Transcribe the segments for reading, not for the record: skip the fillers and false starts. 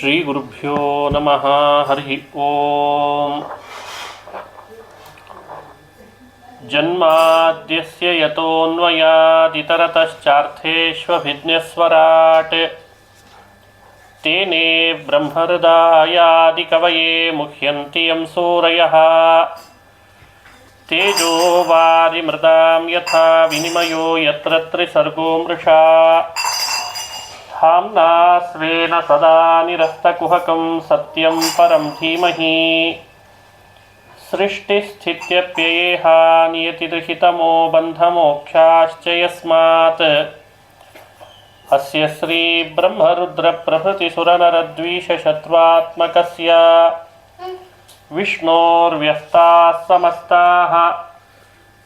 ಶ್ರೀ ಗುರುಭ್ಯೋ ನಮಃ. ಹರಿ ಓಂ. ಜನ್ಮಾದ್ಯಸ್ಯ ಯತೋನ್ವಯಾದಿತರತಶ್ಚಾರ್ಥೇಷ್ವಭಿಜ್ಞಸ್ವರಾಟ್ ತೇನೇ ಬ್ರಹ್ಮಹೃದಾಯಾದಿಕವಯೇ ಮುಹ್ಯಂತಿ ಯಂ ಸೂರಯಃ. ತೇಜೋ ವಾರಿಮೃದಾಂ ಯಥಾ ವಿನಿಮಯೋ ಯತ್ರ ತ್ರಿಸರ್ಗೋ ಮೃಷಾ. धाम्ना स्वेन सदा निरस्तकुहकं सत्यं परं धीमहि. सृष्टिस्थित्यप्ययेहा नियतिर्हितमो बन्धमोक्षाश्च यस्मात्. अस्य श्रीब्रह्मरुद्रप्रभृतिसुरनरद्वीषशत्वात्मकस्य विष्णोर्व्यस्ताः समस्ताः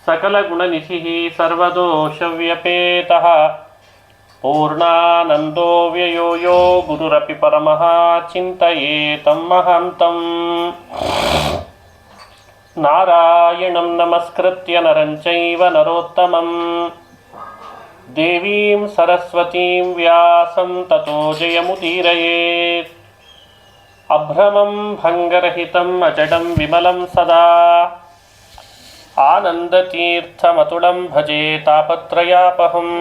सकलगुणनिधिः सर्वदोषव्यपेतः पूर्णानन्दो व्ययो यो गुरुरपि परमः चिन्तयेतं महान्तम्. नारायणं नमस्कृत्य नरं चैव नरोत्तमं देवीं सरस्वतीं व्यासं ततो जयमुदीरयेत्. अभ्रमं भङ्गरहितम् अजडं विमलं सदा आनन्दतीर्थमतुलं भजे तापत्रयापहम्.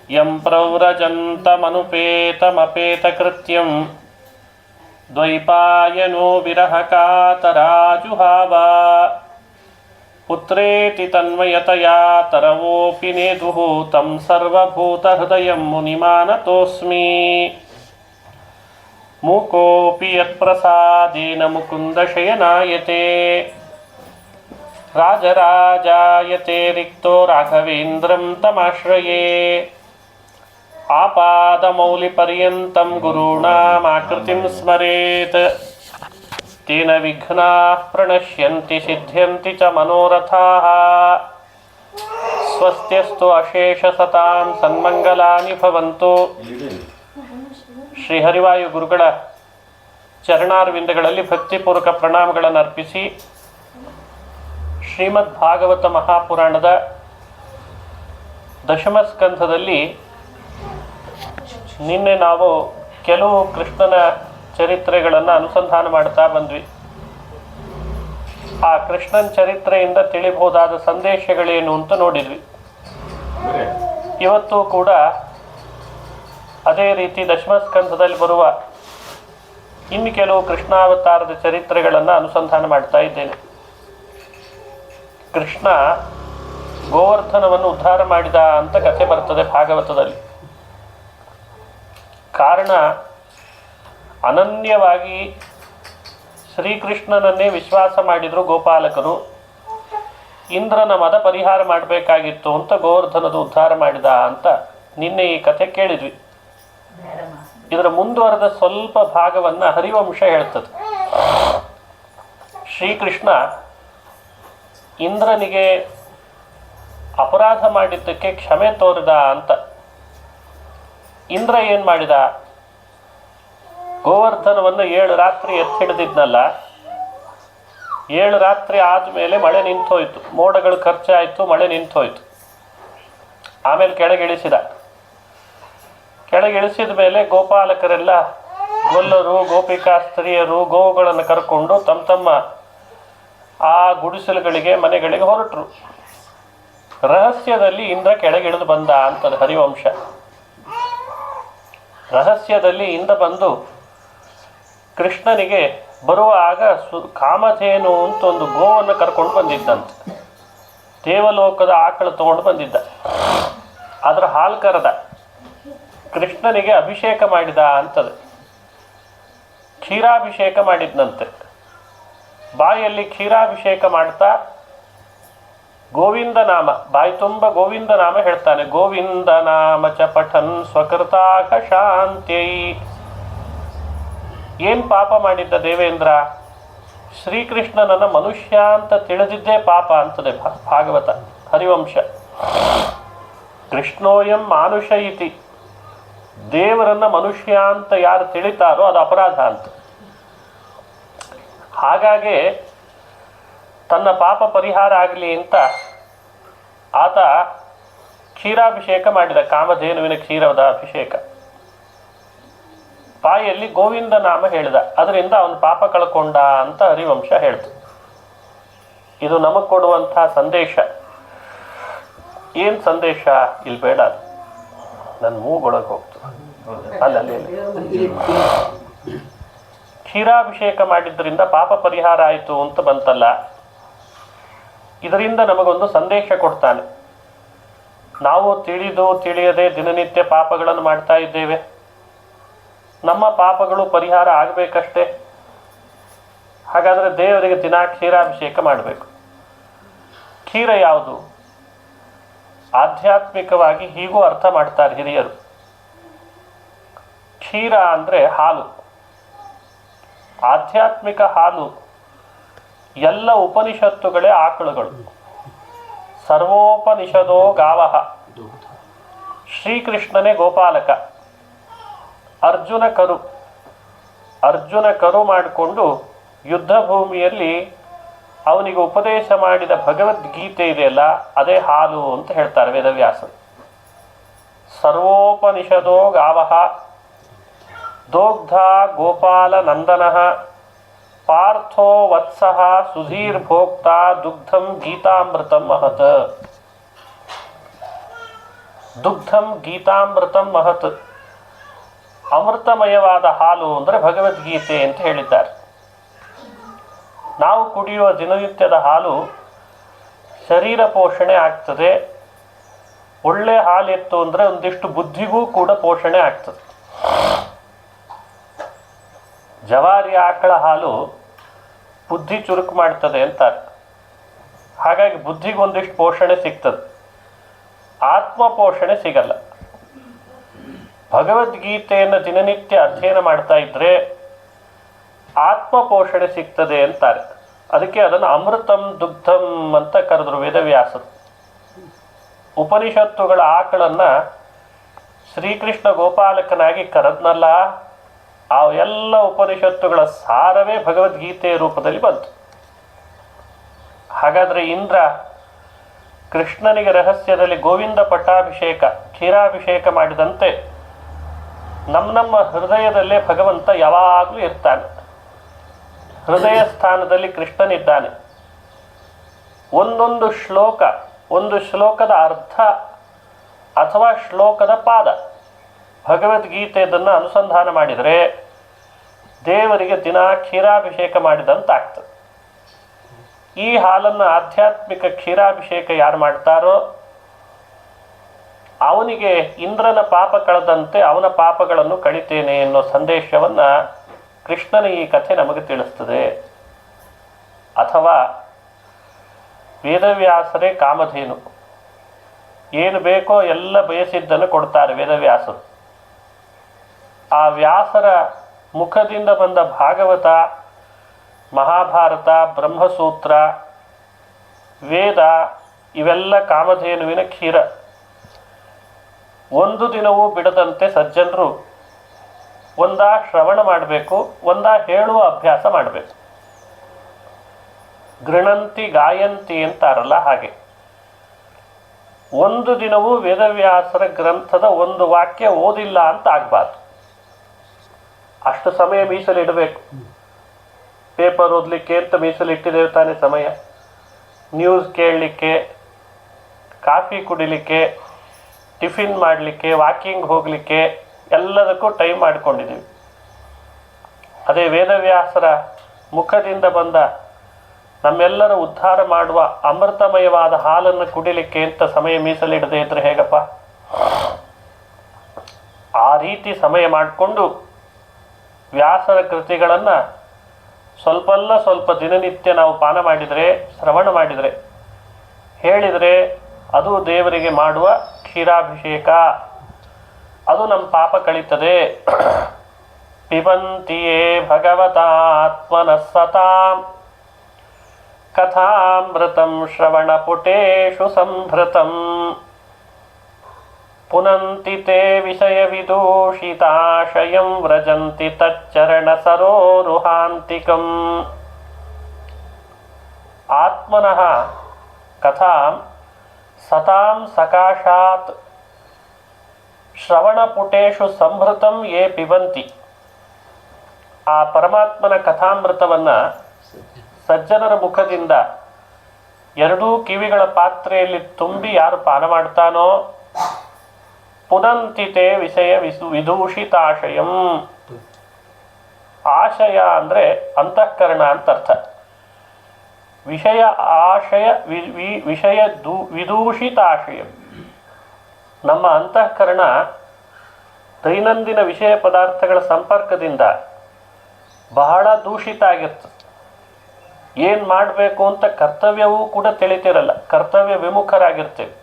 यं प्रव्रजन्तमनुपेतमपेतकृत्यं द्वैपायनो विरहकातराजुहाव. पुत्रेति तन्मयतया तरवोऽपि नेदुः तं सर्वभूतहृदयं मुनिमानतोऽस्मि. मूकोऽपि यत्प्रसादेन मुकुन्दशयनायते राजराजायते रिक्तो राघवेन्द्रं तमाश्रये. आपादमौलिपर्यन्तं गुरूणामाकृतिं स्मरेत् तेन विघ्नाः प्रणश्यन्ति सिद्ध्यन्ति च मनोरथाः. स्वस्त्यस्तु अशेषसतां सन्मङ्गलानि भवन्तु. ಶ್ರೀ ಹರಿವಾಯು ಗುರುಗಳ ಚರಣಾರವಿಂದಗಳಲ್ಲಿ ಭಕ್ತಿಪೂರ್ವಕ ಪ್ರಣಾಮಗಳನ್ನು ಅರ್ಪಿಸಿ ಶ್ರೀಮದ್ ಭಾಗವತ ಮಹಾಪುರಾಣದ ದಶಮ ಸ್ಕಂಧದಲ್ಲಿ ನಿನ್ನೆ ನಾವು ಕೆಲವು ಕೃಷ್ಣನ ಚರಿತ್ರೆಗಳನ್ನು ಅನುಸಂಧಾನ ಮಾಡ್ತಾ ಬಂದ್ವಿ. ಆ ಕೃಷ್ಣನ ಚರಿತ್ರೆಯಿಂದ ತಿಳಿಬಹುದಾದ ಸಂದೇಶಗಳೇನು ಅಂತ ನೋಡಿದ್ವಿ. ಇವತ್ತು ಕೂಡ ಅದೇ ರೀತಿ ದಶಮ ಸ್ಕಂಧದಲ್ಲಿ ಬರುವ ಇನ್ನು ಕೆಲವು ಕೃಷ್ಣಾವತಾರದ ಚರಿತ್ರೆಗಳನ್ನು ಅನುಸಂಧಾನ ಮಾಡ್ತಾ ಇದ್ದೇನೆ. ಕೃಷ್ಣ ಗೋವರ್ಧನವನ್ನು ಉದ್ಧಾರ ಮಾಡಿದ ಅಂತ ಕಥೆ ಬರ್ತದೆ ಭಾಗವತದಲ್ಲಿ. ಕಾರಣ, ಅನನ್ಯವಾಗಿ ಶ್ರೀಕೃಷ್ಣನನ್ನೇ ವಿಶ್ವಾಸ ಮಾಡಿದ್ರು ಗೋಪಾಲಕರು. ಇಂದ್ರನ ಮದ ಪರಿಹಾರ ಮಾಡಬೇಕಾಗಿತ್ತು ಅಂತ ಗೋವರ್ಧನದ ಉದ್ಧಾರ ಮಾಡಿದ ಅಂತ ನಿನ್ನೆ ಈ ಕಥೆ ಕೇಳಿದ್ವಿ. ಇದರ ಮುಂದುವರೆದ ಸ್ವಲ್ಪ ಭಾಗವನ್ನು ಹರಿವಂಶ ಹೇಳ್ತದೆ. ಶ್ರೀಕೃಷ್ಣ ಇಂದ್ರನಿಗೆ ಅಪರಾಧ ಮಾಡಿದ್ದಕ್ಕೆ ಕ್ಷಮೆ ತೋರಿದ ಅಂತ. ಇಂದ್ರ ಏನು ಮಾಡಿದ? ಗೋವರ್ಧನವನ್ನು 7 ರಾತ್ರಿ ಎತ್ತಿಡಿದಿದ್ನಲ್ಲ, 7 ರಾತ್ರಿ ಆದಮೇಲೆ ಮಳೆ ನಿಂತೋಯ್ತು, ಮೋಡಗಳು ಖರ್ಚಾಯಿತು, ಮಳೆ ನಿಂತೋಯ್ತು. ಆಮೇಲೆ ಕೆಳಗಿಳಿಸಿದ ಮೇಲೆ ಗೋಪಾಲಕರೆಲ್ಲ, ಗೊಲ್ಲರು, ಗೋಪಿಕಾ ಸ್ತ್ರೀಯರು ಗೋವುಗಳನ್ನು ಕರ್ಕೊಂಡು ತಮ್ಮ ತಮ್ಮ ಆ ಗುಡಿಸಲುಗಳಿಗೆ, ಮನೆಗಳಿಗೆ ಹೊರಟರು. ರಹಸ್ಯದಲ್ಲಿ ಇಂದ್ರ ಕೆಳಗಿಳಿದು ಬಂದ ಅಂತದ ಹರಿವಂಶ. ರಹಸ್ಯದಲ್ಲಿ ಇಂದ್ರ ಬಂದು ಕೃಷ್ಣನಿಗೆ ಬರುವಾಗ ಕಾಮಧೇನು ಅಂತ ಒಂದು ಗೋವನ್ನು ಕರ್ಕೊಂಡು ಬಂದಿದ್ದಂತೆ. ದೇವಲೋಕದ ಆಕಳು ತಗೊಂಡು ಬಂದಿದ್ದ. ಅದರ ಹಾಲು ಕರೆದ, ಕೃಷ್ಣನಿಗೆ ಅಭಿಷೇಕ ಮಾಡಿದ ಅಂತದೆ. ಕ್ಷೀರಾಭಿಷೇಕ ಮಾಡಿದ್ನಂತೆ. ಬಾಯಲ್ಲಿ ಕ್ಷೀರಾಭಿಷೇಕ ಮಾಡ್ತಾ ಗೋವಿಂದ ನಾಮ, ಬಾಯಿ ತುಂಬ ಗೋವಿಂದ ನಾಮ ಹೇಳ್ತಾನೆ. ಗೋವಿಂದ ನಾಮ ಚ ಪಠನ್ ಸ್ವಕೃತಾಘ ಶಾಂತ್ಯೈ. ಏನು ಪಾಪ ಮಾಡಿದ್ದ ದೇವೇಂದ್ರ? ಶ್ರೀಕೃಷ್ಣನನ್ನ ಮನುಷ್ಯ ಅಂತ ತಿಳಿದಿದ್ದೇ ಪಾಪ ಅಂತದೆ ಭಾಗವತ ಹರಿವಂಶ. ಕೃಷ್ಣೋಯಂ ಮಾನುಷ ಇತಿ. ದೇವರನ್ನ ಮನುಷ್ಯ ಅಂತ ಯಾರು ತಿಳಿತಾರೋ ಅದು ಅಪರಾಧ ಅಂತ. ಹಾಗಾಗಿ ತನ್ನ ಪಾಪ ಪರಿಹಾರ ಆಗಲಿ ಅಂತ ಆತ ಕ್ಷೀರಾಭಿಷೇಕ ಮಾಡಿದ, ಕಾಮಧೇನುವಿನ ಕ್ಷೀರದ ಅಭಿಷೇಕ. ಬಾಯಲ್ಲಿ ಗೋವಿಂದ ನಾಮ ಹೇಳಿದ, ಅದರಿಂದ ಅವನು ಪಾಪ ಕಳ್ಕೊಂಡ ಅಂತ ಹರಿವಂಶ ಹೇಳ್ತು. ಇದು ನಮಗೆ ಕೊಡುವಂತಹ ಸಂದೇಶ. ಏನು ಸಂದೇಶ? ಇಲ್ಲಿ ಬೇಡ, ನನ್ನ ಮೂಗೊಳಗೆ ಹೋಗ್ತು. ಅಲ್ಲಿ ಕ್ಷೀರಾಭಿಷೇಕ ಮಾಡಿದ್ರಿಂದ ಪಾಪ ಪರಿಹಾರ ಆಯಿತು ಅಂತ ಬಂತಲ್ಲ, ಇದರಿಂದ ನಮಗೊಂದು ಸಂದೇಶ ಕೊಡ್ತಾನೆ. ನಾವು ತಿಳಿದು ತಿಳಿಯದೆ ದಿನನಿತ್ಯ ಪಾಪಗಳನ್ನು ಮಾಡ್ತಾ ಇದ್ದೇವೆ. ನಮ್ಮ ಪಾಪಗಳು ಪರಿಹಾರ ಆಗಬೇಕಷ್ಟೇ. ಹಾಗಾದರೆ ದೇವರಿಗೆ ದಿನ ಕ್ಷೀರಾಭಿಷೇಕ ಮಾಡಬೇಕು. ಕ್ಷೀರ ಯಾವುದು? ಆಧ್ಯಾತ್ಮಿಕವಾಗಿ ಹೀಗೂ ಅರ್ಥ ಮಾಡ್ತಾರೆ ಹಿರಿಯರು. ಕ್ಷೀರ ಅಂದರೆ ಹಾಲು. ಆಧ್ಯಾತ್ಮಿಕ ಹಾಲು ಎಲ್ಲ ಉಪನಿಷತ್ತುಗಳೇ ಆಕಳುಗಳು. ಸರ್ವೋಪನಿಷದೋ ಗಾವಃ. ಶ್ರೀಕೃಷ್ಣನೇ ಗೋಪಾಲಕ, ಅರ್ಜುನ ಕರು ಮಾಡಿಕೊಂಡು ಯುದ್ಧ ಭೂಮಿಯಲ್ಲಿ ಅವನಿಗೆ ಉಪದೇಶ ಮಾಡಿದ ಭಗವದ್ಗೀತೆ ಇದೆಯಲ್ಲ, ಅದೇ ಹಾಲು ಅಂತ ಹೇಳ್ತಾರೆ ವೇದವ್ಯಾಸರು. ಸರ್ವೋಪನಿಷದೋ ಗಾವಃ ದೋಗ್ಧ ಗೋಪಾಲ ನಂದನಃ ಪಾರ್ಥೋ ವತ್ಸಃ ಸುಧೀರ್ಭೋಕ್ತ ದುಗ್ಧಂ ಗೀತಾಮೃತಂ ಮಹತ್. ದುಗ್ಧಂ ಗೀತಾಮೃತಂ ಮಹತ್. ಅಮೃತಮಯವಾದ ಹಾಲು ಅಂದರೆ ಭಗವದ್ಗೀತೆ ಅಂತ ಹೇಳಿದ್ದಾರೆ. ನಾವು ಕುಡಿಯುವ ದಿನನಿತ್ಯದ ಹಾಲು ಶರೀರ ಪೋಷಣೆ ಆಗ್ತದೆ. ಒಳ್ಳೆ ಹಾಲಿತ್ತು ಅಂದರೆ ಒಂದಿಷ್ಟು ಬುದ್ಧಿಗೂ ಕೂಡ ಪೋಷಣೆ ಆಗ್ತದೆ. ಜವಾರಿ ಆಕಳ ಹಾಲು ಬುದ್ಧಿ ಚುರುಕು ಮಾಡ್ತದೆ ಅಂತಾರೆ. ಹಾಗಾಗಿ ಬುದ್ಧಿಗೆ ಒಂದಿಷ್ಟು ಪೋಷಣೆ ಸಿಗ್ತದೆ, ಆತ್ಮ ಪೋಷಣೆ ಸಿಗಲ್ಲ. ಭಗವದ್ಗೀತೆಯನ್ನು ದಿನನಿತ್ಯ ಅಧ್ಯಯನ ಮಾಡ್ತಾ ಇದ್ರೆ ಆತ್ಮ ಪೋಷಣೆ ಸಿಗ್ತದೆ ಅಂತಾರೆ. ಅದಕ್ಕೆ ಅದನ್ನು ಅಮೃತಂ ದುಗ್ಧಂ ಅಂತ ಕರೆದ್ರು ವೇದವ್ಯಾಸರು. ಉಪನಿಷತ್ತುಗಳ ಆಕಳನ್ನು ಶ್ರೀಕೃಷ್ಣ ಗೋಪಾಲಕನಾಗಿ ಕರೆದ್ನಲ್ಲ, ಆ ಎಲ್ಲ ಉಪನಿಷತ್ತುಗಳ ಸಾರವೇ ಭಗವದ್ಗೀತೆಯ ರೂಪದಲ್ಲಿ ಬಂತು. ಹಾಗಾದರೆ ಇಂದ್ರ ಕೃಷ್ಣನಿಗೆ ರಹಸ್ಯದಲ್ಲಿ ಗೋವಿಂದ ಪಟ್ಟಾಭಿಷೇಕ, ಕ್ಷೀರಾಭಿಷೇಕ ಮಾಡಿದಂತೆ ನಮ್ಮ ಹೃದಯದಲ್ಲೇ ಭಗವಂತ ಯಾವಾಗಲೂ ಇರ್ತಾನೆ. ಹೃದಯ ಸ್ಥಾನದಲ್ಲಿ ಕೃಷ್ಣನಿದ್ದಾನೆ. ಒಂದೊಂದು ಶ್ಲೋಕ, ಒಂದು ಶ್ಲೋಕದ ಅರ್ಥ ಅಥವಾ ಶ್ಲೋಕದ ಪಾದ ಭಗವದ್ಗೀತೆ ಇದನ್ನು ಅನುಸಂಧಾನ ಮಾಡಿದರೆ ದೇವರಿಗೆ ದಿನ ಕ್ಷೀರಾಭಿಷೇಕ ಮಾಡಿದಂತಾಗ್ತದೆ. ಈ ಹಾಲನ್ನು ಆಧ್ಯಾತ್ಮಿಕ ಕ್ಷೀರಾಭಿಷೇಕ ಯಾರು ಮಾಡ್ತಾರೋ ಅವನಿಗೆ ಇಂದ್ರನ ಪಾಪ ಕಳೆದಂತೆ ಅವನ ಪಾಪಗಳನ್ನು ಕಳಿತೇನೆ ಎನ್ನೋ ಸಂದೇಶವನ್ನು ಕೃಷ್ಣನ ಈ ಕಥೆ ನಮಗೆ ತಿಳಿಸ್ತದೆ. ಅಥವಾ ವೇದವ್ಯಾಸರೇ ಕಾಮಧೇನು, ಏನು ಬೇಕೋ ಎಲ್ಲ ಬಯಸಿದ್ದನ್ನು ಕೊಡ್ತಾರೆ ವೇದವ್ಯಾಸರು. ಆ ವ್ಯಾಸರ ಮುಖದಿಂದ ಬಂದ ಭಾಗವತ, ಮಹಾಭಾರತ, ಬ್ರಹ್ಮಸೂತ್ರ, ವೇದ ಇವೆಲ್ಲ ಕಾಮಧೇನುವಿನ ಕ್ಷೀರ. ಒಂದು ದಿನವೂ ಬಿಡದಂತೆ ಸಜ್ಜನರು ಒಂದ ಶ್ರವಣ ಮಾಡಬೇಕು, ಒಂದ ಹೇಳುವ ಅಭ್ಯಾಸ ಮಾಡಬೇಕು. ಗೃಣಂತಿ ಗಾಯಂತಿ ಅಂತಾರಲ್ಲ ಹಾಗೆ. ಒಂದು ದಿನವೂ ವೇದವ್ಯಾಸರ ಗ್ರಂಥದ ಒಂದು ವಾಕ್ಯ ಓದಿಲ್ಲ ಅಂತ ಆಗಬಾರ್ದು. ಅಷ್ಟು ಸಮಯ ಮೀಸಲಿಡಬೇಕು. ಪೇಪರ್ ಓದಲಿಕ್ಕೆ ಅಂತ ಮೀಸಲಿಟ್ಟಿದ್ದೇವೆ ತಾನೇ ಸಮಯ. ನ್ಯೂಸ್ ಕೇಳಲಿಕ್ಕೆ, ಕಾಫಿ ಕುಡಿಲಿಕ್ಕೆ, ಟಿಫಿನ್ ಮಾಡಲಿಕ್ಕೆ, ವಾಕಿಂಗ್ ಹೋಗಲಿಕ್ಕೆ ಎಲ್ಲದಕ್ಕೂ ಟೈಮ್ ಮಾಡಿಕೊಂಡಿದ್ದೀವಿ. ಅದೇ ವೇದವ್ಯಾಸರ ಮುಖದಿಂದ ಬಂದ ನಮ್ಮೆಲ್ಲರ ಉದ್ಧಾರ ಮಾಡುವ ಅಮೃತಮಯವಾದ ಹಾಲನ್ನು ಕುಡಿಲಿಕ್ಕೆ ಅಂತ ಸಮಯ ಮೀಸಲಿಡದೆ ಇದ್ರೆ ಹೇಗಪ್ಪ? ಆ ರೀತಿ ಸಮಯ ಮಾಡಿಕೊಂಡು ವ್ಯಾಸರ ಕೃತಿಗಳನ್ನು ಸ್ವಲ್ಪ ದಿನನಿತ್ಯ ನಾವು ಪಾನ ಮಾಡಿದರೆ, ಶ್ರವಣ ಮಾಡಿದರೆ, ಹೇಳಿದರೆ ಅದು ದೇವರಿಗೆ ಮಾಡುವ ಕ್ಷೀರಾಭಿಷೇಕ. ಅದು ನಮ್ಮ ಪಾಪ ಕಳೀತದೆ. ಪಿಬಂತಿಯೇ ಭಗವತಾತ್ಮನಃ ಸತಾಂ ಕಥಾಮೃತಂ ಶ್ರವಣಪುಟೇಷು ಸಂಭೃತಂ ಪುನಂತಿ ತೇ ವಿಷಯವಿದೂಷಿತಾಶಯಂ ವ್ರಜಂತಿ ತಚ್ಚರಣ ಸರೋರುಹಾಂತಿಕಂ. ಆತ್ಮನಃ ಕಥಾಂ ಸತಾಂ ಸಕಾಶಾತ್ ಶ್ರವಣಪುಟೇಷು ಸಂಭೃತಂ ಯೇ ಪಿಬಂತಿ. ಆ ಪರಮಾತ್ಮನ ಕಥಾಮೃತವನ್ನು ಸಜ್ಜನರ ಮುಖದಿಂದ ಎರಡೂ ಕಿವಿಗಳ ಪಾತ್ರೆಯಲ್ಲಿ ತುಂಬಿ ಯಾರು ಪಾನ ಮಾಡ್ತಾನೋ ಪುನಂತಿತೆ ವಿಷಯ ವಿದೂಷಿತಾಶಯಂ. ಆಶಯ ಅಂದರೆ ಅಂತಃಕರಣ ಅಂತ ಅರ್ಥ. ವಿಷಯ ಆಶಯ ವಿಷಯ ವಿದೂಷಿತಾಶಯ. ನಮ್ಮ ಅಂತಃಕರಣ ದೈನಂದಿನ ವಿಷಯ ಪದಾರ್ಥಗಳ ಸಂಪರ್ಕದಿಂದ ಬಹಳ ದೂಷಿತ ಆಗಿರ್ತದೆ. ಏನು ಮಾಡಬೇಕು ಅಂತ ಕರ್ತವ್ಯವೂ ಕೂಡ ತಿಳಿತಿರಲ್ಲ, ಕರ್ತವ್ಯ ವಿಮುಖರಾಗಿರ್ತೇವೆ,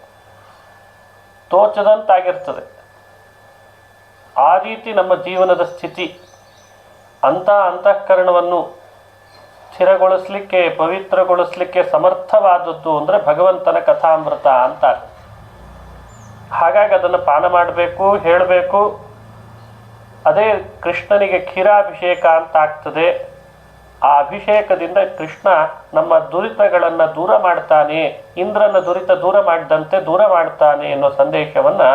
ತೋಚದಂತಾಗಿರ್ತದೆ. ಆ ರೀತಿ ನಮ್ಮ ಜೀವನದ ಸ್ಥಿತಿ. ಅಂಥ ಅಂತಃಕರಣವನ್ನು ಸ್ಥಿರಗೊಳಿಸ್ಲಿಕ್ಕೆ, ಪವಿತ್ರಗೊಳಿಸ್ಲಿಕ್ಕೆ ಸಮರ್ಥವಾದದ್ದು ಅಂದರೆ ಭಗವಂತನ ಕಥಾಮೃತ ಅಂತಾರೆ. ಹಾಗಾಗಿ ಅದನ್ನು ಪಾನ ಮಾಡಬೇಕು, ಹೇಳಬೇಕು. ಅದೇ ಕೃಷ್ಣನಿಗೆ ಕ್ಷೀರಾಭಿಷೇಕ ಅಂತ ಆಗ್ತದೆ. ಆ ಅಭಿಷೇಕದಿಂದ ಕೃಷ್ಣ ನಮ್ಮ ದುರಿತಗಳನ್ನು ದೂರ ಮಾಡ್ತಾನೆ, ಇಂದ್ರನ ದುರಿತ ದೂರ ಮಾಡಿದಂತೆ ದೂರ ಮಾಡ್ತಾನೆ ಎನ್ನುವ ಸಂದೇಶವನ್ನು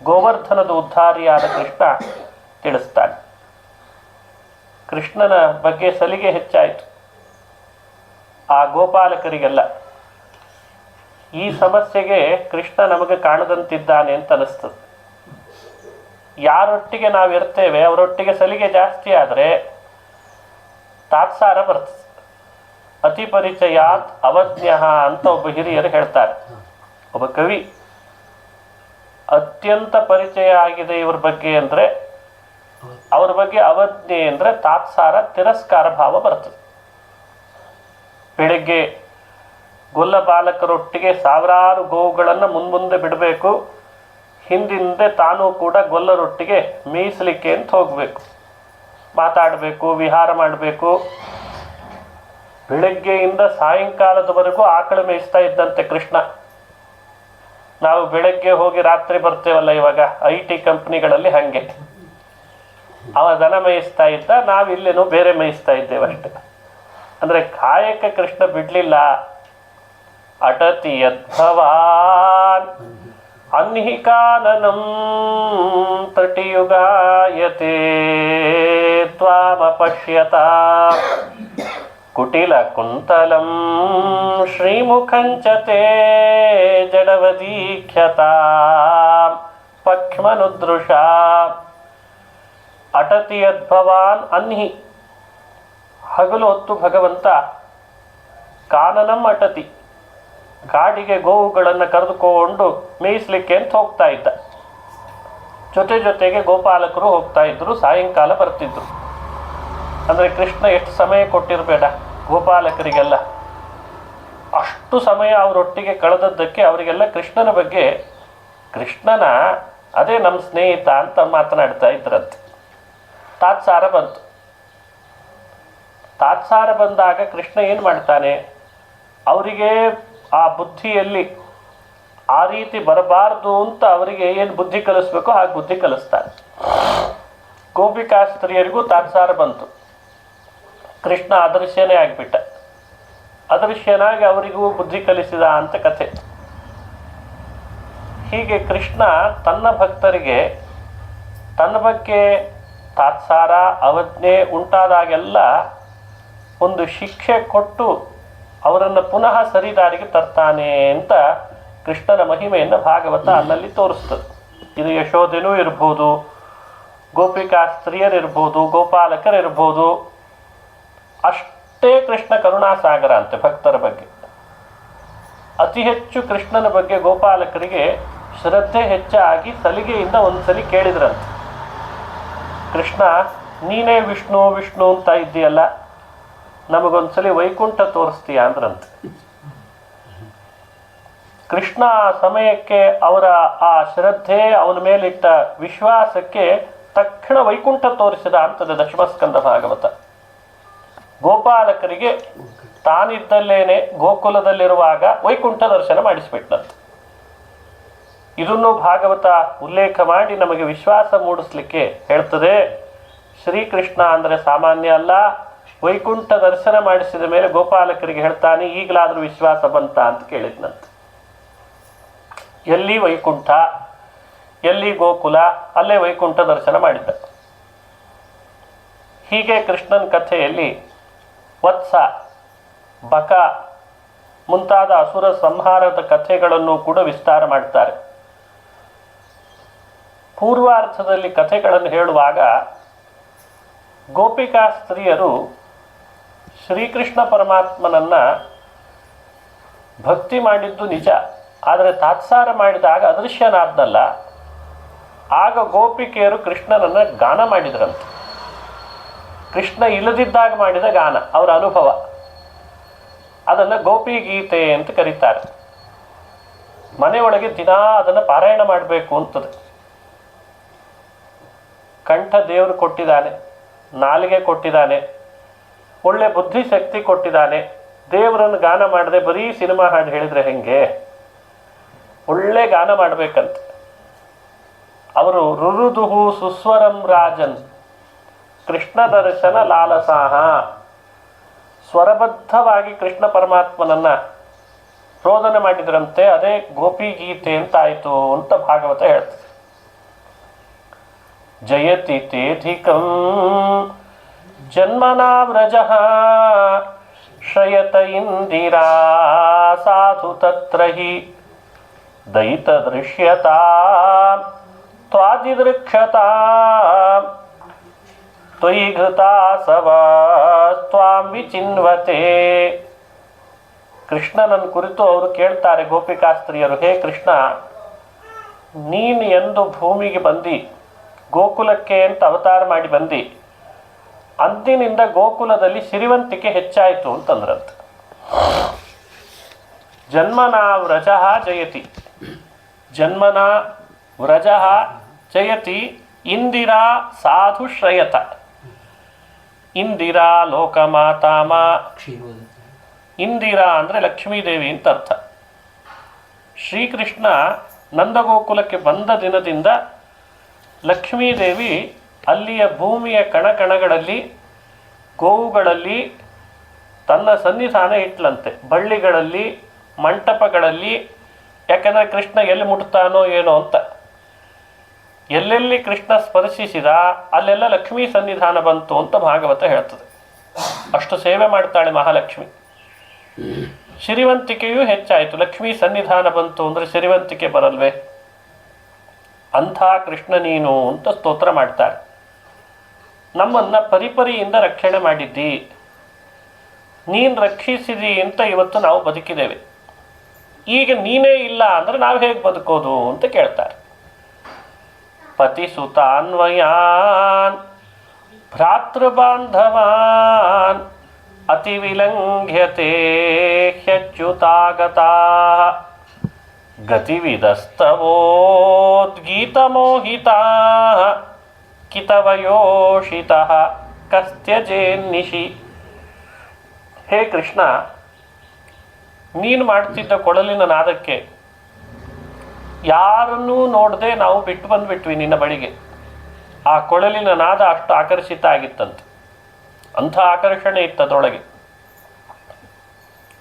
ಗೋವರ್ಧನದ ಉದ್ಧಾರಿಯಾದ ಕೃಷ್ಣ ತಿಳಿಸ್ತಾನೆ. ಕೃಷ್ಣನ ಬಗ್ಗೆ ಸಲಿಗೆ ಹೆಚ್ಚಾಯಿತು ಆ ಗೋಪಾಲಕರಿಗೆಲ್ಲ. ಈ ಸಮಸ್ಯೆಗೆ ಕೃಷ್ಣ ನಮಗೆ ಕಾಣದಂತಿದ್ದಾನೆ ಅಂತ ಅನಿಸ್ತದೆ. ಯಾರೊಟ್ಟಿಗೆ ನಾವು ಇರ್ತೇವೆ ಅವರೊಟ್ಟಿಗೆ ಸಲಿಗೆ ಜಾಸ್ತಿ ಆದರೆ ತಾತ್ಸಾರ ಬರ್ತದೆ. ಅತಿ ಪರಿಚಯಾತ್ ಅವಜ್ಞ ಅಂತ ಒಬ್ಬ ಹಿರಿಯರು ಹೇಳ್ತಾರೆ. ಒಬ್ಬ ಕವಿ ಅತ್ಯಂತ ಪರಿಚಯ ಆಗಿದೆ ಇವ್ರ ಬಗ್ಗೆ ಅಂದರೆ, ಅವ್ರ ಬಗ್ಗೆ ಅವಜ್ಞೆ ಅಂದರೆ ತಾತ್ಸಾರ, ತಿರಸ್ಕಾರ ಭಾವ ಬರ್ತದೆ. ಬೆಳಗ್ಗೆ ಗೊಲ್ಲ ಬಾಲಕರೊಟ್ಟಿಗೆ ಸಾವಿರಾರು ಗೋವುಗಳನ್ನು ಮುಂದೆ ಬಿಡಬೇಕು, ಹಿಂದಿಂದೆ ತಾನೂ ಕೂಡ ಗೊಲ್ಲರೊಟ್ಟಿಗೆ ಮೇಯಿಸಲಿಕ್ಕೆ ಅಂತ ಹೋಗಬೇಕು, ಮಾತಾಡಬೇಕು, ವಿಹಾರ ಮಾಡಬೇಕು. ಬೆಳಗ್ಗೆಯಿಂದ ಸಾಯಂಕಾಲದವರೆಗೂ ಆಕಳು ಮೇಯಿಸ್ತಾ ಇದ್ದಂತೆ ಕೃಷ್ಣ. ನಾವು ಬೆಳಗ್ಗೆ ಹೋಗಿ ರಾತ್ರಿ ಬರ್ತೇವಲ್ಲ ಇವಾಗ IT ಕಂಪ್ನಿಗಳಲ್ಲಿ, ಹಾಗೆ ಅವ ದನ ಮೇಯಿಸ್ತಾ ಇದ್ದ, ನಾವಿಲ್ಲೇನೋ ಬೇರೆ ಮೇಯಿಸ್ತಾ ಇದ್ದೇವೆ ಅಷ್ಟೆ. ಅಂದರೆ ಕಾಯಕ ಕೃಷ್ಣ ಬಿಡಲಿಲ್ಲ. ಅಟತಿ ಯದ್ಭವಾನ್ ಅನ್ಹಿಕಾನನಂ ತಟಿಯುಗಾಯತೆ ತ್ವಾಮಪಶ್ಯತ ಕುಟಿಲ ಕುಂತಲಂ ಶ್ರೀಮುಖಂಚತೆ ಜಡವದೀಖ್ಯತ ಪಕ್ಷ್ಮನುದೃಶ. ಅಟತಿ ಯದ್ಭವಾನ್ ಅನ್ಹಿ, ಹಗಲು ಹೊತ್ತು ಭಗವಂತ ಕಾನನಂ ಅಟತಿ, ಕಾಡಿಗೆ ಗೋವುಗಳನ್ನು ಕರೆದುಕೊಂಡು ಮೇಯಿಸ್ಲಿಕ್ಕೆ ಅಂತ ಹೋಗ್ತಾ ಇದ್ದ. ಜೊತೆಗೆ ಗೋಪಾಲಕರು ಹೋಗ್ತಾ ಇದ್ರು, ಸಾಯಂಕಾಲ ಬರ್ತಿದ್ರು. ಅಂದರೆ ಕೃಷ್ಣ ಎಷ್ಟು ಸಮಯ ಕೊಟ್ಟಿರಬೇಡ ಗೋಪಾಲಕರಿಗೆಲ್ಲ. ಅಷ್ಟು ಸಮಯ ಅವರೊಟ್ಟಿಗೆ ಕಳೆದದ್ದಕ್ಕೆ ಅವರಿಗೆಲ್ಲ ಕೃಷ್ಣನ ಬಗ್ಗೆ, ಕೃಷ್ಣನ ಅದೇ ನಮ್ಮ ಸ್ನೇಹಿತ ಅಂತ ಮಾತನಾಡ್ತಾ ಇದ್ರಂತೆ. ತಾತ್ಸಾರ ಬಂತು. ತಾತ್ಸಾರ ಬಂದಾಗ ಕೃಷ್ಣ ಏನು ಮಾಡ್ತಾನೆ, ಅವರಿಗೆ ಆ ಬುದ್ಧಿಯಲ್ಲಿ ಆ ರೀತಿ ಬರಬಾರ್ದು ಅಂತ ಅವರಿಗೆ ಏನು ಬುದ್ಧಿ ಕಲಿಸ್ಬೇಕೋ ಹಾಗೆ ಬುದ್ಧಿ ಕಲಿಸ್ತಾನೆ. ಗೋಪಿಕಾ ಸ್ತ್ರೀಯರಿಗೂ ತಾತ್ಸಾರ ಬಂತು. ಕೃಷ್ಣ ಅದೃಶ್ಯನೇ ಆಗಿಬಿಟ್ಟ. ಅದೃಶ್ಯನಾಗಿ ಅವರಿಗೂ ಬುದ್ಧಿ ಕಲಿಸಿದ ಅಂತ ಕಥೆ. ಹೀಗೆ ಕೃಷ್ಣ ತನ್ನ ಭಕ್ತರಿಗೆ ತನ್ನ ಬಗ್ಗೆ ತಾತ್ಸಾರ ಅವಜ್ಞೆ ಉಂಟಾದಾಗೆಲ್ಲ ಒಂದು ಶಿಕ್ಷೆ ಕೊಟ್ಟು ಅವರನ್ನು ಪುನಃ ಸರಿದಾರಿಗೆ ತರ್ತಾನೆ ಅಂತ ಕೃಷ್ಣನ ಮಹಿಮೆಯನ್ನು ಭಾಗವತ ಅಲ್ಲಲ್ಲಿ ತೋರಿಸ್ತದೆ. ಇದು ಯಶೋಧೆನೂ ಇರ್ಬೋದು, ಗೋಪಿಕಾ ಸ್ತ್ರೀಯರಿರ್ಬೋದು, ಗೋಪಾಲಕರಿರ್ಬೋದು. ಅಷ್ಟೇ ಕೃಷ್ಣ ಕರುಣಾಸಾಗರ ಅಂತೆ ಭಕ್ತರ ಬಗ್ಗೆ. ಅತಿ ಹೆಚ್ಚು ಕೃಷ್ಣನ ಬಗ್ಗೆ ಗೋಪಾಲಕರಿಗೆ ಶ್ರದ್ಧೆ ಹೆಚ್ಚಾಗಿ ಸಲಿಗೆಯಿಂದ ಒಂದ್ಸಲಿ ಕೇಳಿದ್ರಂತೆ, ಕೃಷ್ಣ ನೀನೇ ವಿಷ್ಣು ವಿಷ್ಣು ಅಂತ ಇದ್ದೀಯಲ್ಲ, ನಮಗೊಂದ್ಸಲಿ ವೈಕುಂಠ ತೋರಿಸ್ತೀಯ ಅಂದ್ರಂತೆ. ಕೃಷ್ಣ ಆ ಸಮಯಕ್ಕೆ ಅವರ ಆ ಶ್ರದ್ಧೆ, ಅವನ ಮೇಲಿಟ್ಟ ವಿಶ್ವಾಸಕ್ಕೆ ತಕ್ಷಣ ವೈಕುಂಠ ತೋರಿಸಿದ ಅಂತದೆ ದಶಮಸ್ಕಂದ ಭಾಗವತ. ಗೋಪಾಲಕರಿಗೆ ತಾನಿದ್ದಲ್ಲೇನೆ ಗೋಕುಲದಲ್ಲಿರುವಾಗ ವೈಕುಂಠ ದರ್ಶನ ಮಾಡಿಸ್ಬಿಟ್ನಂತೆ. ಇದನ್ನು ಭಾಗವತ ಉಲ್ಲೇಖ ಮಾಡಿ ನಮಗೆ ವಿಶ್ವಾಸ ಮೂಡಿಸ್ಲಿಕ್ಕೆ ಹೇಳ್ತದೆ. ಶ್ರೀಕೃಷ್ಣ ಅಂದರೆ ಸಾಮಾನ್ಯ ಅಲ್ಲ. ವೈಕುಂಠ ದರ್ಶನ ಮಾಡಿಸಿದ ಮೇಲೆ ಗೋಪಾಲಕರಿಗೆ ಹೇಳ್ತಾನೆ, ಈಗಲಾದರೂ ವಿಶ್ವಾಸ ಬಂತ ಅಂತ ಕೇಳಿದ್ನಂತೆ. ಎಲ್ಲಿ ವೈಕುಂಠ, ಎಲ್ಲಿ ಗೋಕುಲ, ಅಲ್ಲೇ ವೈಕುಂಠ ದರ್ಶನ ಮಾಡಿದ್ದ. ಹೀಗೆ ಕೃಷ್ಣನ ಕಥೆಯಲ್ಲಿ ವತ್ಸ, ಬಕ ಮುಂತಾದ ಅಸುರ ಸಂಹಾರದ ಕಥೆಗಳನ್ನು ಕೂಡ ವಿಸ್ತಾರ ಮಾಡ್ತಾರೆ. ಪೂರ್ವಾರ್ಧದಲ್ಲಿ ಕಥೆಗಳನ್ನು ಹೇಳುವಾಗ ಗೋಪಿಕಾ ಸ್ತ್ರೀಯರು ಶ್ರೀಕೃಷ್ಣ ಪರಮಾತ್ಮನನ್ನು ಭಕ್ತಿ ಮಾಡಿದ್ದು ನಿಜ, ಆದರೆ ತಾತ್ಸಾರ ಮಾಡಿದಾಗ ಅದೃಶ್ಯನಾದ್ನಲ್ಲ, ಆಗ ಗೋಪಿಕೆಯರು ಕೃಷ್ಣನನ್ನು ಗಾನ ಮಾಡಿದ್ರಂತೆ. ಕೃಷ್ಣ ಇಲ್ಲದಿದ್ದಾಗ ಮಾಡಿದ ಗಾನ ಅವರ ಅನುಭವ, ಅದನ್ನು ಗೋಪಿ ಗೀತೆ ಅಂತ ಕರೀತಾರೆ. ಮನೆಯೊಳಗೆ ದಿನಾ ಅದನ್ನು ಪಾರಾಯಣ ಮಾಡಬೇಕು ಅಂತದೆ. ಕಂಠ ದೇವರು ಕೊಟ್ಟಿದ್ದಾನೆ, ನಾಲಿಗೆ ಕೊಟ್ಟಿದ್ದಾನೆ, ಒಳ್ಳೆ ಬುದ್ಧಿ ಶಕ್ತಿ ಕೊಟ್ಟಿದ್ದಾನೆ. ದೇವರನ್ನು ಗಾನ ಮಾಡದೆ ಬರೀ ಸಿನಿಮಾ ಹಾಡು ಹೇಳಿದರೆ ಹೆಂಗೆ? ಒಳ್ಳೆ ಗಾನ ಮಾಡಬೇಕಂತೆ. ಅವರು ರುರುದುಹು ಸುಸ್ವರಂ ರಾಜನ್ ಕೃಷ್ಣ ದರ್ಶನ ಲಾಲಸಾಹ, ಸ್ವರಬದ್ಧವಾಗಿ ಕೃಷ್ಣ ಪರಮಾತ್ಮನನ್ನು ರೋದನೆ ಮಾಡಿದ್ರಂತೆ. ಅದೇ ಗೋಪಿ ಗೀತೆ ಅಂತಾಯಿತು ಅಂತ ಭಾಗವತ ಹೇಳ್ತದೆ. ಜಯತಿ ತೇಧಿಕಂ ಜನ್ಮನಾ ವ್ರಜಃ ಶ್ರಯತ ಇಂದಿರಾ ಸಾಧು ತತ್ರ ಹಿ ದಯಿತ ದೃಶ್ಯತಾ ತ್ವಾದಿದೃಕ್ಷತಾ ತ್ವಯಿ ಘೃತಾಸವ ತ್ವಾಂ ವಿಚಿನ್ವತೆ. ಕೃಷ್ಣನನ್ನು ಕುರಿತು ಅವರು ಕೇಳ್ತಾರೆ ಗೋಪಿಕಾಸ್ತ್ರೀಯರು, ಹೇ ಕೃಷ್ಣ, ನೀನು ಎಂದು ಭೂಮಿಗೆ ಬಂದಿ, ಗೋಕುಲಕ್ಕೆ ಅಂತ ಅವತಾರ ಮಾಡಿ ಬಂದಿ, ಅಂದಿನಿಂದ ಗೋಕುಲದಲ್ಲಿ ಸಿರಿವಂತಿಕೆ ಹೆಚ್ಚಾಯಿತು ಅಂತಂದ್ರಂತ. ಜನ್ಮನಾ ವ್ರಜಃ ಜಯತಿ, ಜನ್ಮನಾ ವ್ರಜಃ ಜಯತಿ ಇಂದಿರಾ ಸಾಧು ಶ್ರಯತ. ಇಂದಿರಾ ಲೋಕಮಾತಾಮ, ಇಂದಿರಾ ಅಂದರೆ ಲಕ್ಷ್ಮೀದೇವಿ ಅಂತ ಅರ್ಥ. ಶ್ರೀಕೃಷ್ಣ ನಂದಗೋಕುಲಕ್ಕೆ ಬಂದ ದಿನದಿಂದ ಲಕ್ಷ್ಮೀದೇವಿ ಅಲ್ಲಿಯ ಭೂಮಿಯ ಕಣಕಣಗಳಲ್ಲಿ, ಗೋವುಗಳಲ್ಲಿ ತನ್ನ ಸನ್ನಿಧಾನ ಇಟ್ಲಂತೆ. ಬಳ್ಳಿಗಳಲ್ಲಿ, ಮಂಟಪಗಳಲ್ಲಿ. ಯಾಕೆಂದರೆ ಕೃಷ್ಣ ಎಲ್ಲಿ ಮುಟ್ತಾನೋ ಏನೋ ಅಂತ, ಎಲ್ಲೆಲ್ಲಿ ಕೃಷ್ಣ ಸ್ಪರ್ಶಿಸಿದ ಅಲ್ಲೆಲ್ಲ ಲಕ್ಷ್ಮೀ ಸನ್ನಿಧಾನ ಬಂತು ಅಂತ ಭಾಗವತ ಹೇಳ್ತದೆ. ಅಷ್ಟು ಸೇವೆ ಮಾಡ್ತಾಳೆ ಮಹಾಲಕ್ಷ್ಮಿ. ಸಿರಿವಂತಿಕೆಯೂ ಹೆಚ್ಚಾಯಿತು. ಲಕ್ಷ್ಮೀ ಸನ್ನಿಧಾನ ಬಂತು ಅಂದರೆ ಸಿರಿವಂತಿಕೆ ಬರಲ್ವೇ? ಅಂಥ ಕೃಷ್ಣ ನೀನು ಅಂತ ಸ್ತೋತ್ರ ಮಾಡ್ತಾರೆ. ನಮ್ಮನ್ನು ಪರಿಪರಿಯಿಂದ ರಕ್ಷಣೆ ಮಾಡಿದ್ದಿ, ನೀನು ರಕ್ಷಿಸಿದಿ ಅಂತ ಇವತ್ತು ನಾವು ಬದುಕಿದ್ದೇವೆ. ಈಗ ನೀನೇ ಇಲ್ಲ ಅಂದರೆ ನಾವು ಹೇಗೆ ಬದುಕೋದು ಅಂತ ಕೇಳ್ತಾರೆ. ಪತಿಸುತಾನ್ವಯಾನ್ ಭ್ರಾತೃಬಾಂಧವಾನ್ ಅತಿ ವಿಲಂಘ್ಯತೆ ಹ್ಯಚ್ಯುತಾಗತಾ ಗತಿವಿದಸ್ತವೋದ್ಗೀತಮೋಹಿತಾ ಕಿತವಯೋಷಿತಃ ಕಸ್ತ್ಯಜೇನ್ನಿಶಿ. ಹೇ ಕೃಷ್ಣ, ನೀನು ಮಾಡ್ತಿದ್ದ ಕೊಳಲಿನ ನಾದಕ್ಕೆ ಯಾರನ್ನೂ ನೋಡದೆ ನಾವು ಬಿಟ್ಟು ಬಂದುಬಿಟ್ವಿ ನಿನ್ನ ಬಳಿಗೆ. ಆ ಕೊಳಲಿನ ನಾದ ಅಷ್ಟು ಆಕರ್ಷಿತ ಆಗಿತ್ತಂತೆ. ಅಂಥ ಆಕರ್ಷಣೆ ಇತ್ತದರೊಳಗೆ.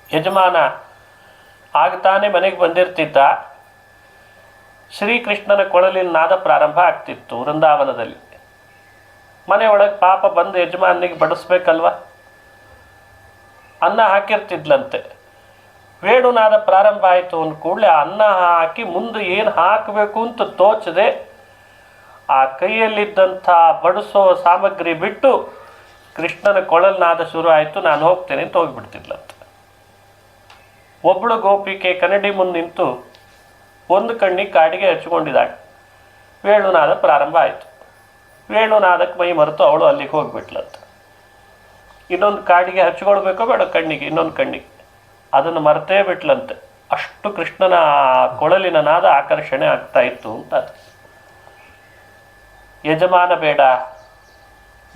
ಯಜಮಾನ ಆಗ್ತಾನೆ ಮನೆಗೆ ಬಂದಿರ್ತಿದ್ದ, ಶ್ರೀಕೃಷ್ಣನ ಕೊಳಲಿನ ನಾದ ಪ್ರಾರಂಭ ಆಗ್ತಿತ್ತು ವೃಂದಾವನದಲ್ಲಿ. ಮನೆಯೊಳಗೆ ಪಾಪ ಬಂದು ಯಜಮಾನಿಗೆ ಬಡಿಸ್ಬೇಕಲ್ವ, ಅನ್ನ ಹಾಕಿರ್ತಿದ್ಲಂತೆ. ವೇಣುನಾದ ಪ್ರಾರಂಭ ಆಯಿತು ಅಂದ ಕೂಡಲೇ ಅನ್ನ ಹಾಕಿ ಮುಂದೆ ಏನು ಹಾಕಬೇಕು ಅಂತ ತೋಚದೆ ಆ ಕೈಯಲ್ಲಿದ್ದಂಥ ಬಡಿಸೋ ಸಾಮಗ್ರಿ ಬಿಟ್ಟು ಕೃಷ್ಣನ ಕೊಳಲ್ನಾದ ಶುರು ಆಯಿತು, ನಾನು ಹೋಗ್ತೇನೆ ಅಂತ ಹೋಗಿಬಿಡ್ತಿದ್ಲಂತೆ. ಒಬ್ಬಳು ಗೋಪಿಕೆ ಕನ್ನಡಿ ಮುಂದೆ ನಿಂತು ಒಂದು ಕಣ್ಣಿಗೆ ಕಾಡಿಗೆ ಹಚ್ಕೊಂಡಿದ್ದಾಳೆ. ವೇಣುನಾದ ಪ್ರಾರಂಭ ಆಯಿತು. ವೇಣುನಾದಕ್ಕೆ ಮೈ ಮರೆತು ಅವಳು ಅಲ್ಲಿಗೆ ಹೋಗಿಬಿಟ್ಲಂತೆ. ಇನ್ನೊಂದು ಕಾಡಿಗೆ ಹಚ್ಕೊಳ್ಬೇಕೋ ಬೇಡ ಕಣ್ಣಿಗೆ, ಇನ್ನೊಂದು ಕಣ್ಣಿಗೆ, ಅದನ್ನು ಮರೆತೇ ಬಿಟ್ಲಂತೆ. ಅಷ್ಟು ಕೃಷ್ಣನ ಕೊಳಲಿನ ನಾದ ಆಕರ್ಷಣೆ ಆಗ್ತಾ ಇತ್ತು ಅಂತ. ಯಜಮಾನ ಬೇಡ,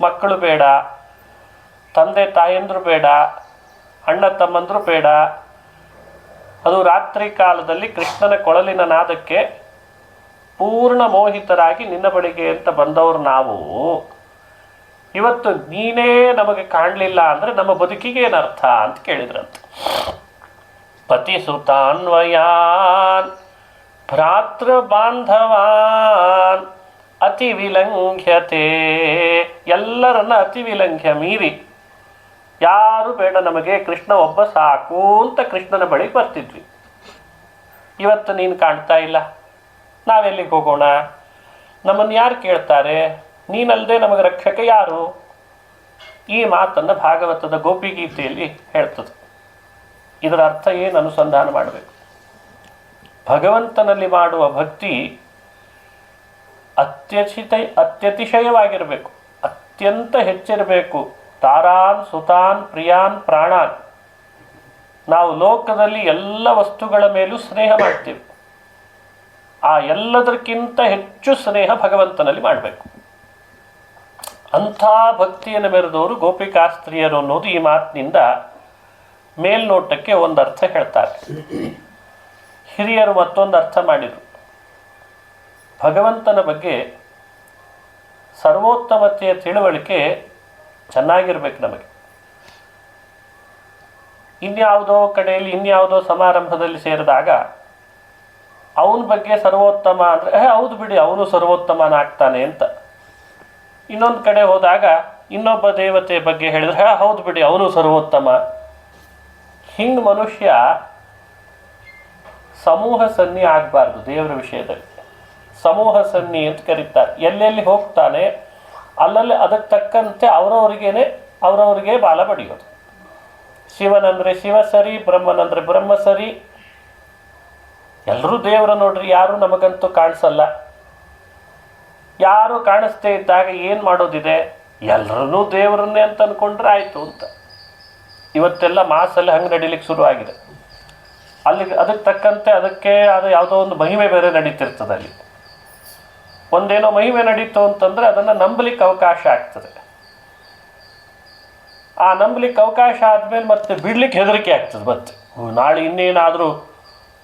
ಮಕ್ಕಳು ಬೇಡ, ತಂದೆ ತಾಯಂದ್ರು ಬೇಡ, ಅಣ್ಣ ತಮ್ಮಂದ್ರು ಬೇಡ. ಅದು ರಾತ್ರಿ ಕಾಲದಲ್ಲಿ ಕೃಷ್ಣನ ಕೊಳಲಿನ ನಾದಕ್ಕೆ ಪೂರ್ಣ ಮೋಹಿತರಾಗಿ ನಿನ್ನ ಬಳಿಗೆ ಅಂತ ಬಂದವರು ನಾವು. ಇವತ್ತು ನೀನೇ ನಮಗೆ ಕಾಣಲಿಲ್ಲ ಅಂದರೆ ನಮ್ಮ ಬದುಕಿಗೆ ಏನರ್ಥ ಅಂತ ಕೇಳಿದ್ರಂತ. ಪತಿಸುತಾನ್ವಯಾನ್ ಭ್ರಾತೃ ಬಾಂಧವಾನ್ ಅತಿ ವಿಲಂಘ್ಯತೆ ಎಲ್ಲರನ್ನ ಅತಿ ವಿಲಂಘ್ಯ ಮೀರಿ ಯಾರು ಬೇಡ ನಮಗೆ, ಕೃಷ್ಣ ಒಬ್ಬ ಸಾಕು ಅಂತ ಕೃಷ್ಣನ ಬಳಿ ಬರ್ತಿದ್ವಿ. ಇವತ್ತು ನೀನು ಕಾಣ್ತಾ ಇಲ್ಲ, ನಾವೆಲ್ಲಿಗೆ ಹೋಗೋಣ, ನಮ್ಮನ್ನು ಯಾರು ಕೇಳ್ತಾರೆ, ನೀನಲ್ಲದೆ ನಮಗೆ ರಕ್ಷಕ ಯಾರು? ಈ ಮಾತನ್ನು ಭಾಗವತದ ಗೋಪಿಗೀತೆಯಲ್ಲಿ ಹೇಳ್ತದೆ. ಇದರ ಅರ್ಥ ಏನು ಅನುಸಂಧಾನ ಮಾಡಬೇಕು? ಭಗವಂತನಲ್ಲಿ ಮಾಡುವ ಭಕ್ತಿ ಅತ್ಯತಿಶಯವಾಗಿರಬೇಕು, ಅತ್ಯಂತ ಹೆಚ್ಚಿರಬೇಕು. ತಾರಾನ್ ಸುತಾನ್ ಪ್ರಿಯಾನ್ ಪ್ರಾಣಾನ್. ನಾವು ಲೋಕದಲ್ಲಿ ಎಲ್ಲ ವಸ್ತುಗಳ ಮೇಲೂ ಸ್ನೇಹ ಮಾಡ್ತೀವಿ, ಆ ಎಲ್ಲದಕ್ಕಿಂತ ಹೆಚ್ಚು ಸ್ನೇಹ ಭಗವಂತನಲ್ಲಿ ಮಾಡಬೇಕು. ಅಂಥ ಭಕ್ತಿಯನ್ನು ಮೆರೆದವರು ಗೋಪಿಕಾಸ್ತ್ರೀಯರು ಅನ್ನೋದು ಈ ಮಾತಿನಿಂದ ಮೇಲ್ನೋಟಕ್ಕೆ ಒಂದು ಅರ್ಥ ಹೇಳ್ತಾರೆ. ಹಿರಿಯರು ಮತ್ತೊಂದು ಅರ್ಥ ಮಾಡಿದರು. ಭಗವಂತನ ಬಗ್ಗೆ ಸರ್ವೋತ್ತಮತೆಯ ತಿಳುವಳಿಕೆ ಚೆನ್ನಾಗಿರ್ಬೇಕು ನಮಗೆ. ಇನ್ಯಾವುದೋ ಕಡೆಯಲ್ಲಿ ಇನ್ಯಾವುದೋ ಸಮಾರಂಭದಲ್ಲಿ ಸೇರಿದಾಗ ಅವನ ಬಗ್ಗೆ ಸರ್ವೋತ್ತಮ ಅಂದರೆ ಹೌದು ಬಿಡಿ ಅವನು ಸರ್ವೋತ್ತಮನಾಗ್ತಾನೆ ಅಂತ. ಇನ್ನೊಂದು ಕಡೆ ಹೋದಾಗ ಇನ್ನೊಬ್ಬ ದೇವತೆ ಬಗ್ಗೆ ಹೇಳಿದ್ರೆ ಹೌದು ಬಿಡಿ ಅವನು ಸರ್ವೋತ್ತಮ. ಹಿಂಗೆ ಮನುಷ್ಯ ಸಮೂಹ ಸನ್ನಿ ಆಗಬಾರ್ದು. ದೇವರ ವಿಷಯದಲ್ಲಿ ಸಮೂಹ ಸನ್ನಿ ಅಂತ ಕರೀತಾರೆ. ಎಲ್ಲೆಲ್ಲಿ ಹೋಗ್ತಾನೆ ಅಲ್ಲಲ್ಲಿ ಅದಕ್ಕೆ ತಕ್ಕಂತೆ ಅವರವರಿಗೆ ಬಾಲ ಬಡಿಯೋದು. ಶಿವನಂದರೆ ಶಿವ ಸರಿ, ಬ್ರಹ್ಮನಂದರೆ ಬ್ರಹ್ಮ ಸರಿ. ಎಲ್ಲರೂ ದೇವರ ನೋಡ್ರಿ, ಯಾರು ನಮಗಂತೂ ಕಾಣಿಸಲ್ಲ. ಯಾರು ಕಾಣಿಸ್ತೇ ಇದ್ದಾಗ ಏನು ಮಾಡೋದಿದೆ? ಎಲ್ಲರೂ ದೇವರನ್ನೇ ಅಂತ ಅಂದ್ಕೊಂಡ್ರೆ ಆಯಿತು ಅಂತ. ಇವತ್ತೆಲ್ಲ ಮಾಸಲ್ಲಿ ಹಂಗೆ ನಡೀಲಿಕ್ಕೆ ಶುರುವಾಗಿದೆ. ಅದಕ್ಕೆ ತಕ್ಕಂತೆ ಅದಕ್ಕೆ ಅದು ಯಾವುದೋ ಒಂದು ಮಹಿಮೆ ಬೇರೆ ನಡೀತಿರ್ತದೆ. ಅಲ್ಲಿ ಒಂದೇನೋ ಮಹಿಮೆ ನಡೀತು ಅಂತಂದರೆ ಅದನ್ನು ನಂಬಲಿಕ್ಕೆ ಅವಕಾಶ ಆಗ್ತದೆ. ಆ ನಂಬಲಿಕ್ಕೆ ಅವಕಾಶ ಆದಮೇಲೆ ಮತ್ತೆ ಬಿಡ್ಲಿಕ್ಕೆ ಹೆದರಿಕೆ ಆಗ್ತದೆ. ಮತ್ತೆ ನಾಳೆ ಇನ್ನೇನಾದರೂ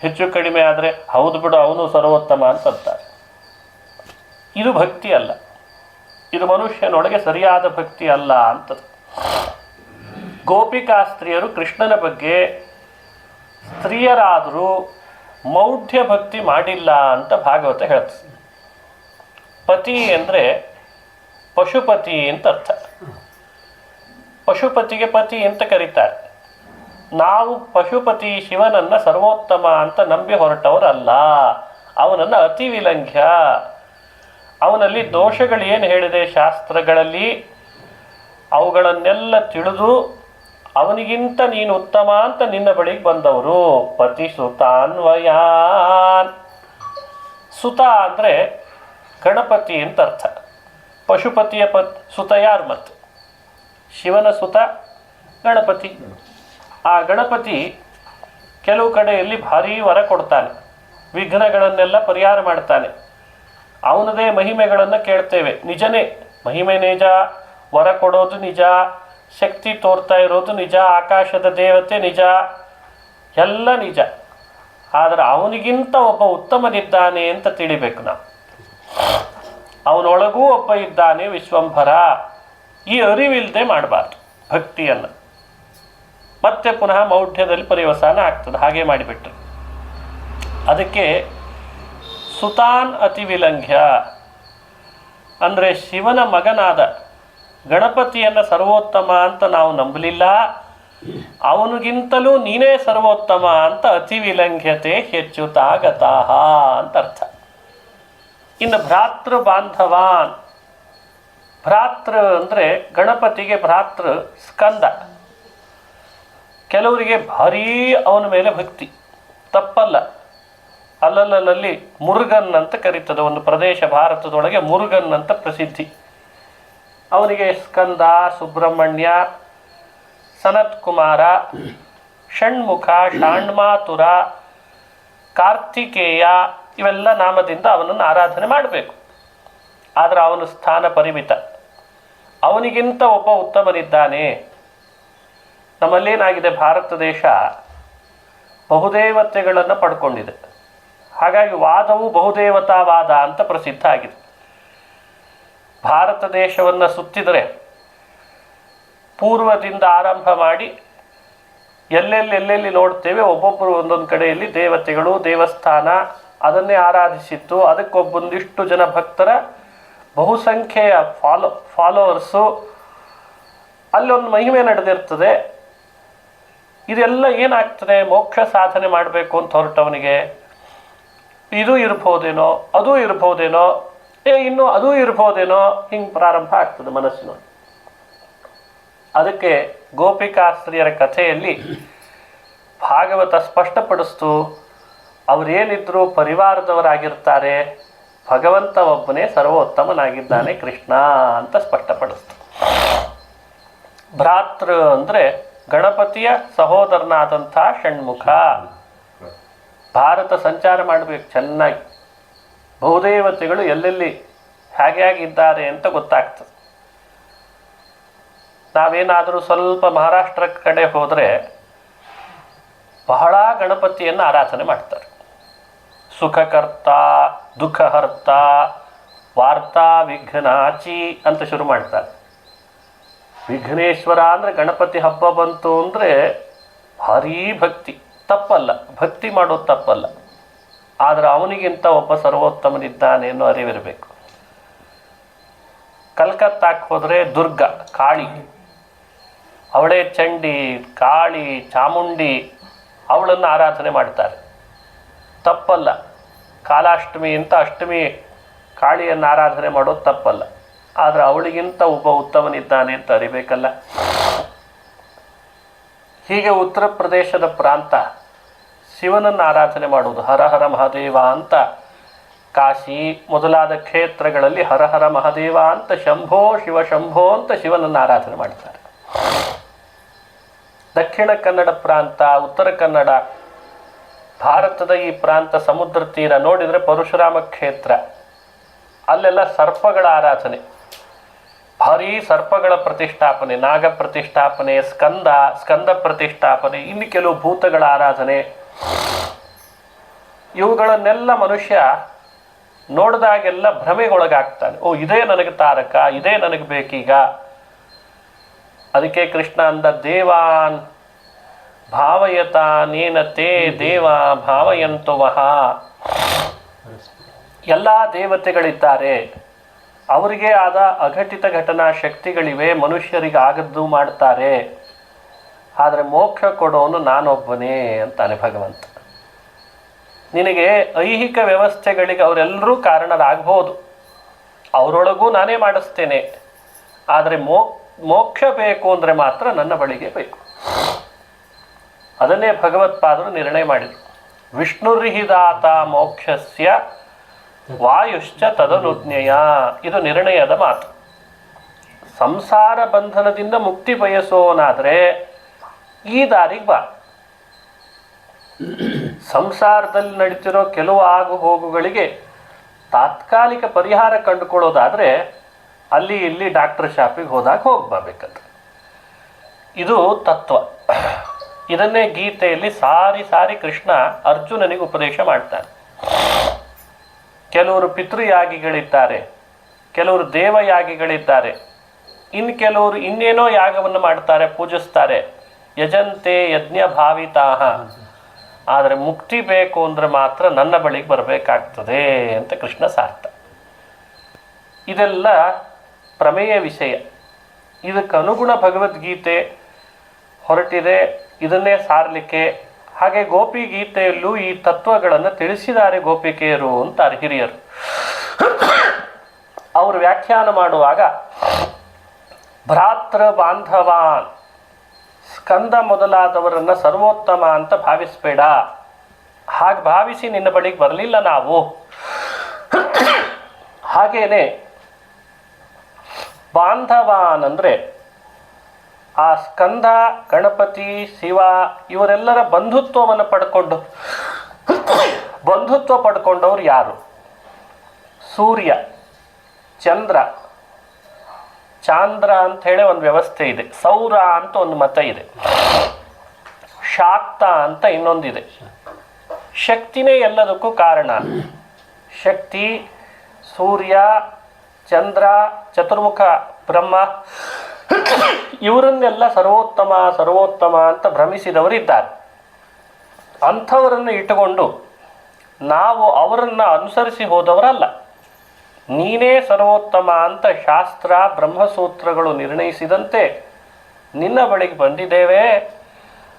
ಹೆಚ್ಚು ಕಡಿಮೆ ಆದರೆ ಹೌದು ಬಿಡು ಅವನು ಸರ್ವೋತ್ತಮ ಅಂತಂತಾರೆ. ಇದು ಭಕ್ತಿ ಅಲ್ಲ, ಇದು ಮನುಷ್ಯನೊಳಗೆ ಸರಿಯಾದ ಭಕ್ತಿ ಅಲ್ಲ ಅಂತದ್ದು. ಗೋಪಿಕಾಸ್ತ್ರೀಯರು ಕೃಷ್ಣನ ಬಗ್ಗೆ ಸ್ತ್ರೀಯರಾದರೂ ಮೌಢ್ಯ ಭಕ್ತಿ ಮಾಡಿಲ್ಲ ಅಂತ ಭಾಗವತ ಹೇಳ್ತದೆ. ಪತಿ ಅಂದರೆ ಪಶುಪತಿ ಅಂತ ಅರ್ಥ. ಪಶುಪತಿಗೆ ಪತಿ ಅಂತ ಕರೀತಾರೆ. ನಾವು ಪಶುಪತಿ ಶಿವನನ್ನು ಸರ್ವೋತ್ತಮ ಅಂತ ನಂಬಿ ಹೊರಟವರಲ್ಲ. ಅವನನ್ನು ಅತಿ ವಿಲಂಘ್ಯ, ಅವನಲ್ಲಿ ದೋಷಗಳು ಏನು ಹೇಳಿದೆ ಶಾಸ್ತ್ರಗಳಲ್ಲಿ ಅವುಗಳನ್ನೆಲ್ಲ ತಿಳಿದು ಅವನಿಗಿಂತ ನೀನು ಉತ್ತಮ ಅಂತ ನಿನ್ನ ಬಳಿಗೆ ಬಂದವರು. ಪತಿ ಸುತಾನ್ವಯಾನ್. ಸುತ ಅಂದರೆ ಗಣಪತಿ ಅಂತ ಅರ್ಥ. ಪಶುಪತಿಯ ಸುತ ಯಾರು? ಮತ್ತು ಶಿವನ ಸುತ ಗಣಪತಿ. ಆ ಗಣಪತಿ ಕೆಲವು ಕಡೆಯಲ್ಲಿ ಭಾರೀ ವರ ಕೊಡ್ತಾನೆ, ವಿಘ್ನಗಳನ್ನೆಲ್ಲ ಪರಿಹಾರ ಮಾಡ್ತಾನೆ. ಅವನದೇ ಮಹಿಮೆಗಳನ್ನು ಕೇಳ್ತೇವೆ. ನಿಜನೇ, ಮಹಿಮೆ ನಿಜ, ವರ ಕೊಡೋದು ನಿಜ, ಶಕ್ತಿ ತೋರ್ತಾ ಇರೋದು ನಿಜ, ಆಕಾಶದ ದೇವತೆ ನಿಜ, ಎಲ್ಲ ನಿಜ. ಆದರೆ ಅವನಿಗಿಂತ ಒಬ್ಬ ಉತ್ತಮನಿದ್ದಾನೆ ಅಂತ ತಿಳಿಬೇಕು ನಾವು. ಅವನೊಳಗೂ ಒಬ್ಬ ಇದ್ದಾನೆ ವಿಶ್ವಂಭರ. ಈ ಅರಿವಿಲ್ಲದೆ ಮಾಡಬಾರ್ದು ಭಕ್ತಿಯನ್ನು. ಮತ್ತೆ ಪುನಃ ಮೌಢ್ಯದಲ್ಲಿ ಪರಿವಸಾನ ಆಗ್ತದೆ ಹಾಗೆ ಮಾಡಿಬಿಟ್ರೆ. ಅದಕ್ಕೆ ಸುತಾನ್ ಅತಿ ವಿಲಂಘ್ಯ ಅಂದರೆ ಶಿವನ ಮಗನಾದ ಗಣಪತಿಯನ್ನು ಸರ್ವೋತ್ತಮ ಅಂತ ನಾವು ನಂಬಲಿಲ್ಲ, ಅವನಿಗಿಂತಲೂ ನೀನೇ ಸರ್ವೋತ್ತಮ ಅಂತ ಅತಿ ವಿಲಂಘ್ಯತೆ ಹೆಚ್ಚುತಾಗತಾಹ ಅಂತ ಅರ್ಥ. ಇನ್ನು ಭ್ರಾತೃ ಬಾಂಧವಾನ್. ಭ್ರಾತೃ ಅಂದರೆ ಗಣಪತಿಗೆ ಭ್ರಾತೃ ಸ್ಕಂದ. ಕೆಲವರಿಗೆ ಭಾರೀ ಅವನ ಮೇಲೆ ಭಕ್ತಿ, ತಪ್ಪಲ್ಲ. ಅಲ್ಲಲ್ಲಿ ಮುರುಗನ್ ಅಂತ ಕರೀತದೆ. ಒಂದು ಪ್ರದೇಶ ಭಾರತದೊಳಗೆ ಮುರುಗನ್ ಅಂತ ಪ್ರಸಿದ್ಧಿ. ಅವನಿಗೆ ಸ್ಕಂದ, ಸುಬ್ರಹ್ಮಣ್ಯ, ಸನತ್ ಕುಮಾರ, ಷಣ್ಮುಖ, ಷಾಣ್ಮಾತುರ, ಕಾರ್ತಿಕೇಯ ಇವೆಲ್ಲ ನಾಮದಿಂದ ಅವನನ್ನು ಆರಾಧನೆ ಮಾಡಬೇಕು. ಆದರೆ ಅವನ ಸ್ಥಾನ ಪರಿಮಿತ. ಅವನಿಗಿಂತ ಒಬ್ಬ ಉತ್ತಮನಿದ್ದಾನೆ. ನಮ್ಮಲ್ಲೇನಾಗಿದೆ, ಭಾರತ ದೇಶ ಬಹುದೇವತೆಗಳನ್ನು ಪಡ್ಕೊಂಡಿದೆ. ಹಾಗಾಗಿ ವಾದವು ಬಹುದೇವತಾವಾದ ಅಂತ ಪ್ರಸಿದ್ಧ ಆಗಿದೆ. ಭಾರತ ದೇಶವನ್ನು ಸುತ್ತಿದರೆ ಪೂರ್ವದಿಂದ ಆರಂಭ ಮಾಡಿ ಎಲ್ಲೆಲ್ಲಿ ನೋಡ್ತೇವೆ, ಒಬ್ಬೊಬ್ಬರು ಒಂದೊಂದು ಕಡೆಯಲ್ಲಿ ದೇವತೆಗಳು, ದೇವಸ್ಥಾನ ಅದನ್ನೇ ಆರಾಧಿಸಿತ್ತು. ಅದಕ್ಕೊಬ್ಬೊಂದಿಷ್ಟು ಜನ ಭಕ್ತರ ಬಹುಸಂಖ್ಯೆಯ ಫಾಲೋವರ್ಸು, ಅಲ್ಲೊಂದು ಮಹಿಮೆ ನಡೆದಿರ್ತದೆ. ಇದೆಲ್ಲ ಏನಾಗ್ತದೆ, ಮೋಕ್ಷ ಸಾಧನೆ ಮಾಡಬೇಕು ಅಂತ ಹೊರಟವನಿಗೆ ಇದು ಇರ್ಬೋದೇನೋ, ಅದೂ ಇರ್ಬೋದೇನೋ, ಇನ್ನೂ ಅದೂ ಇರ್ಬೋದೇನೋ, ಹಿಂಗೆ ಪ್ರಾರಂಭ ಆಗ್ತದೆ ಮನಸ್ಸಿನಲ್ಲಿ. ಅದಕ್ಕೆ ಗೋಪಿಕಾಸ್ತ್ರೀಯರ ಕಥೆಯಲ್ಲಿ ಭಾಗವತ ಸ್ಪಷ್ಟಪಡಿಸ್ತು, ಅವರೇನಿದ್ರು ಪರಿವಾರದವರಾಗಿರ್ತಾರೆ, ಭಗವಂತ ಒಬ್ಬನೇ ಸರ್ವೋತ್ತಮನಾಗಿದ್ದಾನೆ ಕೃಷ್ಣ ಅಂತ ಸ್ಪಷ್ಟಪಡಿಸ್ತು. ಭ್ರಾತೃ ಅಂದರೆ ಗಣಪತಿಯ ಸಹೋದರನಾದಂಥ ಷಣ್ಮುಖ. ಭಾರತ ಸಂಚಾರ ಮಾಡಬೇಕು ಚೆನ್ನಾಗಿ, ಬಹುದೇವತೆಗಳು ಎಲ್ಲೆಲ್ಲಿ ಹೇಗೆ ಇದ್ದಾರೆ ಅಂತ ಗೊತ್ತಾಗ್ತದೆ. ನಾವೇನಾದರೂ ಸ್ವಲ್ಪ ಮಹಾರಾಷ್ಟ್ರ ಕಡೆ ಹೋದರೆ ಬಹಳ ಗಣಪತಿಯನ್ನು ಆರಾಧನೆ ಮಾಡ್ತಾರೆ. ಸುಖಕರ್ತ, ದುಃಖಹರ್ತ, ವಾರ್ತಾ ವಿಘ್ನಾಚಿ ಅಂತ ಶುರು ಮಾಡ್ತಾರೆ. ವಿಘ್ನೇಶ್ವರ ಅಂದರೆ ಗಣಪತಿ ಹಬ್ಬ ಬಂತು ಅಂದರೆ ಭಾರೀ ಭಕ್ತಿ, ತಪ್ಪಲ್ಲ, ಭಕ್ತಿ ಮಾಡೋದು ತಪ್ಪಲ್ಲ. ಆದರೆ ಅವನಿಗಿಂತ ಒಬ್ಬ ಸರ್ವೋತ್ತಮನಿದ್ದಾನೆ ಅನ್ನೋ ಅರಿವಿರಬೇಕು. ಕಲ್ಕತ್ತಾಕ್ಕೆ ಹೋದರೆ ದುರ್ಗಾ, ಕಾಳಿ, ಅವಳೇ ಚಂಡಿ, ಕಾಳಿ, ಚಾಮುಂಡಿ, ಅವಳನ್ನು ಆರಾಧನೆ ಮಾಡ್ತಾರೆ. ತಪ್ಪಲ್ಲ. ಕಾಲಾಷ್ಟಮಿ ಅಂತ ಅಷ್ಟಮಿ ಕಾಳಿಯನ್ನು ಆರಾಧನೆ ಮಾಡೋದು ತಪ್ಪಲ್ಲ. ಆದರೆ ಅವಳಿಗಿಂತ ಒಬ್ಬ ಉತ್ತಮನಿದ್ದಾನೆ ಅಂತ ಅರಿಬೇಕಲ್ಲ. ಹೀಗೆ ಉತ್ತರ ಪ್ರದೇಶದ ಪ್ರಾಂತ ಶಿವನನ್ನು ಆರಾಧನೆ ಮಾಡುವುದು, ಹರ ಹರ ಮಹಾದೇವ ಅಂತ. ಕಾಶಿ ಮೊದಲಾದ ಕ್ಷೇತ್ರಗಳಲ್ಲಿ ಹರ ಹರ ಮಹಾದೇವ ಅಂತ, ಶಂಭೋ ಶಿವ ಶಂಭೋ ಅಂತ ಶಿವನನ್ನು ಆರಾಧನೆ ಮಾಡ್ತಾರೆ. ದಕ್ಷಿಣ ಕನ್ನಡ ಪ್ರಾಂತ, ಉತ್ತರ ಕನ್ನಡ, ಭಾರತದ ಈ ಪ್ರಾಂತ ಸಮುದ್ರ ತೀರ ನೋಡಿದರೆ ಪರಶುರಾಮ ಕ್ಷೇತ್ರ, ಅಲ್ಲೆಲ್ಲ ಸರ್ಪಗಳ ಆರಾಧನೆ, ಭಾರೀ ಸರ್ಪಗಳ ಪ್ರತಿಷ್ಠಾಪನೆ, ನಾಗ ಪ್ರತಿಷ್ಠಾಪನೆ, ಸ್ಕಂದ ಪ್ರತಿಷ್ಠಾಪನೆ, ಇನ್ನು ಕೆಲವು ಭೂತಗಳ ಆರಾಧನೆ. ಇವುಗಳನ್ನೆಲ್ಲ ಮನುಷ್ಯ ನೋಡಿದಾಗೆಲ್ಲ ಭ್ರಮೆಗೊಳಗಾಗ್ತಾನೆ. ಓ, ಇದೇ ನನಗೆ ತಾರಕ, ಇದೇ ನನಗೆ ಬೇಕೀಗ. ಅದಕ್ಕೆ ಕೃಷ್ಣ ಅಂದ, ದೇವಾನ್ ಭಾವಯತಾನೇನ ತೇ ದೇವ ಭಾವಯಂತು ವಹ. ಎಲ್ಲ ದೇವತೆಗಳಿದ್ದಾರೆ, ಅವರಿಗೆ ಆದ ಅಘಟಿತ ಘಟನಾ ಶಕ್ತಿಗಳಿವೆ, ಮನುಷ್ಯರಿಗೆ ಆಗದ್ದು ಮಾಡ್ತಾರೆ. ಆದರೆ ಮೋಕ್ಷ ಕೊಡೋನು ನಾನೊಬ್ಬನೇ ಅಂತಾನೆ ಭಗವಂತ. ನಿನಗೆ ಐಹಿಕ ವ್ಯವಸ್ಥೆಗಳಿಗೆ ಅವರೆಲ್ಲರೂ ಕಾರಣರಾಗಬಹುದು, ಅವರೊಳಗೂ ನಾನೇ ಮಾಡಿಸ್ತೇನೆ. ಆದರೆ ಮೋಕ್ಷ ಬೇಕು ಅಂದರೆ ಮಾತ್ರ ನನ್ನ ಬಳಿಗೆ ಬೇಕು. ಅದನ್ನೇ ಭಗವತ್ಪಾದರು ನಿರ್ಣಯ ಮಾಡಿದರು. ವಿಷ್ಣುರ್ಹಿದಾತ ಮೋಕ್ಷಸ್ಯ ವಾಯುಶ್ಚ ತದನುಜ್ಞೆಯ. ಇದು ನಿರ್ಣಯದ ಮಾತು. ಸಂಸಾರ ಬಂಧನದಿಂದ ಮುಕ್ತಿ ಬಯಸೋನಾದರೆ ಈ ದಾರಿಗೆ ಬಾ. ಸಂಸಾರದಲ್ಲಿ ನಡೀತಿರೋ ಕೆಲವು ಆಗು ಹೋಗುಗಳಿಗೆ ತಾತ್ಕಾಲಿಕ ಪರಿಹಾರ ಕಂಡುಕೊಳ್ಳೋದಾದರೆ ಅಲ್ಲಿ ಇಲ್ಲಿ ಡಾಕ್ಟರ್ ಶಾಪಿಗೆ ಹೋದಾಗ ಹೋಗ್ಬರ್ಬೇಕಂತ. ಇದು ತತ್ವ. ಇದನ್ನೇ ಗೀತೆಯಲ್ಲಿ ಸಾರಿ ಸಾರಿ ಕೃಷ್ಣ ಅರ್ಜುನನಿಗೆ ಉಪದೇಶ ಮಾಡ್ತಾನೆ. ಕೆಲವರು ಪಿತೃಯಾಗಿಗಳಿದ್ದಾರೆ, ಕೆಲವರು ದೇವಯಾಗಿಗಳಿದ್ದಾರೆ, ಇನ್ನು ಕೆಲವರು ಇನ್ನೇನೋ ಯಾಗವನ್ನು ಮಾಡ್ತಾರೆ, ಪೂಜಿಸ್ತಾರೆ. ಯಜಂತೆ ಯಜ್ಞ ಭಾವಿತಾಹ. ಆದರೆ ಮುಕ್ತಿ ಬೇಕು ಅಂದರೆ ಮಾತ್ರ ನನ್ನ ಬಳಿಗೆ ಬರಬೇಕಾಗ್ತದೆ ಅಂತ ಕೃಷ್ಣ ಸಾರ್ಥ. ಇದೆಲ್ಲ ಪ್ರಮೇಯ ವಿಷಯ. ಇದಕ್ಕೆ ಅನುಗುಣ ಭಗವದ್ಗೀತೆ ಹೊರಟಿದೆ, ಇದನ್ನೇ ಸಾರಲಿಕ್ಕೆ. ಹಾಗೆ ಗೋಪಿ ಗೀತೆಯಲ್ಲೂ ಈ ತತ್ವಗಳನ್ನು ತಿಳಿಸಿದ್ದಾರೆ ಗೋಪಿಕೆಯರು ಅಂತಾರೆ ಹಿರಿಯರು. ಅವರು ವ್ಯಾಖ್ಯಾನ ಮಾಡುವಾಗ ಭ್ರಾತೃ ಬಾಂಧವಾನ್, ಸ್ಕಂದ ಮೊದಲಾದವರನ್ನು ಸರ್ವೋತ್ತಮ ಅಂತ ಭಾವಿಸಬೇಡ. ಹಾಗೆ ಭಾವಿಸಿ ನಿನ್ನ ಬಳಿಗೆ ಬರಲಿಲ್ಲ ನಾವು. ಹಾಗೇನೆ ಬಾಂಧವಾನ್ ಅಂದರೆ ಆ ಸ್ಕಂದ, ಗಣಪತಿ, ಶಿವ ಇವರೆಲ್ಲರ ಬಂಧುತ್ವವನ್ನು ಪಡ್ಕೊಂಡವ್ರು ಯಾರು? ಸೂರ್ಯ, ಚಂದ್ರ, ಚಾಂದ್ರ ಅಂತ ಹೇಳಿ ಒಂದು ವ್ಯವಸ್ಥೆ ಇದೆ, ಸೌರ ಅಂತ ಒಂದು ಮತ ಇದೆ, ಶಾಕ್ತ ಅಂತ ಇನ್ನೊಂದಿದೆ. ಶಕ್ತಿನೇ ಎಲ್ಲದಕ್ಕೂ ಕಾರಣ. ಶಕ್ತಿ, ಸೂರ್ಯ, ಚಂದ್ರ, ಚತುರ್ಮುಖ ಬ್ರಹ್ಮ ಇವರನ್ನೆಲ್ಲ ಸರ್ವೋತ್ತಮ ಅಂತ ಭ್ರಮಿಸಿದವರಿದ್ದಾರೆ. ಅಂಥವರನ್ನು ಇಟ್ಟುಕೊಂಡು ನಾವು ಅವರನ್ನು ಅನುಸರಿಸಿ ಹೋದವರಲ್ಲ. ನೀನೇ ಸರ್ವೋತ್ತಮ ಅಂತ ಶಾಸ್ತ್ರ ಬ್ರಹ್ಮಸೂತ್ರಗಳು ನಿರ್ಣಯಿಸಿದಂತೆ ನಿನ್ನ ಬಳಿಗೆ ಬಂದಿದ್ದೇವೆ.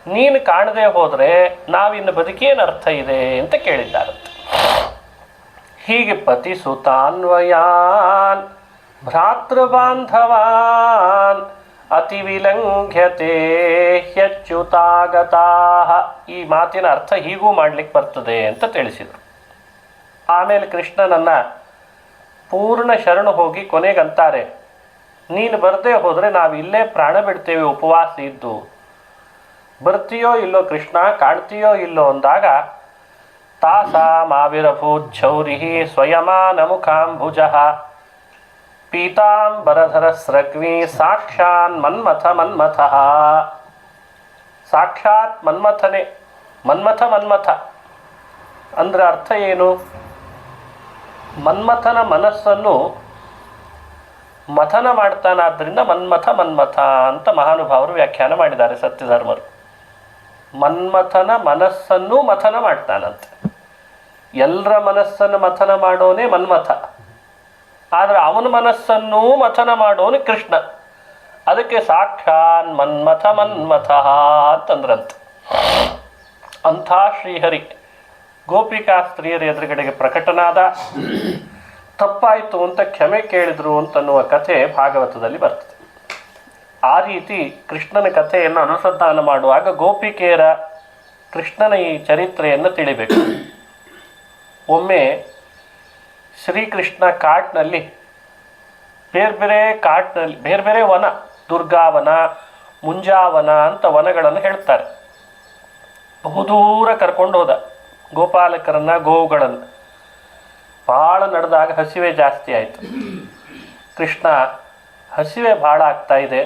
ನೀನು ಕಾಣದೆ ಹೋದರೆ ನಾವಿನ್ನು ಬದುಕೇನು ಅರ್ಥ ಇದೆ ಅಂತ ಕೇಳಿದ್ದಾರಂತೆ. ಹೀಗೆ ಪತಿಸುತಾನ್ವಯಾನ್ ಭ್ರಾತೃಬಾಂಧವಾನ್ ಅತಿ ವಿಲಂಘ್ಯತೆ ಹ್ಯಚ್ಯುತಾಗತಾ. ಈ ಮಾತಿನ ಅರ್ಥ ಹೀಗೂ ಮಾಡಲಿಕ್ಕೆ ಬರ್ತದೆ ಅಂತ ತಿಳಿಸಿದರು. ಆಮೇಲೆ ಕೃಷ್ಣನನ್ನು ಪೂರ್ಣ ಶರಣು ಹೋಗಿ ಕೊನೆಗಂತಾರೆ, ನೀನು ಬರದೇ ಹೋದರೆ ನಾವು ಇಲ್ಲೇ ಪ್ರಾಣ ಬಿಡ್ತೇವೆ ಉಪವಾಸ ಇದ್ದು. ಬರ್ತೀಯೋ ಇಲ್ಲೋ ಕೃಷ್ಣ, ಕಾಣ್ತೀಯೋ ಇಲ್ಲೋ ಅಂದಾಗ ತಾಸಾಮಾವಿರಭೂಚ್ಛೌರಿ ಸ್ವಯಮಾನಮುಖಾಂಭುಜ ಪೀತಾಂಬರಧರ ಸ್ರಗ್ವಿ ಸಾಕ್ಷಾನ್ ಮನ್ಮಥ ಮನ್ಮಥ. ಸಾಕ್ಷಾತ್ ಮನ್ಮಥನೇ, ಮನ್ಮಥ ಮನ್ಮಥ ಅಂದರೆ ಅರ್ಥ ಏನು? ಮನ್ಮಥನ ಮನಸ್ಸನ್ನು ಮಥನ ಮಾಡ್ತಾನಾದ್ದರಿಂದ ಮನ್ಮಥ ಮನ್ಮಥ ಅಂತ ಮಹಾನುಭಾವರು ವ್ಯಾಖ್ಯಾನ ಮಾಡಿದ್ದಾರೆ ಸತ್ಯಧರ್ಮರು. ಮನ್ಮಥನ ಮನಸ್ಸನ್ನು ಮಥನ ಮಾಡ್ತಾನಂತೆ. ಎಲ್ಲರ ಮನಸ್ಸನ್ನು ಮಥನ ಮಾಡೋನೇ ಮನ್ಮಥ, ಆದರೆ ಅವನ ಮನಸ್ಸನ್ನೂ ಮಥನ ಮಾಡೋನು ಕೃಷ್ಣ. ಅದಕ್ಕೆ ಸಾಕ್ಷಾನ್ ಮನ್ಮಥ ಮನ್ಮಥ ಅಂತಂದ್ರಂತೆ. ಅಂಥ ಶ್ರೀಹರಿ ಗೋಪಿಕಾ ಸ್ತ್ರೀಯರ ಎದುರುಗಡೆಗೆ ಪ್ರಕಟನಾದ, ತಪ್ಪಾಯಿತು ಅಂತ ಕ್ಷಮೆ ಕೇಳಿದ್ರು ಅಂತನ್ನುವ ಕಥೆ ಭಾಗವತದಲ್ಲಿ ಬರ್ತದೆ. ಆ ರೀತಿ ಕೃಷ್ಣನ ಕಥೆಯನ್ನು ಅನುಸಂಧಾನ ಮಾಡುವಾಗ ಗೋಪಿಕೆಯರ ಕೃಷ್ಣನ ಈ ಚರಿತ್ರೆಯನ್ನು ತಿಳಿಬೇಕು. ಒಮ್ಮೆ ಶ್ರೀಕೃಷ್ಣ ಕಾಡಿನಲ್ಲಿ ಬೇರೆ ಬೇರೆ ವನ, ದುರ್ಗಾವನ, ಮುಂಜಾವನ ಅಂತ ವನಗಳನ್ನು ಹೇಳ್ತಾರೆ. ಬಹುದೂರ ಕರ್ಕೊಂಡು ಹೋದ ಗೋಪಾಲಕರನ್ನು, ಗೋವುಗಳನ್ನು. ಭಾಳ ನಡೆದಾಗ ಹಸಿವೆ ಜಾಸ್ತಿ ಆಯಿತು. ಕೃಷ್ಣ ಹಸಿವೆ ಭಾಳ ಆಗ್ತಾ ಇದೆ,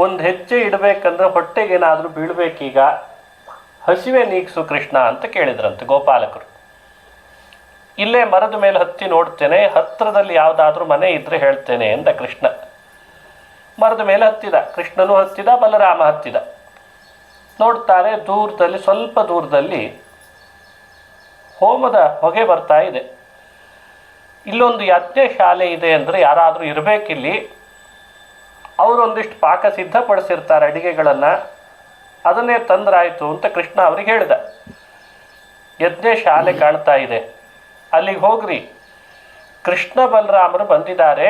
ಒಂದು ಹೆಜ್ಜೆ ಇಡಬೇಕಂದ್ರೆ ಹೊಟ್ಟೆಗೇನಾದರೂ ಬೀಳಬೇಕೀಗ, ಹಸಿವೆ ನೀಗಿಸು ಕೃಷ್ಣ ಅಂತ ಕೇಳಿದ್ರಂತೆ ಗೋಪಾಲಕರು. ಇಲ್ಲೇ ಮರದ ಮೇಲೆ ಹತ್ತಿ ನೋಡ್ತೇನೆ, ಹತ್ತಿರದಲ್ಲಿ ಯಾವುದಾದ್ರೂ ಮನೆ ಇದ್ದರೆ ಹೇಳ್ತೇನೆ ಎಂದ ಕೃಷ್ಣ. ಮರದ ಮೇಲೆ ಹತ್ತಿದ, ಕೃಷ್ಣನೂ ಹತ್ತಿದ, ಬಲರಾಮ ಹತ್ತಿದ. ನೋಡ್ತಾರೆ, ದೂರದಲ್ಲಿ, ಸ್ವಲ್ಪ ದೂರದಲ್ಲಿ ಹೋಮದ ಹೊಗೆ ಬರ್ತಾ ಇದೆ. ಇಲ್ಲೊಂದು ಯಜ್ಞ ಶಾಲೆ ಇದೆ ಅಂದರೆ ಯಾರಾದರೂ ಇರಬೇಕಿಲ್ಲಿ. ಅವರೊಂದಿಷ್ಟು ಪಾಕ ಸಿದ್ಧಪಡಿಸಿರ್ತಾರೆ ಅಡಿಗೆಗಳನ್ನು, ಅದನ್ನೇ ತಂದ್ರಾಯಿತು ಅಂತ ಕೃಷ್ಣ ಅವ್ರಿಗೆ ಹೇಳಿದ. ಯಜ್ಞ ಶಾಲೆ ಕಾಣ್ತಾ ಇದೆ, ಅಲ್ಲಿಗೆ ಹೋಗ್ರಿ, ಕೃಷ್ಣ ಬಲರಾಮರು ಬಂದಿದ್ದಾರೆ,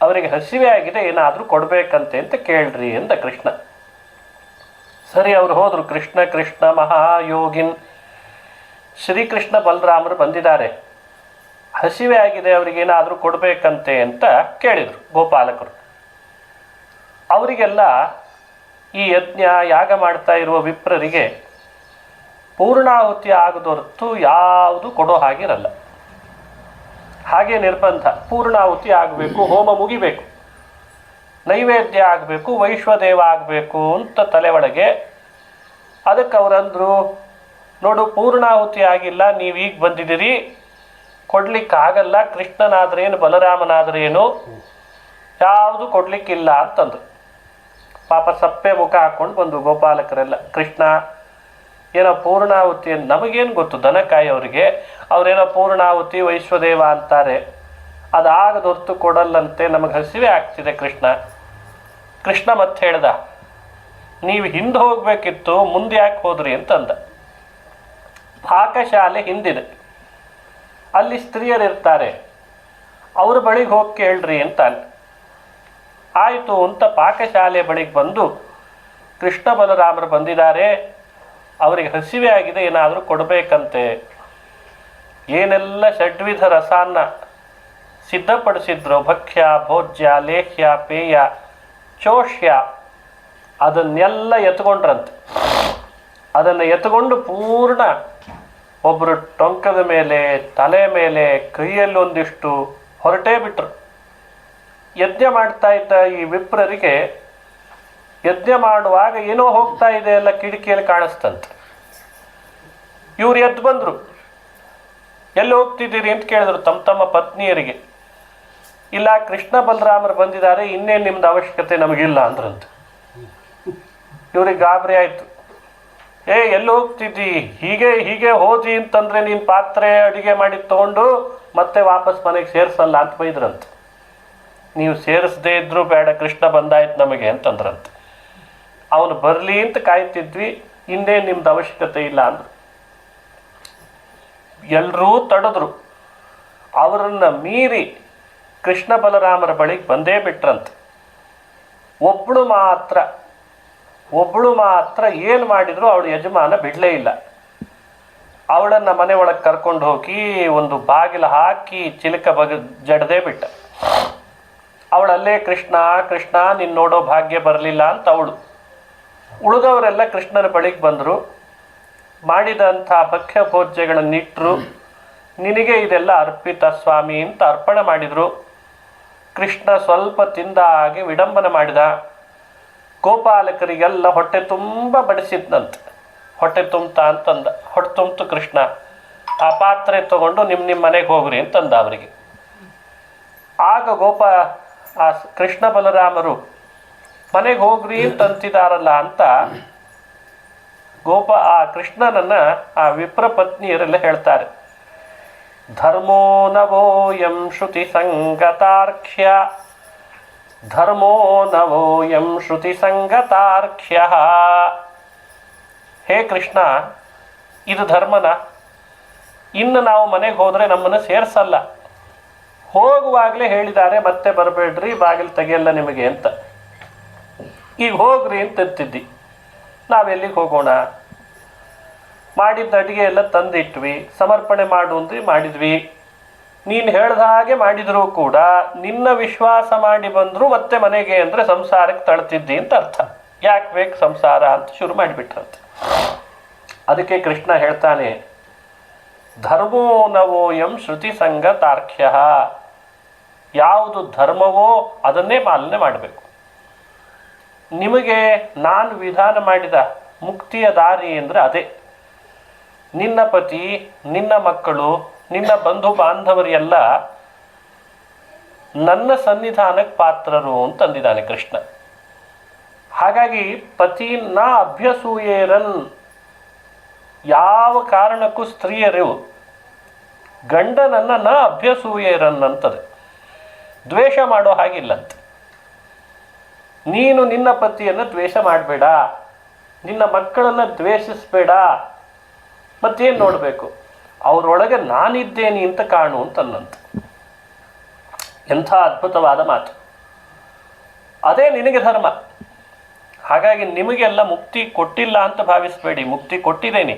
ಅವರಿಗೆ ಹಸಿವೆ ಆಗಿದೆ, ಏನಾದರೂ ಕೊಡಬೇಕಂತೆ ಅಂತ ಕೇಳ್ರಿ ಎಂದ ಕೃಷ್ಣ. ಸರಿ, ಅವರು ಹೋದರು. ಕೃಷ್ಣ ಕೃಷ್ಣ ಮಹಾಯೋಗಿನ್ ಶ್ರೀಕೃಷ್ಣ ಬಲರಾಮರು ಬಂದಿದ್ದಾರೆ, ಹಸಿವೆ ಆಗಿದೆ, ಅವರಿಗೇನಾದರೂ ಕೊಡಬೇಕಂತೆ ಅಂತ ಕೇಳಿದರು ಗೋಪಾಲಕರು. ಅವರಿಗೆಲ್ಲ ಈ ಯಜ್ಞ ಯಾಗ ಮಾಡ್ತಾ ಇರುವ ವಿಪ್ರರಿಗೆ ಪೂರ್ಣಾಹುತಿ ಆಗದೊರ್ತು ಯಾವುದು ಕೊಡೋ ಹಾಗಿರಲ್ಲ. ಹಾಗೆ ನಿರ್ಬಂಧ, ಪೂರ್ಣಾಹುತಿ ಆಗಬೇಕು, ಹೋಮ ಮುಗಿಬೇಕು, ನೈವೇದ್ಯ ಆಗಬೇಕು, ವೈಶ್ವದೇವ ಆಗಬೇಕು ಅಂತ ತಲೆ ಒಳಗೆ. ಅದಕ್ಕೆ ಅವರಂದರು, ನೋಡು ಪೂರ್ಣಾಹುತಿ ಆಗಿಲ್ಲ, ನೀವೀಗ ಬಂದಿದ್ದೀರಿ, ಕೊಡ್ಲಿಕ್ಕಾಗಲ್ಲ, ಕೃಷ್ಣನಾದ್ರೇನು ಬಲರಾಮನಾದ್ರೇನು ಯಾವುದು ಕೊಡ್ಲಿಕ್ಕಿಲ್ಲ ಅಂತಂದರು. ಪಾಪ ಸಪ್ಪೆ ಮುಖ ಹಾಕ್ಕೊಂಡು ಬಂದು ಗೋಪಾಲಕರೆಲ್ಲ. ಕೃಷ್ಣ ಏನೋ ಪೂರ್ಣಾಹುತಿ, ನಮಗೇನು ಗೊತ್ತು ದನಕಾಯಿ ಅವರಿಗೆ, ಅವರೇನೋ ಪೂರ್ಣಾಹುತಿ ವೈಶ್ವದೇವ ಅಂತಾರೆ, ಅದಾಗದೊರ್ತು ಕೊಡಲ್ಲಂತೆ, ನಮಗೆ ಹಸಿವೆ ಆಗ್ತಿದೆ ಕೃಷ್ಣ. ಕೃಷ್ಣ ಮತ್ತೆ ಹೇಳ್ದ, ನೀವು ಹಿಂದೆ ಹೋಗಬೇಕಿತ್ತು, ಮುಂದೆ ಯಾಕೆ ಹೋದ್ರಿ ಅಂತಂದ. ಪಾಕಶಾಲೆ ಹಿಂದಿದೆ, ಅಲ್ಲಿ ಸ್ತ್ರೀಯರಿರ್ತಾರೆ, ಅವ್ರ ಬಳಿಗೆ ಹೋಗಿ ಕೇಳ್ರಿ ಅಂತಾನೆ. ಆಯಿತು ಅಂತ ಪಾಕಶಾಲೆ ಬಳಿಗೆ ಬಂದು, ಕೃಷ್ಣ ಬಲರಾಮರು ಬಂದಿದ್ದಾರೆ, ಅವರಿಗೆ ಹಸಿವೆ ಆಗಿದೆ, ಏನಾದರೂ ಕೊಡಬೇಕಂತೆ. ಏನೆಲ್ಲ ಷಡ್ವಿಧ ರಸಾನ್ನ ಸಿದ್ಧಪಡಿಸಿದ್ರು, ಭಕ್ಷ್ಯ ಭೋಜ್ಯ ಲೇಹ್ಯ ಪೇಯ ಚೋಷ್ಯ, ಅದನ್ನೆಲ್ಲ ಎತ್ಕೊಂಡ್ರಂತೆ. ಅದನ್ನು ಎತ್ಕೊಂಡು ಪೂರ್ಣ ಒಬ್ಬರು ಟೊಂಕದ ಮೇಲೆ, ತಲೆ ಮೇಲೆ, ಕೈಯಲ್ಲಿ ಒಂದಿಷ್ಟು ಹೊರಟೇ ಬಿಟ್ರು. ಯಜ್ಞ ಮಾಡ್ತಾ ಇದ್ದ ಈ ವಿಪ್ರರಿಗೆ ಯಜ್ಞ ಮಾಡುವಾಗ ಏನೋ ಹೋಗ್ತಾ ಇದೆ ಎಲ್ಲ ಕಿಟಕಿಯಲ್ಲಿ ಕಾಣಿಸ್ತಂತೆ. ಇವ್ರು ಎದ್ದು ಬಂದರು. ಎಲ್ಲಿ ಹೋಗ್ತಿದ್ದೀರಿ ಅಂತ ಕೇಳಿದ್ರು ತಮ್ಮ ತಮ್ಮ ಪತ್ನಿಯರಿಗೆ. ಇಲ್ಲ, ಕೃಷ್ಣ ಬಲರಾಮರು ಬಂದಿದ್ದಾರೆ, ಇನ್ನೇನು ನಿಮ್ದು ಅವಶ್ಯಕತೆ ನಮಗಿಲ್ಲ ಅಂದ್ರಂತೆ. ಇವ್ರಿಗೆ ಗಾಬರಿ ಆಯಿತು. ಎಲ್ಲಿ ಹೋಗ್ತಿದ್ದಿ, ಹೀಗೆ ಹೀಗೆ ಹೋದಿ ಅಂತಂದರೆ ನೀನು ಪಾತ್ರೆ ಅಡುಗೆ ಮಾಡಿ ತೊಗೊಂಡು ಮತ್ತೆ ವಾಪಸ್ ಮನೆಗೆ ಸೇರಿಸಲ್ಲ ಅಂತ ಬೈದ್ರಂತೆ. ನೀವು ಸೇರಿಸದೇ ಇದ್ರೂ ಬೇಡ, ಕೃಷ್ಣ ಬಂದಾಯ್ತು ನಮಗೆ ಅಂತಂದ್ರಂತೆ. ಅವನು ಬರಲಿ ಅಂತ ಕಾಯ್ತಿದ್ವಿ, ಇನ್ನೇ ನಿಮ್ದು ಅವಶ್ಯಕತೆ ಇಲ್ಲ ಅಂದರು. ಎಲ್ಲರೂ ತಡೆದ್ರು. ಅವರನ್ನು ಮೀರಿ ಕೃಷ್ಣ ಬಲರಾಮರ ಬಳಿಗೆ ಬಂದೇ ಬಿಟ್ರಂತೆ. ಒಬ್ಬಳು ಮಾತ್ರ ಏನು ಮಾಡಿದ್ರು ಅವಳು ಯಜಮಾನ ಬಿಡಲೇ ಇಲ್ಲ. ಅವಳನ್ನು ಮನೆ ಒಳಗೆ ಕರ್ಕೊಂಡು ಹೋಗಿ ಒಂದು ಬಾಗಿಲು ಹಾಕಿ ಚಿಲಕ ಜಡದೇ ಬಿಟ್ಟ. ಅವಳಲ್ಲೇ ಕೃಷ್ಣ ಕೃಷ್ಣ ನಿನ್ನ ನೋಡೋ ಭಾಗ್ಯ ಬರಲಿಲ್ಲ ಅಂತ ಅವಳು. ಉಳಿದವರೆಲ್ಲ ಕೃಷ್ಣನ ಬಳಿಗೆ ಬಂದರು. ಮಾಡಿದಂಥ ಭಕ್ಷ್ಯ ಭೋಜ್ಯಗಳನ್ನಿಟ್ಟರು. ನಿನಗೆ ಇದೆಲ್ಲ ಅರ್ಪಿತ ಸ್ವಾಮಿ ಅಂತ ಅರ್ಪಣೆ ಮಾಡಿದರು. ಕೃಷ್ಣ ಸ್ವಲ್ಪ ತಿಂದ ಹಾಗೆ ವಿಡಂಬನೆ ಮಾಡಿದ. ಗೋಪಾಲಕರಿಗೆಲ್ಲ ಹೊಟ್ಟೆ ತುಂಬ ಬಡಿಸಿದ್ನಂತೆ. ಹೊಟ್ಟೆ ತುಂಬ್ತಾ ಅಂತಂದ. ಹೊಟ್ಟೆ ತುಂಬಿತು ಕೃಷ್ಣ. ಆ ಪಾತ್ರೆ ತಗೊಂಡು ನಿಮ್ಮ ಮನೆಗೆ ಹೋಗ್ರಿ ಅಂತಂದ ಅವರಿಗೆ. ಆಗ ಆ ಕೃಷ್ಣ ಬಲರಾಮರು ಮನೆಗೆ ಹೋಗ್ರಿ ಅಂತಂತಿದಾರಲ್ಲ ಅಂತ ಆ ಕೃಷ್ಣನನ್ನು ಆ ವಿಪ್ರ ಪತ್ನಿಯರೆಲ್ಲ ಹೇಳ್ತಾರೆ. ಧರ್ಮೋ ನವೋಯಂ ಶ್ರುತಿ ಸಂಗತಾರ್ಕ್ಷ್ಯ, ಧರ್ಮೋ ನವೋಯಂ ಶ್ರುತಿ ಸಂಗತಾರ್ಕ್ಷ್ಯ. ಹೇ ಕೃಷ್ಣ, ಇದು ಧರ್ಮನ? ಇನ್ನು ನಾವು ಮನೆಗೆ ಹೋದರೆ ನಮ್ಮನ್ನು ಸೇರಿಸಲ್ಲ. ಹೋಗುವಾಗಲೇ ಹೇಳಿದ್ದಾರೆ ಮತ್ತೆ ಬರಬೇಡ್ರಿ, ಬಾಗಿಲು ತೆಗೆಯಲ್ಲ ನಿಮಗೆ ಅಂತ. ಈಗ ಹೋಗ್ರಿ ಅಂತಂತಿದ್ದಿ. ನಾವೆಲ್ಲಿಗೆ ಹೋಗೋಣ? ಮಾಡಿದ್ದ ಅಡುಗೆ ಎಲ್ಲ ತಂದಿಟ್ವಿ, ಸಮರ್ಪಣೆ ಮಾಡು ಅಂದ್ರಿ ಮಾಡಿದ್ವಿ. ನೀನು ಹೇಳ್ದ ಹಾಗೆ ಮಾಡಿದರೂ ಕೂಡ ನಿನ್ನ ವಿಶ್ವಾಸ ಮಾಡಿ ಬಂದರೂ ಮತ್ತೆ ಮನೆಗೆ ಅಂದರೆ ಸಂಸಾರಕ್ಕೆ ತಳ್ತಿದ್ದಿ ಅಂತ ಅರ್ಥ. ಯಾಕೆ ಬೇಕು ಸಂಸಾರ ಅಂತ ಶುರು ಮಾಡಿಬಿಟ್ರಂತೆ. ಅದಕ್ಕೆ ಕೃಷ್ಣ ಹೇಳ್ತಾನೆ, ಧರ್ಮೋ ನವೋಯಂ ಶ್ರುತಿ ಸಂಗತಾರ್ಕ್ಷ್ಯ. ಯಾವುದು ಧರ್ಮವೋ ಅದನ್ನೇ ಪಾಲನೆ ಮಾಡಬೇಕು. ನಿಮಗೆ ನಾನು ವಿಧಾನ ಮಾಡಿದ ಮುಕ್ತಿಯ ದಾರಿ ಅಂದರೆ ಅದೇ. ನಿನ್ನ ಪತಿ, ನಿನ್ನ ಮಕ್ಕಳು, ನಿನ್ನ ಬಂಧು ಬಾಂಧವರೆಲ್ಲ ನನ್ನ ಸನ್ನಿಧಾನಕ್ಕೆ ಪಾತ್ರರು ಅಂತಂದಿದ್ದಾನೆ ಕೃಷ್ಣ. ಹಾಗಾಗಿ ಪತಿನ ಅಭ್ಯಸೂಯೇರನ್, ಯಾವ ಕಾರಣಕ್ಕೂ ಸ್ತ್ರೀಯರು ಗಂಡನನ್ನು ನ ಅಭ್ಯಸೂಯೇರನ್ ಅಂತದೆ, ದ್ವೇಷ ಮಾಡೋ ಹಾಗಿಲ್ಲಂತೆ. ನೀನು ನಿನ್ನ ಪತಿಯನ್ನು ದ್ವೇಷ ಮಾಡಬೇಡ, ನಿನ್ನ ಮಕ್ಕಳನ್ನು ದ್ವೇಷಿಸಬೇಡ. ಮತ್ತೇನು ನೋಡಬೇಕು? ಅವರೊಳಗೆ ನಾನಿದ್ದೇನೆ ಅಂತ ಕಾಣು ಅಂತನ್ನಂತೆ. ಎಂಥ ಅದ್ಭುತವಾದ ಮಾತು! ಅದೇ ನಿನಗೆ ಧರ್ಮ. ಹಾಗಾಗಿ ನಿಮಗೆಲ್ಲ ಮುಕ್ತಿ ಕೊಟ್ಟಿಲ್ಲ ಅಂತ ಭಾವಿಸಬೇಡಿ, ಮುಕ್ತಿ ಕೊಟ್ಟಿದ್ದೇನೆ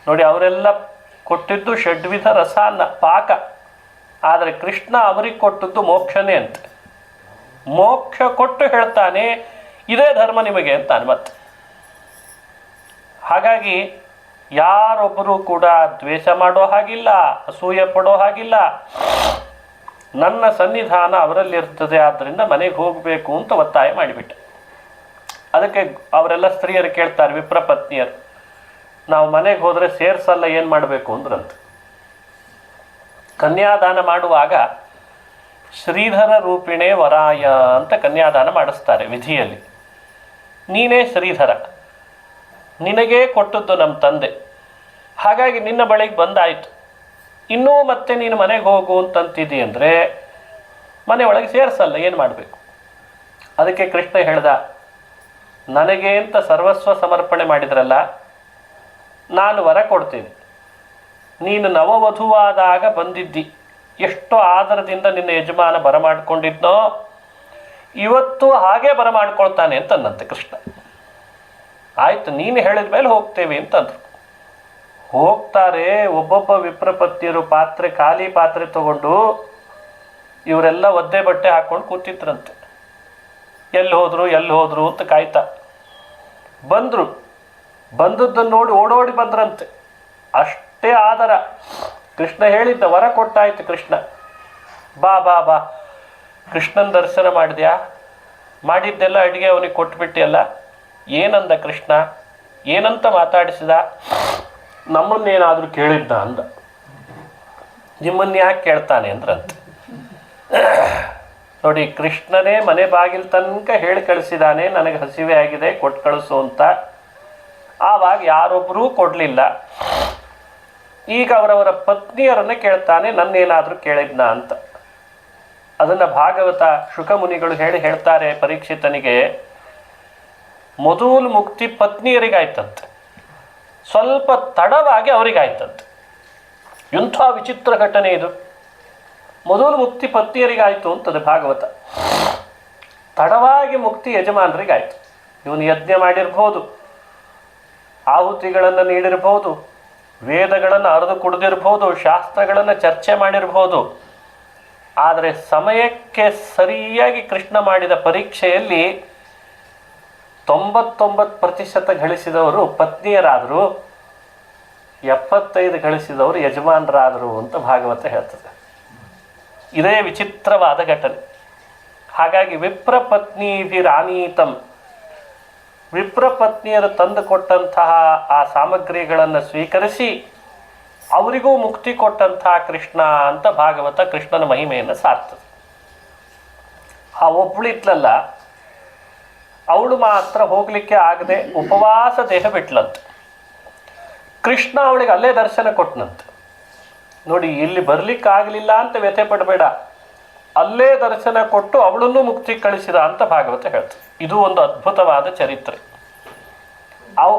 ನೋಡಿ. ಅವರೆಲ್ಲ ಕೊಟ್ಟಿದ್ದು ಷಡ್ವಿಧ ರಸಾನ್ನ ಪಾಕ, ಆದರೆ ಕೃಷ್ಣ ಅವರಿಗೆ ಕೊಟ್ಟದ್ದು ಮೋಕ್ಷನೇ ಅಂತ. ಮೋಕ್ಷ ಕೊಟ್ಟು ಹೇಳ್ತಾನೆ ಇದೇ ಧರ್ಮ ನಿಮಗೆ ಅಂತಾನೆ ಮತ್ತೆ. ಹಾಗಾಗಿ ಯಾರೊಬ್ಬರೂ ಕೂಡ ದ್ವೇಷ ಮಾಡೋ ಹಾಗಿಲ್ಲ, ಅಸೂಯೆ ಪಡೋ ಹಾಗಿಲ್ಲ. ನನ್ನ ಸನ್ನಿಧಾನ ಅವರಲ್ಲಿರ್ತದೆ, ಆದ್ದರಿಂದ ಮನೆಗೆ ಹೋಗಬೇಕು ಅಂತ ಒತ್ತಾಯ ಮಾಡಿಬಿಟ್ಟೆ. ಅದಕ್ಕೆ ಅವರೆಲ್ಲ ಸ್ತ್ರೀಯರು ಕೇಳ್ತಾರೆ, ವಿಪ್ರ ಪತ್ನಿಯರು, ನಾವು ಮನೆಗೆ ಹೋದರೆ ಸೇರಿಸಲ್ಲ, ಏನು ಮಾಡಬೇಕು ಅಂದ್ರಂತ. ಕನ್ಯಾದಾನ ಮಾಡುವಾಗ ಶ್ರೀಧರ ರೂಪಿಣೆ ವರಾಯ ಅಂತ ಕನ್ಯಾದಾನ ಮಾಡಿಸ್ತಾರೆ ವಿಧಿಯಲ್ಲಿ. ನೀನೇ ಶ್ರೀಧರ, ನಿನಗೇ ಕೊಟ್ಟದ್ದು ನಮ್ಮ ತಂದೆ. ಹಾಗಾಗಿ ನಿನ್ನ ಬಳಿಗೆ ಬಂದಾಯಿತು. ಇನ್ನೂ ಮತ್ತೆ ನೀನು ಮನೆಗೆ ಹೋಗು ಅಂತಂತಿದ್ದಿ ಅಂದರೆ ಮನೆ ಒಳಗೆ ಸೇರಿಸಲ್ಲ, ಏನು ಮಾಡಬೇಕು? ಅದಕ್ಕೆ ಕೃಷ್ಣ ಹೇಳ್ದ, ನನಗೆ ಅಂತ ಸರ್ವಸ್ವ ಸಮರ್ಪಣೆ ಮಾಡಿದ್ರಲ್ಲ, ನಾನು ವರ ಕೊಡ್ತೀನಿ. ನೀನು ನವವಧುವಾದಾಗ ಬಂದಿದ್ದಿ, ಎಷ್ಟೋ ಆದರದಿಂದ ನಿನ್ನ ಯಜಮಾನ ಬರಮಾಡ್ಕೊಂಡಿದ್ನೋ, ಇವತ್ತು ಹಾಗೆ ಬರಮಾಡ್ಕೊಳ್ತಾನೆ ಅಂತಂದಂತೆ ಕೃಷ್ಣ. ಆಯ್ತು, ನೀನು ಹೇಳಿದ ಮೇಲೆ ಹೋಗ್ತೇವೆ ಅಂತಂದ್ರು. ಹೋಗ್ತಾರೆ. ಒಬ್ಬೊಬ್ಬ ವಿಪ್ರಪತ್ನಿಯರು ಪಾತ್ರೆ, ಖಾಲಿ ಪಾತ್ರೆ ತಗೊಂಡು ಇವರೆಲ್ಲ ಒದ್ದೆ ಬಟ್ಟೆ ಹಾಕ್ಕೊಂಡು ಕೂತಿದ್ರಂತೆ. ಎಲ್ಲಿ ಹೋದ್ರು ಅಂತ ಕಾಯ್ತಾ ಬಂದರು. ಬಂದದ್ದನ್ನು ನೋಡಿ ಓಡೋಡಿ ಬಂದ್ರಂತೆ. ಅಷ್ಟೇ ಆದರ. ಕೃಷ್ಣ ಹೇಳಿದ್ದ, ವರ ಕೊಟ್ಟಾಯ್ತು ಕೃಷ್ಣ. ಬಾ ಬಾ ಬಾ, ಕೃಷ್ಣನ ದರ್ಶನ ಮಾಡಿದ್ಯಾ? ಮಾಡಿದ್ದೆಲ್ಲ ಅಡುಗೆ ಅವನಿಗೆ ಕೊಟ್ಬಿಟ್ಟಿಯಲ್ಲ. ಏನಂದ ಕೃಷ್ಣ? ಏನಂತ ಮಾತಾಡಿಸಿದ? ನಮ್ಮನ್ನೇನಾದರೂ ಕೇಳಿದ್ದ ಅಂದ. ನಿಮ್ಮನ್ನು ಯಾಕೆ ಕೇಳ್ತಾನೆ ಅಂದ್ರಂತೆ. ನೋಡಿ, ಕೃಷ್ಣನೇ ಮನೆ ಬಾಗಿಲು ತನಕ ಹೇಳಿ ಕಳಿಸಿದಾನೆ, ನನಗೆ ಹಸಿವೆ ಆಗಿದೆ ಕೊಟ್ಟು ಕಳಿಸು ಅಂತ. ಆವಾಗ ಯಾರೊಬ್ಬರೂ ಕೊಡಲಿಲ್ಲ. ಈಗ ಅವರವರ ಪತ್ನಿಯರನ್ನು ಕೇಳ್ತಾನೆ, ನನ್ನೇನಾದರೂ ಕೇಳಿದ್ನ ಅಂತ. ಅದನ್ನು ಭಾಗವತ ಶುಕಮುನಿಗಳು ಹೇಳ್ತಾರೆ ಪರೀಕ್ಷಿತನಿಗೆ, ಮೊದಲು ಮುಕ್ತಿ ಪತ್ನಿಯರಿಗಾಯ್ತಂತೆ, ಸ್ವಲ್ಪ ತಡವಾಗಿ ಅವರಿಗಾಯ್ತಂತೆ. ಎಂಥ ವಿಚಿತ್ರ ಘಟನೆ ಇದು. ಮೊದಲು ಮುಕ್ತಿ ಪತ್ನಿಯರಿಗಾಯಿತು ಅಂತದೆ ಭಾಗವತ, ತಡವಾಗಿ ಮುಕ್ತಿ ಯಜಮಾನರಿಗಾಯಿತು. ಇವನು ಯಜ್ಞ ಮಾಡಿರ್ಬೋದು, ಆಹುತಿಗಳನ್ನು ನೀಡಿರ್ಬೋದು, ವೇದಗಳನ್ನು ಅರೆದು ಕುಡಿದಿರ್ಬೋದು, ಶಾಸ್ತ್ರಗಳನ್ನು ಚರ್ಚೆ ಮಾಡಿರ್ಬೋದು. ಆದರೆ ಸಮಯಕ್ಕೆ ಸರಿಯಾಗಿ ಕೃಷ್ಣ ಮಾಡಿದ ಪರೀಕ್ಷೆಯಲ್ಲಿ 99% ಗಳಿಸಿದವರು ಪತ್ನಿಯರಾದರು, 75 ಗಳಿಸಿದವರು ಯಜಮಾನರಾದರು ಅಂತ ಭಾಗವತ ಹೇಳ್ತದೆ. ಇದೇ ವಿಚಿತ್ರವಾದ ಘಟನೆ. ಹಾಗಾಗಿ ವಿಪ್ರಪತ್ನೀಭಿರಾನೀತಂ, ವಿಪ್ರಪತ್ನಿಯರು ತಂದು ಕೊಟ್ಟಂತಹ ಆ ಸಾಮಗ್ರಿಗಳನ್ನು ಸ್ವೀಕರಿಸಿ ಅವರಿಗೂ ಮುಕ್ತಿ ಕೊಟ್ಟಂತಹ ಕೃಷ್ಣ ಅಂತ ಭಾಗವತ ಕೃಷ್ಣನ ಮಹಿಮೆಯನ್ನು ಸಾರ್ತದೆ. ಆ ಒಬ್ಬಳಿದ್ಲಲ್ಲ, ಅವಳು ಮಾತ್ರ ಹೋಗಲಿಕ್ಕೆ ಆಗದೆ ಉಪವಾಸ ದೇಹ ಬಿಟ್ಲಂತೆ. ಕೃಷ್ಣ ಅವಳಿಗೆ ಅಲ್ಲೇ ದರ್ಶನ ಕೊಟ್ಟನಂತೆ. ನೋಡಿ, ಇಲ್ಲಿ ಬರಲಿಕ್ಕಾಗಲಿಲ್ಲ ಅಂತ ವ್ಯಥೆ ಪಡಬೇಡ, ಅಲ್ಲೇ ದರ್ಶನ ಕೊಟ್ಟು ಅವಳನ್ನು ಮುಕ್ತಿ ಕಳಿಸಿದ ಅಂತ ಭಾಗವತ ಹೇಳ್ತದೆ. ಇದು ಒಂದು ಅದ್ಭುತವಾದ ಚರಿತ್ರೆ.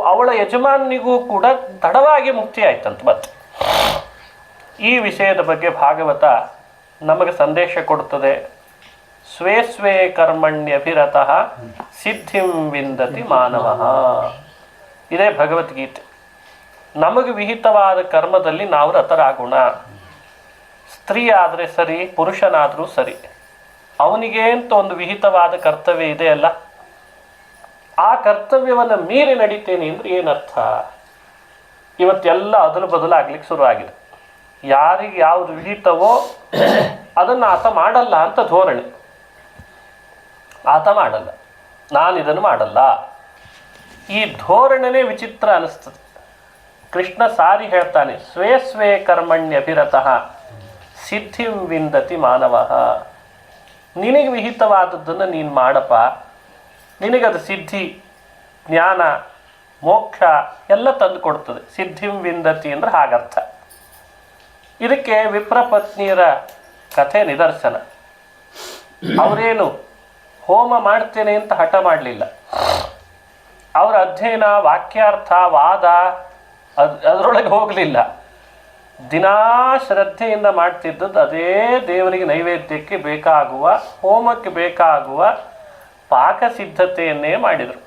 ಅವಳ ಯಜಮಾನಿಗೂ ಕೂಡ ತಡವಾಗಿ ಮುಕ್ತಿ ಆಯ್ತಂತ. ಮತ್ತೆ ಈ ವಿಷಯದ ಬಗ್ಗೆ ಭಾಗವತ ನಮಗೆ ಸಂದೇಶ ಕೊಡುತ್ತದೆ. ಸ್ವೇ ಸ್ವೇ ಕರ್ಮಣ್ಯಭಿರತಃ ಸಿದ್ಧಿಂ ವಿಂದತಿ ಮಾನವಃ. ಇದೇ ಭಗವದ್ಗೀತೆ. ನಮಗೆ ವಿಹಿತವಾದ ಕರ್ಮದಲ್ಲಿ ನಾವು ರತರಾಗೋಣ. ಸ್ತ್ರೀ ಆದರೆ ಸರಿ, ಪುರುಷನಾದರೂ ಸರಿ, ಅವನಿಗೆ ಅಂತ ಒಂದು ವಿಹಿತವಾದ ಕರ್ತವ್ಯ ಇದೆಯಲ್ಲ, ಆ ಕರ್ತವ್ಯವನ್ನು ಮೀರಿ ನಡೀತೇನೆ ಅಂದರೆ ಏನರ್ಥ? ಇವತ್ತೆಲ್ಲ ಅದಲು ಬದಲಾಗ್ಲಿಕ್ಕೆ ಶುರುವಾಗಿದೆ. ಯಾರಿಗೆ ಯಾವುದು ವಿಹಿತವೋ ಅದನ್ನು ಆತ ಮಾಡಲ್ಲ ಅಂತ ಧೋರಣೆ. ಆತ ಮಾಡಲ್ಲ, ನಾನಿದನ್ನು ಮಾಡಲ್ಲ, ಈ ಧೋರಣೆನೇ ವಿಚಿತ್ರ ಅನಿಸ್ತದೆ. ಕೃಷ್ಣ ಸಾರಿ ಹೇಳ್ತಾನೆ, ಸ್ವೇ ಸ್ವೇ ಕರ್ಮಣ್ಯಭಿರತಃ ಸಿದ್ಧಿಂ ವಿಂದತಿ ಮಾನವಃ. ನಿನಗೆ ವಿಹಿತವಾದದ್ದನ್ನು ನೀನು ಮಾಡಪ್ಪ, ನಿನಗದು ಸಿದ್ಧಿ, ಜ್ಞಾನ, ಮೋಕ್ಷ ಎಲ್ಲ ತಂದು ಕೊಡ್ತದೆ. ಸಿದ್ಧಿಂ ವಿಂದತಿ ಅಂದರೆ ಹಾಗರ್ಥ. ಇದಕ್ಕೆ ವಿಪ್ರಪತ್ನಿಯರ ಕಥೆ ನಿದರ್ಶನ. ಅವರೇನು ಹೋಮ ಮಾಡ್ತೇನೆ ಅಂತ ಹಠ ಮಾಡಲಿಲ್ಲ. ಅವರ ಅಧ್ಯಯನ, ವಾಕ್ಯಾರ್ಥ, ವಾದ ಅದರೊಳಗೆ ಹೋಗಲಿಲ್ಲ. ದಿನಾ ಶ್ರದ್ಧೆಯಿಂದ ಮಾಡ್ತಿದ್ದದ್ದು ಅದೇ ದೇವರಿಗೆ ನೈವೇದ್ಯಕ್ಕೆ ಬೇಕಾಗುವ, ಹೋಮಕ್ಕೆ ಬೇಕಾಗುವ ಪಾಕ ಸಿದ್ಧತೆಯನ್ನೇ ಮಾಡಿದರು.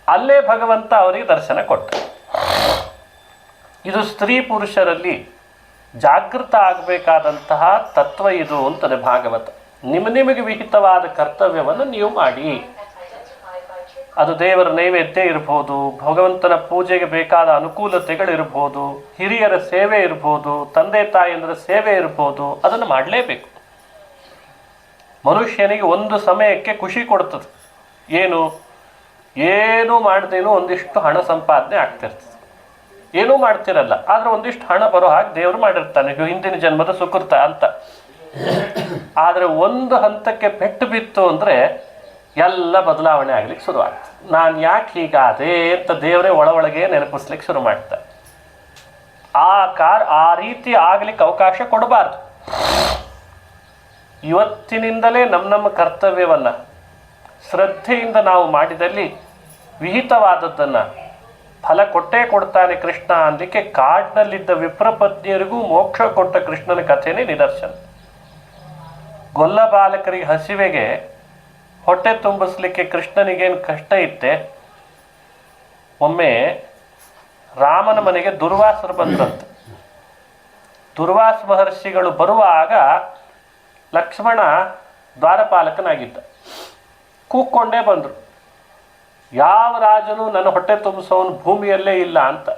ಅಲ್ಲೇ ಭಗವಂತ ಅವರಿಗೆ ದರ್ಶನ ಕೊಟ್ಟ. ಇದು ಸ್ತ್ರೀ ಪುರುಷರಲ್ಲಿ ಜಾಗೃತ ಆಗಬೇಕಾದಂತಹ ತತ್ವ ಇದು ಅಂತದೆ ಭಾಗವತ. ನಿಮಗೆ ವಿಹಿತವಾದ ಕರ್ತವ್ಯವನ್ನು ನೀವು ಮಾಡಿ. ಅದು ದೇವರ ನೈವೇದ್ಯ ಇರ್ಬೋದು, ಭಗವಂತನ ಪೂಜೆಗೆ ಬೇಕಾದ ಅನುಕೂಲತೆಗಳಿರ್ಬೋದು, ಹಿರಿಯರ ಸೇವೆ ಇರ್ಬೋದು, ತಂದೆ ತಾಯಿಯಂದ್ರ ಸೇವೆ ಇರ್ಬೋದು, ಅದನ್ನು ಮಾಡಲೇಬೇಕು. ಮನುಷ್ಯನಿಗೆ ಒಂದು ಸಮಯಕ್ಕೆ ಖುಷಿ ಕೊಡ್ತದೆ. ಏನೂ ಮಾಡ್ದೇನೋ ಒಂದಿಷ್ಟು ಹಣ ಸಂಪಾದನೆ ಆಗ್ತಿರ್ತದೆ. ಏನೂ ಮಾಡ್ತಿರಲ್ಲ, ಆದರೆ ಒಂದಿಷ್ಟು ಹಣ ಬರೋ ಹಾಗೆ ದೇವರು ಮಾಡಿರ್ತಾನೆ, ಹಿಂದಿನ ಜನ್ಮದ ಸುಕೃತ ಅಂತ. ಆದರೆ ಒಂದು ಹಂತಕ್ಕೆ ಪೆಟ್ಟು ಬಿತ್ತು ಅಂದರೆ ಎಲ್ಲ ಬದಲಾವಣೆ ಆಗ್ಲಿಕ್ಕೆ ಶುರುವಾಗ್ತದೆ. ನಾನು ಯಾಕೆ ಹೀಗಾದೆ ಅಂತ ದೇವರೇ ಒಳಗೆ ನೆನಪಿಸ್ಲಿಕ್ಕೆ ಶುರು ಮಾಡ್ತಾರೆ. ಆ ರೀತಿ ಆಗ್ಲಿಕ್ಕೆ ಅವಕಾಶ ಕೊಡಬಾರ್ದು. ಇವತ್ತಿನಿಂದಲೇ ನಮ್ಮ ಕರ್ತವ್ಯವನ್ನು ಶ್ರದ್ಧೆಯಿಂದ ನಾವು ಮಾಡಿದಲ್ಲಿ ವಿಹಿತವಾದದ್ದನ್ನು ಫಲ ಕೊಟ್ಟೇ ಕೊಡ್ತಾನೆ ಕೃಷ್ಣ ಅನ್ನಲಿಕ್ಕೆ ಕಾಡಿನಲ್ಲಿದ್ದ ವಿಪ್ರಪತ್ನಿಯರಿಗೂ ಮೋಕ್ಷ ಕೊಟ್ಟ ಕೃಷ್ಣನ ಕಥೆನೇ ನಿದರ್ಶನ. ಗೊಲ್ಲ ಬಾಲಕರಿಗೆ ಹಸಿವೆಗೆ ಹೊಟ್ಟೆ ತುಂಬಿಸ್ಲಿಕ್ಕೆ ಕೃಷ್ಣನಿಗೇನು ಕಷ್ಟ ಇತ್ತೆ. ಒಮ್ಮೆ ರಾಮನ ಮನೆಗೆ ದುರ್ವಾಸರು ಬಂದ್ರಂತೆ. ದುರ್ವಾಸ ಮಹರ್ಷಿಗಳು ಬರುವಾಗ ಲಕ್ಷ್ಮಣ ದ್ವಾರಪಾಲಕನಾಗಿದ್ದ. ಕೂಕ್ಕೊಂಡೇ ಬಂದರು, ಯಾವ ರಾಜನು ನನ್ನ ಹೊಟ್ಟೆ ತುಂಬಿಸೋನು ಭೂಮಿಯಲ್ಲೇ ಇಲ್ಲ ಅಂತ.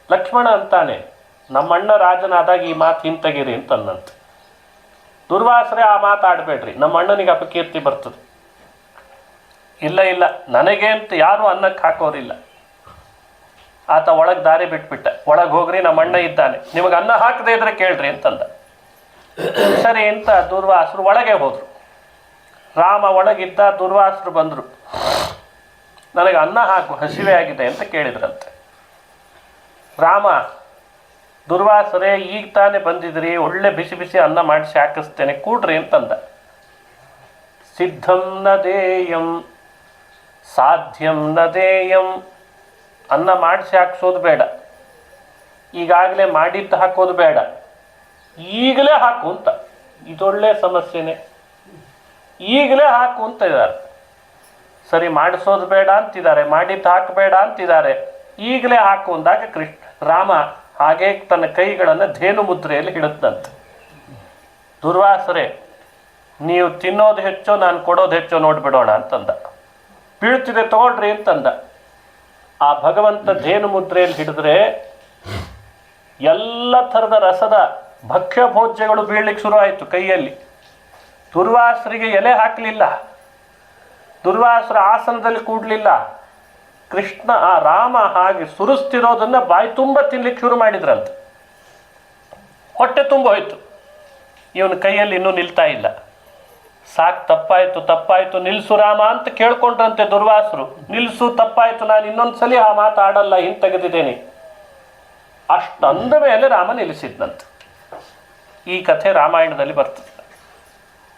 ಲಕ್ಷ್ಮಣ ಅಂತಾನೆ, ನಮ್ಮಣ್ಣ ರಾಜನಾದಾಗ ಈ ಮಾತು ಹಿಂತೆಗಿರಿ ಅಂತಂದಂತೆ. ದುರ್ವಾಸರೇ ಆ ಮಾತಾಡಬೇಡ್ರಿ, ನಮ್ಮ ಅಣ್ಣನಿಗೆ ಅಪಕೀರ್ತಿ ಬರ್ತದೆ. ಇಲ್ಲ ನನಗೆ ಅಂತ ಯಾರೂ ಅನ್ನಕ್ಕೆ ಹಾಕೋರಿಲ್ಲ. ಆತ ಒಳಗೆ ದಾರಿ ಬಿಟ್ಬಿಟ್ಟ. ಒಳಗೆ ಹೋಗ್ರಿ, ನಮ್ಮ ಅಣ್ಣ ಇದ್ದಾನೆ, ನಿಮಗೆ ಅನ್ನ ಹಾಕದೇ ಇದ್ರೆ ಕೇಳ್ರಿ ಅಂತಂದ. ಸರಿ ಅಂತ ದುರ್ವಾಸರು ಒಳಗೆ ಹೋದರು. ರಾಮ ಒಳಗಿದ್ದ, ದುರ್ವಾಸರು ಬಂದರು. ನನಗೆ ಅನ್ನ ಹಾಕು, ಹಸಿವೆ ಆಗಿದೆ ಅಂತ ಕೇಳಿದ್ರಂತೆ. ರಾಮ, ದುರ್ವಾಸರೇ ಈಗ ತಾನೇ ಬಂದಿದ್ರಿ, ಒಳ್ಳೆ ಬಿಸಿ ಬಿಸಿ ಅನ್ನ ಮಾಡಿಸಿ ಹಾಕಿಸ್ತೇನೆ, ಕೂಡ್ರಿ ಅಂತಂದ. ಸಿದ್ಧಂ ನ ದೇಯಂ ಸಾಧ್ಯಂ ನ ದೇಯಂ. ಅನ್ನ ಮಾಡಿಸಿ ಹಾಕ್ಸೋದು ಬೇಡ, ಈಗಾಗಲೇ ಮಾಡಿದ್ದು ಹಾಕೋದು ಬೇಡ, ಈಗಲೇ ಹಾಕು ಅಂತ. ಇದೊಳ್ಳೆ ಸಮಸ್ಯೆನೇ. ಈಗಲೇ ಹಾಕು ಅಂತ ಇದ್ದಾರೆ. ಸರಿ, ಮಾಡಿಸೋದು ಬೇಡ ಅಂತಿದ್ದಾರೆ, ಮಾಡಿದ್ದು ಹಾಕಬೇಡ ಅಂತಿದ್ದಾರೆ, ಈಗಲೇ ಹಾಕು ಅಂದಾಗ ರಾಮ ಹಾಗೆ ತನ್ನ ಕೈಗಳನ್ನು ಧೇನು ಮುದ್ರೆಯಲ್ಲಿ ಹಿಡಿದಂತೆ. ದುರ್ವಾಸರೇ, ನೀವು ತಿನ್ನೋದು ಹೆಚ್ಚೋ ನಾನು ಕೊಡೋದು ಹೆಚ್ಚೋ ನೋಡಿಬಿಡೋಣ ಅಂತಂದ. ಬೀಳ್ತಿದೆ ತಗೊಳ್ರಿ ಅಂತಂದ. ಆ ಭಗವಂತ ಧೇನು ಮುದ್ರೆಯಲ್ಲಿ ಹಿಡಿದ್ರೆ ಎಲ್ಲ ಥರದ ರಸದ ಭಕ್ಷ್ಯ ಭೋಜ್ಯಗಳು ಬೀಳಲಿಕ್ಕೆ ಶುರು ಆಯಿತು ಕೈಯಲ್ಲಿ. ದುರ್ವಾಸರಿಗೆ ಎಲೆ ಹಾಕಲಿಲ್ಲ, ದುರ್ವಾಸರ ಆಸನದಲ್ಲಿ ಕೂಡಲಿಲ್ಲ. ಕೃಷ್ಣ ಆ ರಾಮ ಹಾಗೆ ಸುರಿಸ್ತಿರೋದನ್ನು ಬಾಯಿ ತುಂಬ ತಿನ್ಲಿಕ್ಕೆ ಶುರು ಮಾಡಿದ್ರಂತೆ. ಹೊಟ್ಟೆ ತುಂಬ ಹೋಯ್ತು, ಇವನ ಕೈಯಲ್ಲಿ ಇನ್ನೂ ನಿಲ್ತಾ ಇಲ್ಲ. ಸಾಕು, ತಪ್ಪಾಯಿತು ತಪ್ಪಾಯಿತು, ನಿಲ್ಲಿಸು ರಾಮ ಅಂತ ಕೇಳ್ಕೊಂಡ್ರಂತೆ ದುರ್ವಾಸರು. ನಿಲ್ಲಿಸು, ತಪ್ಪಾಯಿತು, ನಾನು ಇನ್ನೊಂದು ಸಲ ಆ ಮಾತಾಡಲ್ಲ, ಹಿಂತೆಗೆದಿದ್ದೇನೆ. ಅಷ್ಟಂದ ಮೇಲೆ ರಾಮ ನಿಲ್ಲಿಸಿದ್ನಂತೆ. ಈ ಕಥೆ ರಾಮಾಯಣದಲ್ಲಿ ಬರ್ತದೆ.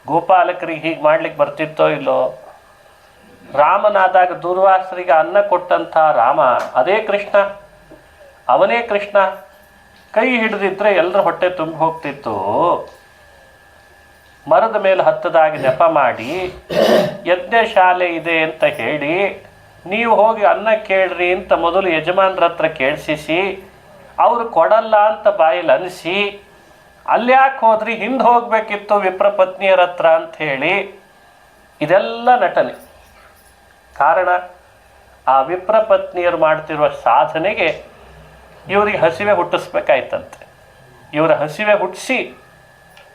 ಗೋಪಾಲಕರಿಗೆ ಹೀಗೆ ಮಾಡ್ಲಿಕ್ಕೆ ಬರ್ತಿತ್ತೋ ಇಲ್ಲೋ? ರಾಮನಾದಾಗ ದುರ್ವಾಸರಿಗೆ ಅನ್ನ ಕೊಟ್ಟಂಥ ರಾಮ ಅದೇ ಕೃಷ್ಣ, ಅವನೇ ಕೃಷ್ಣ. ಕೈ ಹಿಡಿದಿದ್ರೆ ಎಲ್ಲರ ಹೊಟ್ಟೆ ತುಂಬ ಹೋಗ್ತಿತ್ತು. ಮರದ ಮೇಲೆ ಹತ್ತದಾಗಿ ನೆಪ ಮಾಡಿ ಯಜ್ಞಶಾಲೆ ಇದೆ ಅಂತ ಹೇಳಿ ನೀವು ಹೋಗಿ ಅನ್ನ ಕೇಳ್ರಿ ಅಂತ ಮೊದಲು ಯಜಮಾನ್ರ ಹತ್ರ ಕೇಳಿಸಿ ಅವರು ಕೊಡಲ್ಲ ಅಂತ ಬಾಯಲ್ಲಿ ಅನಿಸಿ ಅಲ್ಯಾಕೆ ಹೋದ್ರಿ, ಹಿಂದೆ ಹೋಗ್ಬೇಕಿತ್ತು ವಿಪ್ರ ಪತ್ನಿಯರ ಹತ್ರ ಅಂತ ಹೇಳಿ, ಇದೆಲ್ಲ ನಟನೆ. ಕಾರಣ, ಆ ವಿಪ್ರ ಪತ್ನಿಯರು ಮಾಡ್ತಿರುವ ಸಾಧನೆಗೆ ಇವರಿಗೆ ಹಸಿವೆ ಹುಟ್ಟಿಸ್ಬೇಕಾಯ್ತಂತೆ. ಇವರ ಹಸಿವೆ ಹುಟ್ಟಿಸಿ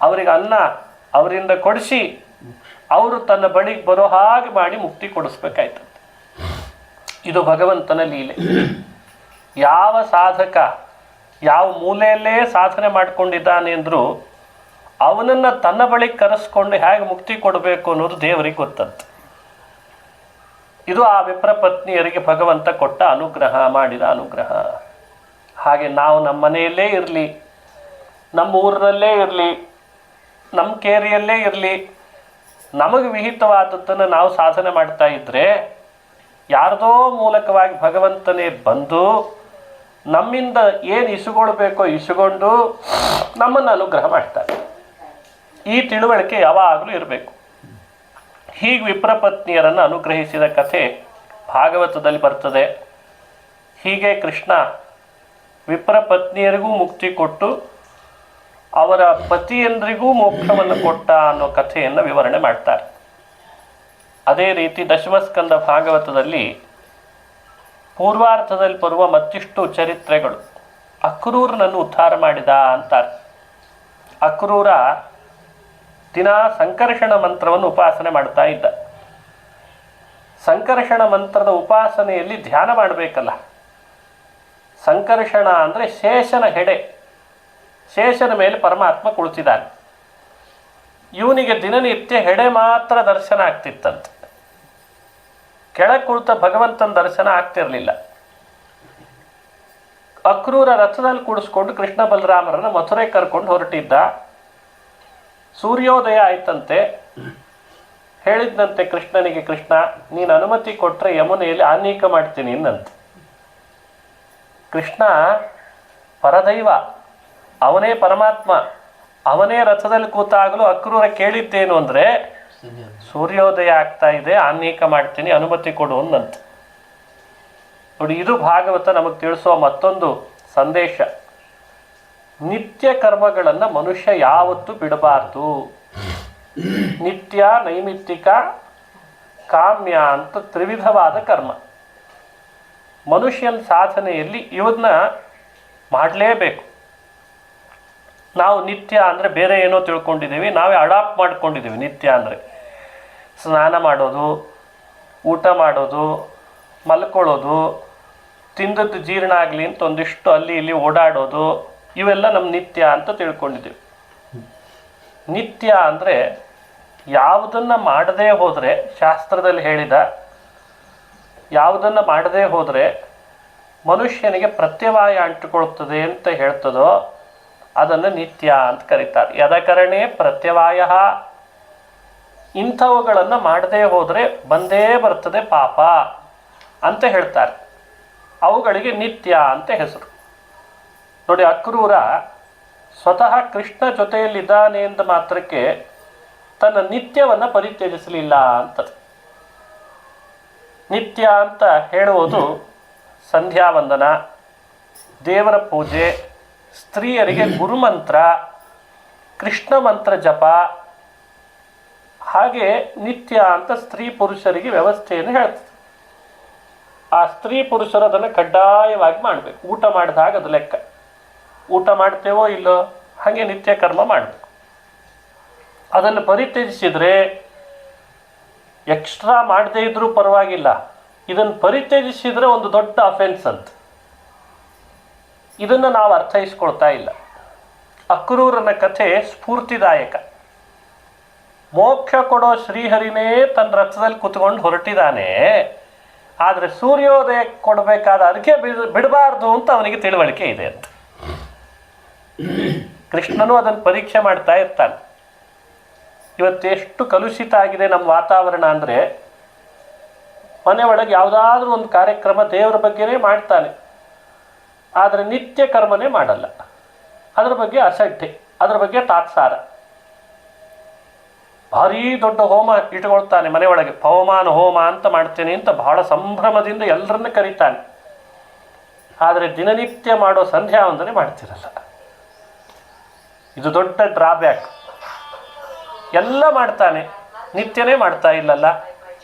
ಅವರಿಗೆ ಅನ್ನ ಅವರಿಂದ ಕೊಡಿಸಿ ಅವರು ತನ್ನ ಬಳಿಗೆ ಬರೋ ಹಾಗೆ ಮಾಡಿ ಮುಕ್ತಿ ಕೊಡಿಸ್ಬೇಕಾಯ್ತಂತೆ. ಇದು ಭಗವಂತನ ಲೀಲೆ. ಯಾವ ಸಾಧಕ ಯಾವ ಮೂಲೆಯಲ್ಲೇ ಸಾಧನೆ ಮಾಡ್ಕೊಂಡಿದ್ದಾನೆ ಅಂದರೂ ಅವನನ್ನು ತನ್ನ ಬಳಿಗೆ ಕರೆಸ್ಕೊಂಡು ಹೇಗೆ ಮುಕ್ತಿ ಕೊಡಬೇಕು ಅನ್ನೋದು ದೇವರಿಗೆ ಗೊತ್ತಂತೆ. ಇದು ಆ ವಿಪ್ರ ಪತ್ನಿಯರಿಗೆ ಭಗವಂತ ಕೊಟ್ಟ ಅನುಗ್ರಹ, ಮಾಡಿದ ಅನುಗ್ರಹ. ಹಾಗೆ ನಾವು ನಮ್ಮ ಮನೆಯಲ್ಲೇ ಇರಲಿ, ನಮ್ಮ ಊರಿನಲ್ಲೇ ಇರಲಿ, ನಮ್ಮ ಕೇರಿಯಲ್ಲೇ ಇರಲಿ, ನಮಗೆ ವಿಹಿತವಾದದ್ದನ್ನು ನಾವು ಸಾಧನೆ ಮಾಡ್ತಾ ಇದ್ದರೆ ಯಾರದೋ ಮೂಲಕವಾಗಿ ಭಗವಂತನೇ ಬಂದು ನಮ್ಮಿಂದ ಏನು ಇಸುಗೊಳ್ಬೇಕೋ ಇಸುಕೊಂಡು ನಮ್ಮನ್ನು ಅನುಗ್ರಹ ಮಾಡ್ತಾರೆ. ಈ ತಿಳುವಳಿಕೆ ಯಾವಾಗಲೂ ಇರಬೇಕು. ಹೀಗೆ ವಿಪ್ರಪತ್ನಿಯರನ್ನು ಅನುಗ್ರಹಿಸಿದ ಕಥೆ ಭಾಗವತದಲ್ಲಿ ಬರ್ತದೆ. ಹೀಗೆ ಕೃಷ್ಣ ವಿಪ್ರಪತ್ನಿಯರಿಗೂ ಮುಕ್ತಿ ಕೊಟ್ಟು ಅವರ ಪತಿಯಂದ್ರಿಗೂ ಮೋಕ್ಷವನ್ನು ಕೊಟ್ಟ ಅನ್ನೋ ಕಥೆಯನ್ನು ವಿವರಣೆ ಮಾಡ್ತಾರೆ. ಅದೇ ರೀತಿ ದಶಮಸ್ಕಂದ ಭಾಗವತದಲ್ಲಿ ಪೂರ್ವಾರ್ಥದಲ್ಲಿ ಬರುವ ಮತ್ತಿಷ್ಟು ಚರಿತ್ರೆಗಳು. ಅಕ್ರೂರನನ್ನು ಉದ್ಧಾರ ಮಾಡಿದ ಅಂತಾರೆ. ಅಕ್ರೂರ ದಿನ ಸಂಕರ್ಷಣ ಮಂತ್ರವನ್ನು ಉಪಾಸನೆ ಮಾಡ್ತಾ ಇದ್ದ. ಸಂಕರ್ಷಣ ಮಂತ್ರದ ಉಪಾಸನೆಯಲ್ಲಿ ಧ್ಯಾನ ಮಾಡಬೇಕಲ್ಲ. ಸಂಕರ್ಷಣ ಅಂದರೆ ಶೇಷನ ಹೆಡೆ, ಶೇಷನ ಮೇಲೆ ಪರಮಾತ್ಮ ಕುಳಿತಿದ್ದಾನೆ. ಇವನಿಗೆ ದಿನನಿತ್ಯ ಹೆಡೆ ಮಾತ್ರ ದರ್ಶನ ಆಗ್ತಿತ್ತಂತೆ, ಕೆಳಗೆ ಕುಳಿತ ಭಗವಂತನ ದರ್ಶನ ಆಗ್ತಿರಲಿಲ್ಲ. ಅಕ್ರೂರ ರಥದಲ್ಲಿ ಕೂಡಿಸ್ಕೊಂಡು ಕೃಷ್ಣ ಬಲರಾಮರನ್ನು ಮಥುರೆ ಕರ್ಕೊಂಡು ಹೊರಟಿದ್ದ. ಸೂರ್ಯೋದಯ ಆಯ್ತಂತೆ. ಹೇಳಿದ್ನಂತೆ ಕೃಷ್ಣನಿಗೆ, ಕೃಷ್ಣ ನೀನು ಅನುಮತಿ ಕೊಟ್ಟರೆ ಯಮುನೆಯಲ್ಲಿ ಆನೀಕ ಮಾಡ್ತೀನಿ ಇನ್ನಂತೆ. ಕೃಷ್ಣ ಪರದೈವ, ಅವನೇ ಪರಮಾತ್ಮ, ಅವನೇ ರಥದಲ್ಲಿ ಕೂತಾಗಲೂ ಅಕ್ರೂರ ಕೇಳಿದ್ದೇನು ಅಂದರೆ ಸೂರ್ಯೋದಯ ಆಗ್ತಾ ಇದೆ, ಆನೀಕ ಮಾಡ್ತೀನಿ, ಅನುಮತಿ ಕೊಡು ಅನ್ನಂತೆ. ನೋಡಿ, ಇದು ಭಾಗವತ ನಮಗೆ ತಿಳಿಸುವ ಮತ್ತೊಂದು ಸಂದೇಶ. ನಿತ್ಯ ಕರ್ಮಗಳನ್ನು ಮನುಷ್ಯ ಯಾವತ್ತೂ ಬಿಡಬಾರ್ದು. ನಿತ್ಯ, ನೈಮಿತ್ತಿಕ, ಕಾಮ್ಯ ಅಂತ ತ್ರಿವಿಧವಾದ ಕರ್ಮ ಮನುಷ್ಯನ ಸಾಧನೆಯಲ್ಲಿ ಇವನ್ನ ಮಾಡಲೇಬೇಕು. ನಾವು ನಿತ್ಯ ಅಂದರೆ ಬೇರೆ ಏನೋ ತಿಳ್ಕೊಂಡಿದ್ದೀವಿ, ನಾವೇ ಅಡಾಪ್ಟ್ ಮಾಡ್ಕೊಂಡಿದ್ದೀವಿ. ನಿತ್ಯ ಅಂದರೆ ಸ್ನಾನ ಮಾಡೋದು, ಊಟ ಮಾಡೋದು, ಮಲ್ಕೊಳ್ಳೋದು, ತಿಂದದ್ದು ಜೀರ್ಣ ಆಗಲಿ ಅಂತ ಒಂದಿಷ್ಟು ಅಲ್ಲಿ ಇಲ್ಲಿ ಓಡಾಡೋದು, ಇವೆಲ್ಲ ನಮ್ಮ ನಿತ್ಯ ಅಂತ ತಿಳ್ಕೊಂಡಿದ್ದೀವಿ. ನಿತ್ಯ ಅಂದರೆ ಯಾವುದನ್ನು ಮಾಡದೇ ಹೋದರೆ ಶಾಸ್ತ್ರದಲ್ಲಿ ಹೇಳಿದ ಯಾವುದನ್ನು ಮಾಡದೇ ಹೋದರೆ ಮನುಷ್ಯನಿಗೆ ಪ್ರತ್ಯವಾಯ ಅಂಟಿಕೊಳ್ತದೆ ಅಂತ ಹೇಳ್ತದೋ ಅದನ್ನು ನಿತ್ಯ ಅಂತ ಕರೀತಾರೆ. ಯದಕರಣೆ ಪ್ರತ್ಯವಾಯ, ಇಂಥವುಗಳನ್ನು ಮಾಡದೇ ಹೋದರೆ ಬಂದೇ ಬರ್ತದೆ ಪಾಪ ಅಂತ ಹೇಳ್ತಾರೆ. ಅವುಗಳಿಗೆ ನಿತ್ಯ ಅಂತ ಹೆಸರು. ನೋಡಿ, ಅಕ್ರೂರ ಸ್ವತಃ ಕೃಷ್ಣ ಜೊತೆಯಲ್ಲಿದ್ದಾನೆ ಎಂದ ಮಾತ್ರಕ್ಕೆ ತನ್ನ ನಿತ್ಯವನ್ನು ಪರಿತ್ಯಜಿಸಲಿಲ್ಲ ಅಂತದೆ. ನಿತ್ಯ ಅಂತ ಹೇಳುವುದು ಸಂಧ್ಯಾವಂದನ, ದೇವರ ಪೂಜೆ, ಸ್ತ್ರೀಯರಿಗೆ ಗುರುಮಂತ್ರ, ಕೃಷ್ಣ ಮಂತ್ರ ಜಪ, ಹಾಗೆ ನಿತ್ಯ ಅಂತ ಸ್ತ್ರೀ ಪುರುಷರಿಗೆ ವ್ಯವಸ್ಥೆಯನ್ನು ಹೇಳ್ತದೆ. ಆ ಸ್ತ್ರೀ ಪುರುಷರು ಅದನ್ನು ಕಡ್ಡಾಯವಾಗಿ ಮಾಡಬೇಕು. ಊಟ ಮಾಡಿದಾಗ ಅದು ಲೆಕ್ಕ. ಊಟ ಮಾಡ್ತೇವೋ ಇಲ್ಲೋ ಹಾಗೆ ನಿತ್ಯ ಕರ್ಮ ಮಾಡಬೇಕು. ಅದನ್ನು ಪರಿತ್ಯಜಿಸಿದರೆ ಎಕ್ಸ್ಟ್ರಾ ಮಾಡದೇ ಇದ್ರೂ ಪರವಾಗಿಲ್ಲ, ಇದನ್ನು ಪರಿತ್ಯಜಿಸಿದರೆ ಒಂದು ದೊಡ್ಡ ಅಫೆನ್ಸ್ ಅಂತ. ಇದನ್ನು ನಾವು ಅರ್ಥೈಸ್ಕೊಳ್ತಾ ಇಲ್ಲ. ಅಕ್ರೂರನ ಕಥೆ ಸ್ಫೂರ್ತಿದಾಯಕ. ಮೋಕ್ಷ ಕೊಡೋ ಶ್ರೀಹರಿನೇ ತನ್ನ ರಥದಲ್ಲಿ ಕುತ್ಕೊಂಡು ಹೊರಟಿದ್ದಾನೆ, ಆದರೆ ಸೂರ್ಯೋದಯ ಕೊಡಬೇಕಾದ ಅರ್ಘ್ಯ ಬಿಡಬಾರ್ದು ಅಂತ ಅವನಿಗೆ ತಿಳುವಳಿಕೆ ಇದೆ ಅಂತ. ಕೃಷ್ಣನು ಅದನ್ನು ಪರೀಕ್ಷೆ ಮಾಡ್ತಾ ಇರ್ತಾನೆ. ಇವತ್ತೆಷ್ಟು ಕಲುಷಿತ ಆಗಿದೆ ನಮ್ಮ ವಾತಾವರಣ ಅಂದರೆ, ಮನೆ ಒಳಗೆ ಯಾವುದಾದ್ರೂ ಒಂದು ಕಾರ್ಯಕ್ರಮ ದೇವರ ಬಗ್ಗೆನೇ ಮಾಡ್ತಾನೆ, ಆದರೆ ನಿತ್ಯ ಕರ್ಮನೇ ಮಾಡಲ್ಲ. ಅದರ ಬಗ್ಗೆ ಅಸಡ್ಡೆ, ಅದರ ಬಗ್ಗೆ ತಾತ್ಸಾರ. ಭಾರೀ ದೊಡ್ಡ ಹೋಮ ಇಟ್ಕೊಳ್ತಾನೆ ಮನೆ ಒಳಗೆ, ಪವಮಾನ ಹೋಮ ಅಂತ ಮಾಡ್ತೇನೆ ಅಂತ ಬಹಳ ಸಂಭ್ರಮದಿಂದ ಎಲ್ಲರನ್ನ ಕರೀತಾನೆ. ಆದರೆ ದಿನನಿತ್ಯ ಮಾಡೋ ಸಂಧ್ಯಾ ವಂದನೆ ಮಾಡ್ತಿರಲ್ಲ. ಇದು ದೊಡ್ಡ ಡ್ರಾಬ್ಯಾಕ್. ಎಲ್ಲ ಮಾಡ್ತಾನೆ, ನಿತ್ಯನೇ ಮಾಡ್ತಾ ಇಲ್ಲಲ್ಲ.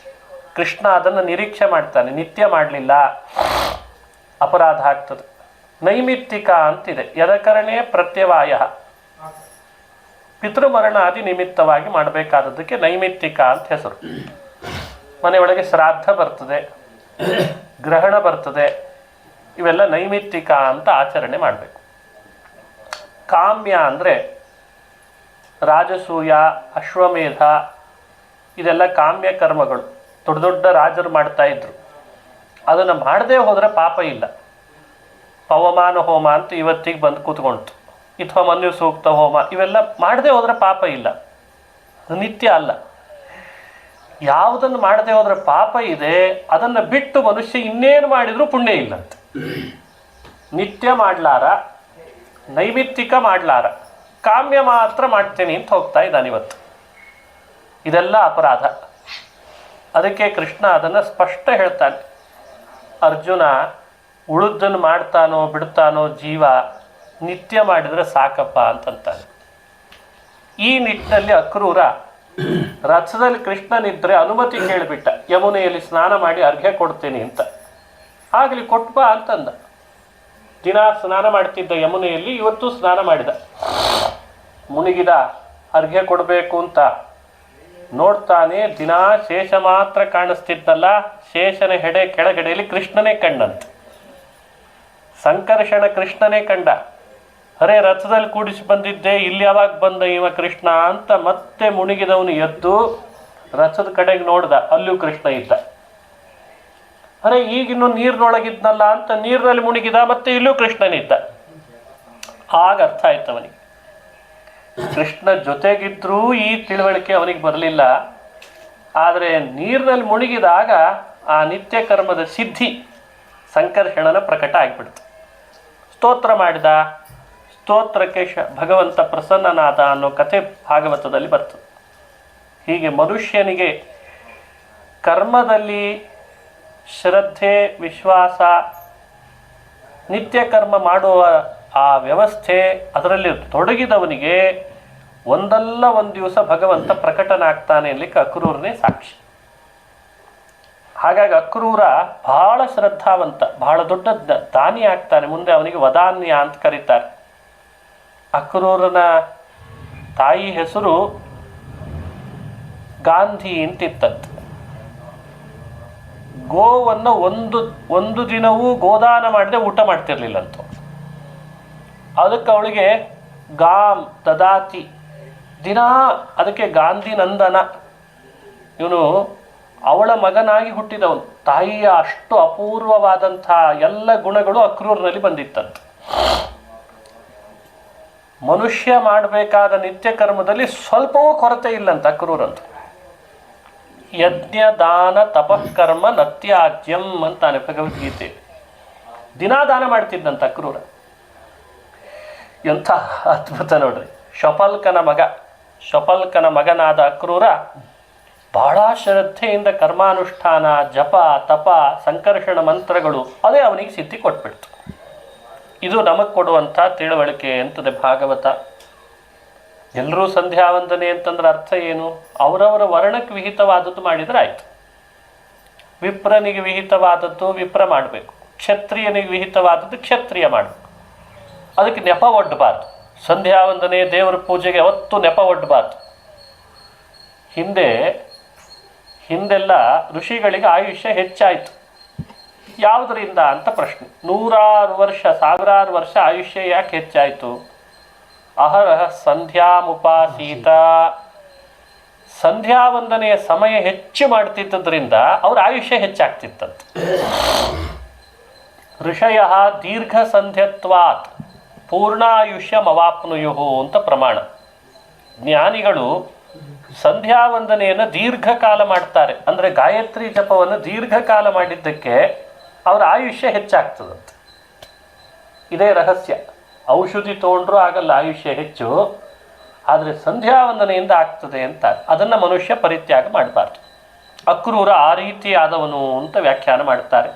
ಕೃಷ್ಣ ಅದನ್ನು ನಿರೀಕ್ಷೆ ಮಾಡ್ತಾನೆ, ನಿತ್ಯ ಮಾಡಲಿಲ್ಲ ಅಪರಾಧ ಆಗ್ತದೆ. ನೈಮಿತ್ತಿಕ ಅಂತಿದೆ. ಯದಕರಣೆ ಪ್ರತ್ಯವಾಯ, ಪಿತೃಮರಣಾದಿ ನಿಮಿತ್ತವಾಗಿ ಮಾಡಬೇಕಾದದ್ದಕ್ಕೆ ನೈಮಿತ್ತಿಕ ಅಂತ ಹೆಸರು. ಮನೆಯೊಳಗೆ ಶ್ರಾದ್ದ ಬರ್ತದೆ, ಗ್ರಹಣ ಬರ್ತದೆ, ಇವೆಲ್ಲ ನೈಮಿತ್ತಿಕ ಅಂತ ಆಚರಣೆ ಮಾಡಬೇಕು. ಕಾಮ್ಯ ಅಂದರೆ ರಾಜಸೂಯ, ಅಶ್ವಮೇಧ, ಇದೆಲ್ಲ ಕಾಮ್ಯ ಕರ್ಮಗಳು. ದೊಡ್ಡ ದೊಡ್ಡ ರಾಜರು ಮಾಡ್ತಾ ಇದ್ರು. ಅದನ್ನು ಮಾಡದೇ ಹೋದರೆ ಪಾಪ ಇಲ್ಲ. ಪವಮಾನ ಹೋಮ ಅಂತ ಇವತ್ತಿಗೆ ಬಂದು ಕೂತ್ಕೊಳ್ತು, ಅಥವಾ ಮನ್ಯು ಸೂಕ್ತ ಹೋಮ, ಇವೆಲ್ಲ ಮಾಡದೇ ಹೋದರೆ ಪಾಪ ಇಲ್ಲ, ಅದು ನಿತ್ಯ ಅಲ್ಲ. ಯಾವುದನ್ನು ಮಾಡದೇ ಹೋದರೆ ಪಾಪ ಇದೆ, ಅದನ್ನು ಬಿಟ್ಟು ಮನುಷ್ಯ ಇನ್ನೇನು ಮಾಡಿದರೂ ಪುಣ್ಯ ಇಲ್ಲಂತೆ. ನಿತ್ಯ ಮಾಡಲಾರ, ನೈಮಿತ್ತಿಕ ಮಾಡಲಾರ, ಕಾಮ್ಯ ಮಾತ್ರ ಮಾಡ್ತೇನೆ ಅಂತ ಹೋಗ್ತಾ ಇದ್ದಾನೆ ಇವತ್ತು. ಇದೆಲ್ಲ ಅಪರಾಧ. ಅದಕ್ಕೆ ಕೃಷ್ಣ ಅದನ್ನು ಸ್ಪಷ್ಟ ಹೇಳ್ತಾನೆ. ಅರ್ಜುನ ಉಳಿದನ್ನು ಮಾಡ್ತಾನೋ ಬಿಡ್ತಾನೋ ಜೀವ, ನಿತ್ಯ ಮಾಡಿದರೆ ಸಾಕಪ್ಪ ಅಂತಂತಾನೆ. ಈ ನಿಟ್ಟಿನಲ್ಲಿ ಅಕ್ರೂರ ರಥದಲ್ಲಿ ಕೃಷ್ಣನಿದ್ರೆ ಅನುಮತಿ ಕೇಳಿಬಿಟ್ಟ, ಯಮುನೆಯಲ್ಲಿ ಸ್ನಾನ ಮಾಡಿ ಅರ್ಘ್ಯ ಕೊಡ್ತೇನೆ ಅಂತ. ಆಗಲಿ ಕೊಟ್ಟ ಬಾ ಅಂತಂದ. ದಿನ ಸ್ನಾನ ಮಾಡ್ತಿದ್ದ ಯಮುನೆಯಲ್ಲಿ ಇವತ್ತು ಸ್ನಾನ ಮಾಡಿದ. ಮುಳುಗಿದ, ಅರ್ಘ್ಯ ಕೊಡಬೇಕು ಅಂತ ನೋಡ್ತಾನೆ. ದಿನಾ ಶೇಷ ಮಾತ್ರ ಕಾಣಿಸ್ತಿದ್ದಲ್ಲ, ಶೇಷನ ಹೆಡೆ ಕೆಳಗಡೆಯಲ್ಲಿ ಕೃಷ್ಣನೇ ಕಂಡಂತೆ. ಸಂಕರ್ಷಣ ಕೃಷ್ಣನೇ ಕಂಡ. ಅರೆ, ರಥದಲ್ಲಿ ಕೂಡಿಸಿ ಬಂದಿದ್ದೆ, ಇಲ್ಲಿ ಯಾವಾಗ ಬಂದ ಇವ ಕೃಷ್ಣ ಅಂತ ಮತ್ತೆ ಮುಳುಗಿದವನು ಎದ್ದು ರಥದ ಕಡೆಗೆ ನೋಡ್ದ, ಅಲ್ಲೂ ಕೃಷ್ಣ ಇದ್ದ. ಅರೆ, ಈಗಿನ್ನೂ ನೀರಿನೊಳಗಿದ್ನಲ್ಲ ಅಂತ ನೀರಿನಲ್ಲಿ ಮುಳುಗಿದ, ಮತ್ತೆ ಇಲ್ಲೂ ಕೃಷ್ಣನಿದ್ದ. ಆಗ ಅರ್ಥ ಆಯ್ತು ಅವನಿಗೆ. ಕೃಷ್ಣ ಜೊತೆಗಿದ್ರೂ ಈ ತಿಳುವಳಿಕೆ ಅವನಿಗೆ ಬರಲಿಲ್ಲ. ಆದರೆ ನೀರಿನಲ್ಲಿ ಮುಳುಗಿದಾಗ ಆ ನಿತ್ಯ ಕರ್ಮದ ಸಿದ್ಧಿ ಸಂಕರ್ಷಣನ ಪ್ರಕಟ ಆಗಿಬಿಡ್ತು. ಸ್ತೋತ್ರ ಮಾಡಿದ, ಸ್ತೋತ್ರಕ್ಕೆ ಭಗವಂತ ಪ್ರಸನ್ನನಾದ ಅನ್ನೋ ಕಥೆ ಭಾಗವತದಲ್ಲಿ ಬರ್ತದೆ. ಹೀಗೆ ಮನುಷ್ಯನಿಗೆ ಕರ್ಮದಲ್ಲಿ ಶ್ರದ್ಧೆ, ವಿಶ್ವಾಸ, ನಿತ್ಯ ಕರ್ಮ ಮಾಡುವ ಆ ವ್ಯವಸ್ಥೆ, ಅದರಲ್ಲಿ ತೊಡಗಿದವನಿಗೆ ಒಂದಲ್ಲ ಒಂದು ದಿವಸ ಭಗವಂತ ಪ್ರಕಟನಾಗ್ತಾನೆ ಅನ್ಲಿಕ್ಕೆ ಅಕ್ರೂರನೇ ಸಾಕ್ಷಿ. ಹಾಗಾಗಿ ಅಕ್ರೂರ ಬಹಳ ಶ್ರದ್ಧಾವಂತ, ಬಹಳ ದೊಡ್ಡ ದಾನಿ ಆಗ್ತಾನೆ. ಮುಂದೆ ಅವನಿಗೆ ವದಾನ್ಯ ಅಂತ ಕರೀತಾರೆ. ಅಕ್ರೂರನ ತಾಯಿ ಹೆಸರು ಗಾಂಧಿ ಅಂತಿತ್ತಂತೆ. ಗೋವನ್ನು ಒಂದು ದಿನವೂ ಗೋದಾನ ಮಾಡದೆ ಊಟ ಮಾಡ್ತಿರ್ಲಿಲ್ಲಂತ. ಅದಕ್ಕೆ ಅವಳಿಗೆ ಗಾಮ್ ದದಾತಿ, ದಿನ ಅದಕ್ಕೆ ಗಾಂಧಿ ನಂದನ. ಇವನು ಅವಳ ಮಗನಾಗಿ ಹುಟ್ಟಿದವನು. ತಾಯಿಯ ಅಷ್ಟು ಅಪೂರ್ವವಾದಂಥ ಎಲ್ಲ ಗುಣಗಳು ಅಕ್ರೂರನಲ್ಲಿ ಬಂದಿತ್ತಂತೆ. ಮನುಷ್ಯ ಮಾಡಬೇಕಾದ ನಿತ್ಯ ಕರ್ಮದಲ್ಲಿ ಸ್ವಲ್ಪವೂ ಕೊರತೆ ಇಲ್ಲಂತ ಅಕ್ರೂರಂತ. ಯಜ್ಞ ದಾನ ತಪಃಕರ್ಮ ನತ್ಯಾಜ್ಯಂ ಅಂತಾನೆ ಭಗವದ್ಗೀತೆ. ದಿನಾ ದಾನ ಮಾಡ್ತಿದ್ದಂತ ಅಕ್ರೂರ. ಎಂಥ ಅದ್ಭುತ ನೋಡ್ರಿ. ಶಪಲ್ಕನ ಮಗನಾದ ಅಕ್ರೂರ ಬಹಳ ಶ್ರದ್ಧೆಯಿಂದ ಕರ್ಮಾನುಷ್ಠಾನ, ಜಪ, ತಪ, ಸಂಕರ್ಷಣ ಮಂತ್ರಗಳು ಅದೇ ಅವನಿಗೆ ಸಿದ್ಧಿ ಕೊಟ್ಬಿಡ್ತು. ಇದು ನಮಗೆ ಕೊಡುವಂಥ ತಿಳುವಳಿಕೆ ಅಂತದೆ ಭಾಗವತ. ಎಲ್ಲರೂ ಸಂಧ್ಯಾ ವಂದನೆ ಅಂತಂದ್ರೆ ಅರ್ಥ ಏನು? ಅವರವರ ವರ್ಣಕ್ಕೆ ವಿಹಿತವಾದದ್ದು ಮಾಡಿದರೆ ಆಯಿತು. ವಿಪ್ರನಿಗೆ ವಿಹಿತವಾದದ್ದು ವಿಪ್ರ ಮಾಡಬೇಕು, ಕ್ಷತ್ರಿಯನಿಗೆ ವಿಹಿತವಾದದ್ದು ಕ್ಷತ್ರಿಯ ಮಾಡಬೇಕು. ಅದಕ್ಕೆ ನೆಪ ಒಡ್ಡಬಾರ್ದು. ಸಂಧ್ಯಾ ವಂದನೆ ದೇವರ ಪೂಜೆಗೆ ಯಾವತ್ತೂ ನೆಪ ಒಡ್ಡಬಾರ್ದು. ಹಿಂದೆಲ್ಲ ಋಷಿಗಳಿಗೆ ಆಯುಷ್ಯ ಹೆಚ್ಚಾಯಿತು. ಯಾವುದರಿಂದ ಅಂತ ಪ್ರಶ್ನೆ. 100 ವರ್ಷ, 1000 ವರ್ಷ ಆಯುಷ್ಯ ಯಾಕೆ ಹೆಚ್ಚಾಯಿತು? ಅಹರಹ ಸಂಧ್ಯಾಮುಪಾಸೀತ. ಸಂಧ್ಯಾ ವಂದನೆಯ ಸಮಯ ಹೆಚ್ಚು ಮಾಡ್ತಿದ್ದರಿಂದ ಅವ್ರ ಆಯುಷ್ಯ ಹೆಚ್ಚಾಗ್ತಿತ್ತಂತೆ. ಋಷಯ ದೀರ್ಘ ಸಂಧ್ಯತ್ವಾತ್ ಪೂರ್ಣಾಯುಷ್ಯಮವಾಪ್ನುಯು ಅಂತ ಪ್ರಮಾಣ. ಜ್ಞಾನಿಗಳು ಸಂಧ್ಯಾ ವಂದನೆಯನ್ನು ದೀರ್ಘಕಾಲ ಮಾಡ್ತಾರೆ. ಅಂದರೆ ಗಾಯತ್ರಿ ಜಪವನ್ನು ದೀರ್ಘಕಾಲ ಮಾಡಿದ್ದಕ್ಕೆ ಅವರ ಆಯುಷ್ಯ ಹೆಚ್ಚಾಗ್ತದಂತೆ. ಇದೇ ರಹಸ್ಯ. ಔಷಧಿ ತೊಗೊಂಡ್ರೂ ಆಗಲ್ಲ ಆಯುಷ್ಯ ಹೆಚ್ಚು, ಆದರೆ ಸಂಧ್ಯಾ ವಂದನೆಯಿಂದ ಆಗ್ತದೆ ಅಂತ. ಅದನ್ನು ಮನುಷ್ಯ ಪರಿತ್ಯಾಗ ಮಾಡಬಾರ್ದು. ಅಕ್ರೂರ ಆ ರೀತಿ ಆದವನು ಅಂತ ವ್ಯಾಖ್ಯಾನ ಮಾಡ್ತಾರೆ.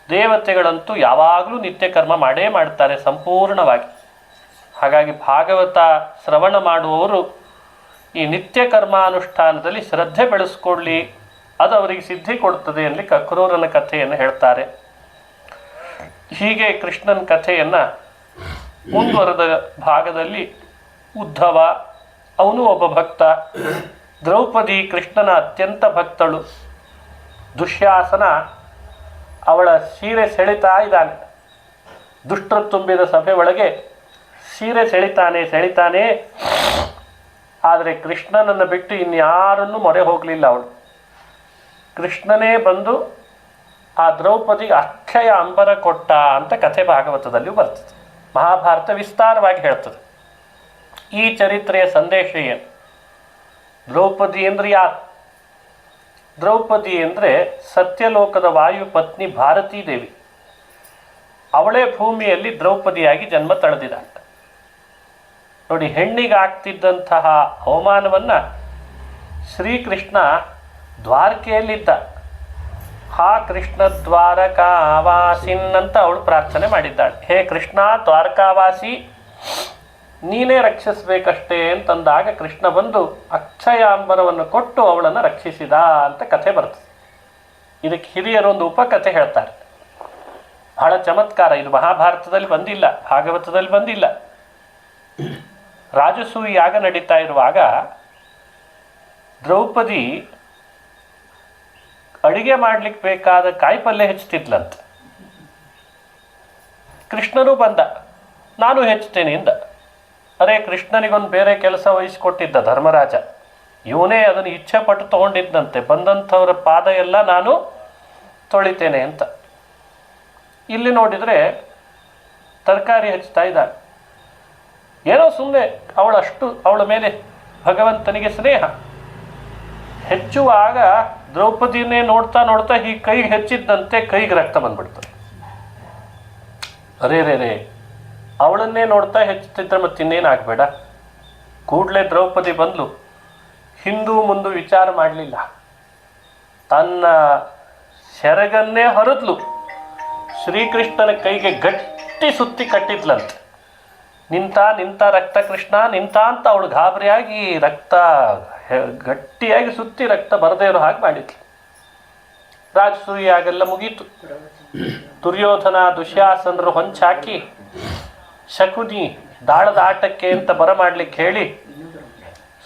ದೇವತೆಗಳಂತೂ ಯಾವಾಗಲೂ ನಿತ್ಯ ಕರ್ಮ ಮಾಡೇ ಮಾಡ್ತಾರೆ ಸಂಪೂರ್ಣವಾಗಿ. ಹಾಗಾಗಿ ಭಾಗವತ ಶ್ರವಣ ಮಾಡುವವರು ಈ ನಿತ್ಯ ಕರ್ಮಾನುಷ್ಠಾನದಲ್ಲಿ ಶ್ರದ್ಧೆ ಬೆಳೆಸ್ಕೊಳ್ಳಿ, ಅದು ಅವರಿಗೆ ಸಿದ್ಧಿ ಕೊಡ್ತದೆ ಅನ್ನಲಿಕ್ಕೆ ಅಕ್ರೂರನ ಕಥೆಯನ್ನು ಹೇಳ್ತಾರೆ. ಹೀಗೆ ಕೃಷ್ಣನ ಕಥೆಯನ್ನು ಮುಂದುವರೆದ ಭಾಗದಲ್ಲಿ ಉದ್ಧವ, ಅವನು ಒಬ್ಬ ಭಕ್ತ. ದ್ರೌಪದಿ ಕೃಷ್ಣನ ಅತ್ಯಂತ ಭಕ್ತಳು. ದುಶ್ಯಾಸನ ಅವಳ ಸೀರೆ ಸೆಳಿತಾ ಇದ್ದಾನೆ. ದುಷ್ಟರು ತುಂಬಿದ ಸಭೆ ಒಳಗೆ ಸೀರೆ ಸೆಳಿತಾನೆ. ಆದರೆ ಕೃಷ್ಣನನ್ನು ಬಿಟ್ಟು ಇನ್ಯಾರನ್ನೂ ಮೊರೆ ಹೋಗಲಿಲ್ಲ ಅವಳು. ಕೃಷ್ಣನೇ ಬಂದು ಆ ದ್ರೌಪದಿಗೆ ಅಕ್ಷಯ ಅಂಬರ ಕೊಟ್ಟ ಅಂತ ಕಥೆ ಭಾಗವತದಲ್ಲಿ ಬರ್ತದೆ. ಮಹಾಭಾರತ ವಿಸ್ತಾರವಾಗಿ ಹೇಳ್ತದೆ. ಈ ಚರಿತ್ರೆಯ ಸಂದೇಶ ಏನು? ದ್ರೌಪದಿ ಅಂದರೆ ಯಾರು? ದ್ರೌಪದಿ ಅಂದರೆ ಸತ್ಯಲೋಕದ ವಾಯು ಪತ್ನಿ ಭಾರತೀ ದೇವಿ. ಅವಳೇ ಭೂಮಿಯಲ್ಲಿ ದ್ರೌಪದಿಯಾಗಿ ಜನ್ಮ ತಳೆದಿದ್ದಾಳೆ. ನೋಡಿ, ಹೆಣ್ಣಿಗೆ ಆಗ್ತಿದ್ದಂತಹ ಅವಮಾನವನ್ನು ಶ್ರೀಕೃಷ್ಣ ದ್ವಾರಕೆಯಲ್ಲಿದ್ದ. ಹಾ ಕೃಷ್ಣ ದ್ವಾರಕಾವಾಸಿನ್ ಅಂತ ಅವಳು ಪ್ರಾರ್ಥನೆ ಮಾಡಿದ್ದಾಳೆ. ಹೇ ಕೃಷ್ಣ ದ್ವಾರಕಾವಾಸಿ, ನೀನೇ ರಕ್ಷಿಸಬೇಕಷ್ಟೇ ಅಂತಂದಾಗ ಕೃಷ್ಣ ಬಂದು ಅಕ್ಷಯಾಂಬರವನ್ನು ಕೊಟ್ಟು ಅವಳನ್ನು ರಕ್ಷಿಸಿದ ಅಂತ ಕಥೆ ಬರ್ತದೆ. ಇದಕ್ಕೆ ಹಿರಿಯರೊಂದು ಉಪಕಥೆ ಹೇಳ್ತಾರೆ. ಬಹಳ ಚಮತ್ಕಾರ. ಇದು ಮಹಾಭಾರತದಲ್ಲಿ ಬಂದಿಲ್ಲ, ಭಾಗವತದಲ್ಲಿ ಬಂದಿಲ್ಲ. ರಾಜಸೂಯ ಯಾಗ ನಡೀತಾ ಇರುವಾಗ ದ್ರೌಪದಿ ಅಡಿಗೆ ಮಾಡ್ಲಿಕ್ಕೆ ಬೇಕಾದ ಕಾಯಿಪಲ್ಯ ಹೆಚ್ಚುತ್ತಿದ್ಲಂತೆ. ಕೃಷ್ಣನೂ ಬಂದ, ನಾನು ಹೆಚ್ಚುತ್ತೇನೆ ಎಂದ. ಅರೆ, ಕೃಷ್ಣನಿಗೊಂದು ಬೇರೆ ಕೆಲಸ ವಹಿಸಿಕೊಟ್ಟಿದ್ದ ಧರ್ಮರಾಜ. ಇವನೇ ಅದನ್ನು ಇಚ್ಛೆ ಪಟ್ಟು ತೊಗೊಂಡಿದ್ದಂತೆ. ಬಂದಂಥವ್ರ ಪಾದ ಎಲ್ಲ ನಾನು ತೊಳಿತೇನೆ ಅಂತ. ಇಲ್ಲಿ ನೋಡಿದರೆ ತರಕಾರಿ ಹೆಚ್ಚುತ್ತಾ ಇದ್ದಾಳೆ. ಏನೋ ಸುಮ್ಮನೆ ಅವಳ ಮೇಲೆ ಭಗವಂತನಿಗೆ ಸ್ನೇಹ. ಹೆಚ್ಚುವಾಗ ದ್ರೌಪದಿನೇ ನೋಡ್ತಾ ಈ ಕೈಗೆ ಹೆಚ್ಚಿದ್ದಂತೆ ಕೈಗೆ ರಕ್ತ ಬಂದ್ಬಿಡ್ತದೆ. ಅರೇ, ಅವಳನ್ನೇ ನೋಡ್ತಾ ಹೆಚ್ಚುತ್ತಿದ್ರೆ ಮತ್ತಿನ್ನೇನಾಗಬೇಡ. ಕೂಡಲೇ ದ್ರೌಪದಿ ಬಂದ್ಲು. ಹಿಂದೂ ಮುಂದೆ ವಿಚಾರ ಮಾಡಲಿಲ್ಲ. ತನ್ನ ಸೆರಗನ್ನೇ ಹರಿದ್ಲು. ಶ್ರೀಕೃಷ್ಣನ ಕೈಗೆ ಗಟ್ಟಿ ಸುತ್ತಿ ಕಟ್ಟಿದ್ಲಂತೆ. ನಿಂತ ರಕ್ತ ಕೃಷ್ಣ ನಿಂತ ಅಂತ ಅವಳು ಗಾಬರಿಯಾಗಿ ರಕ್ತ ಗಟ್ಟಿಯಾಗಿ ಸುತ್ತಿ ರಕ್ತ ಬರದೇ ಇರೋ ಹಾಗೆ ಮಾಡಿದ್ಲು. ರಾಜಸೂಯ ಆಗೆಲ್ಲ ಮುಗೀತು. ದುರ್ಯೋಧನ ದುಶ್ಯಾಸನರು ಹೊಂಚಾಕಿ ಶಕುನಿ ದಾಳದ ಆಟಕ್ಕೆ ಅಂತ ಬರಮಾಡ್ಲಿಕ್ಕೆ ಹೇಳಿ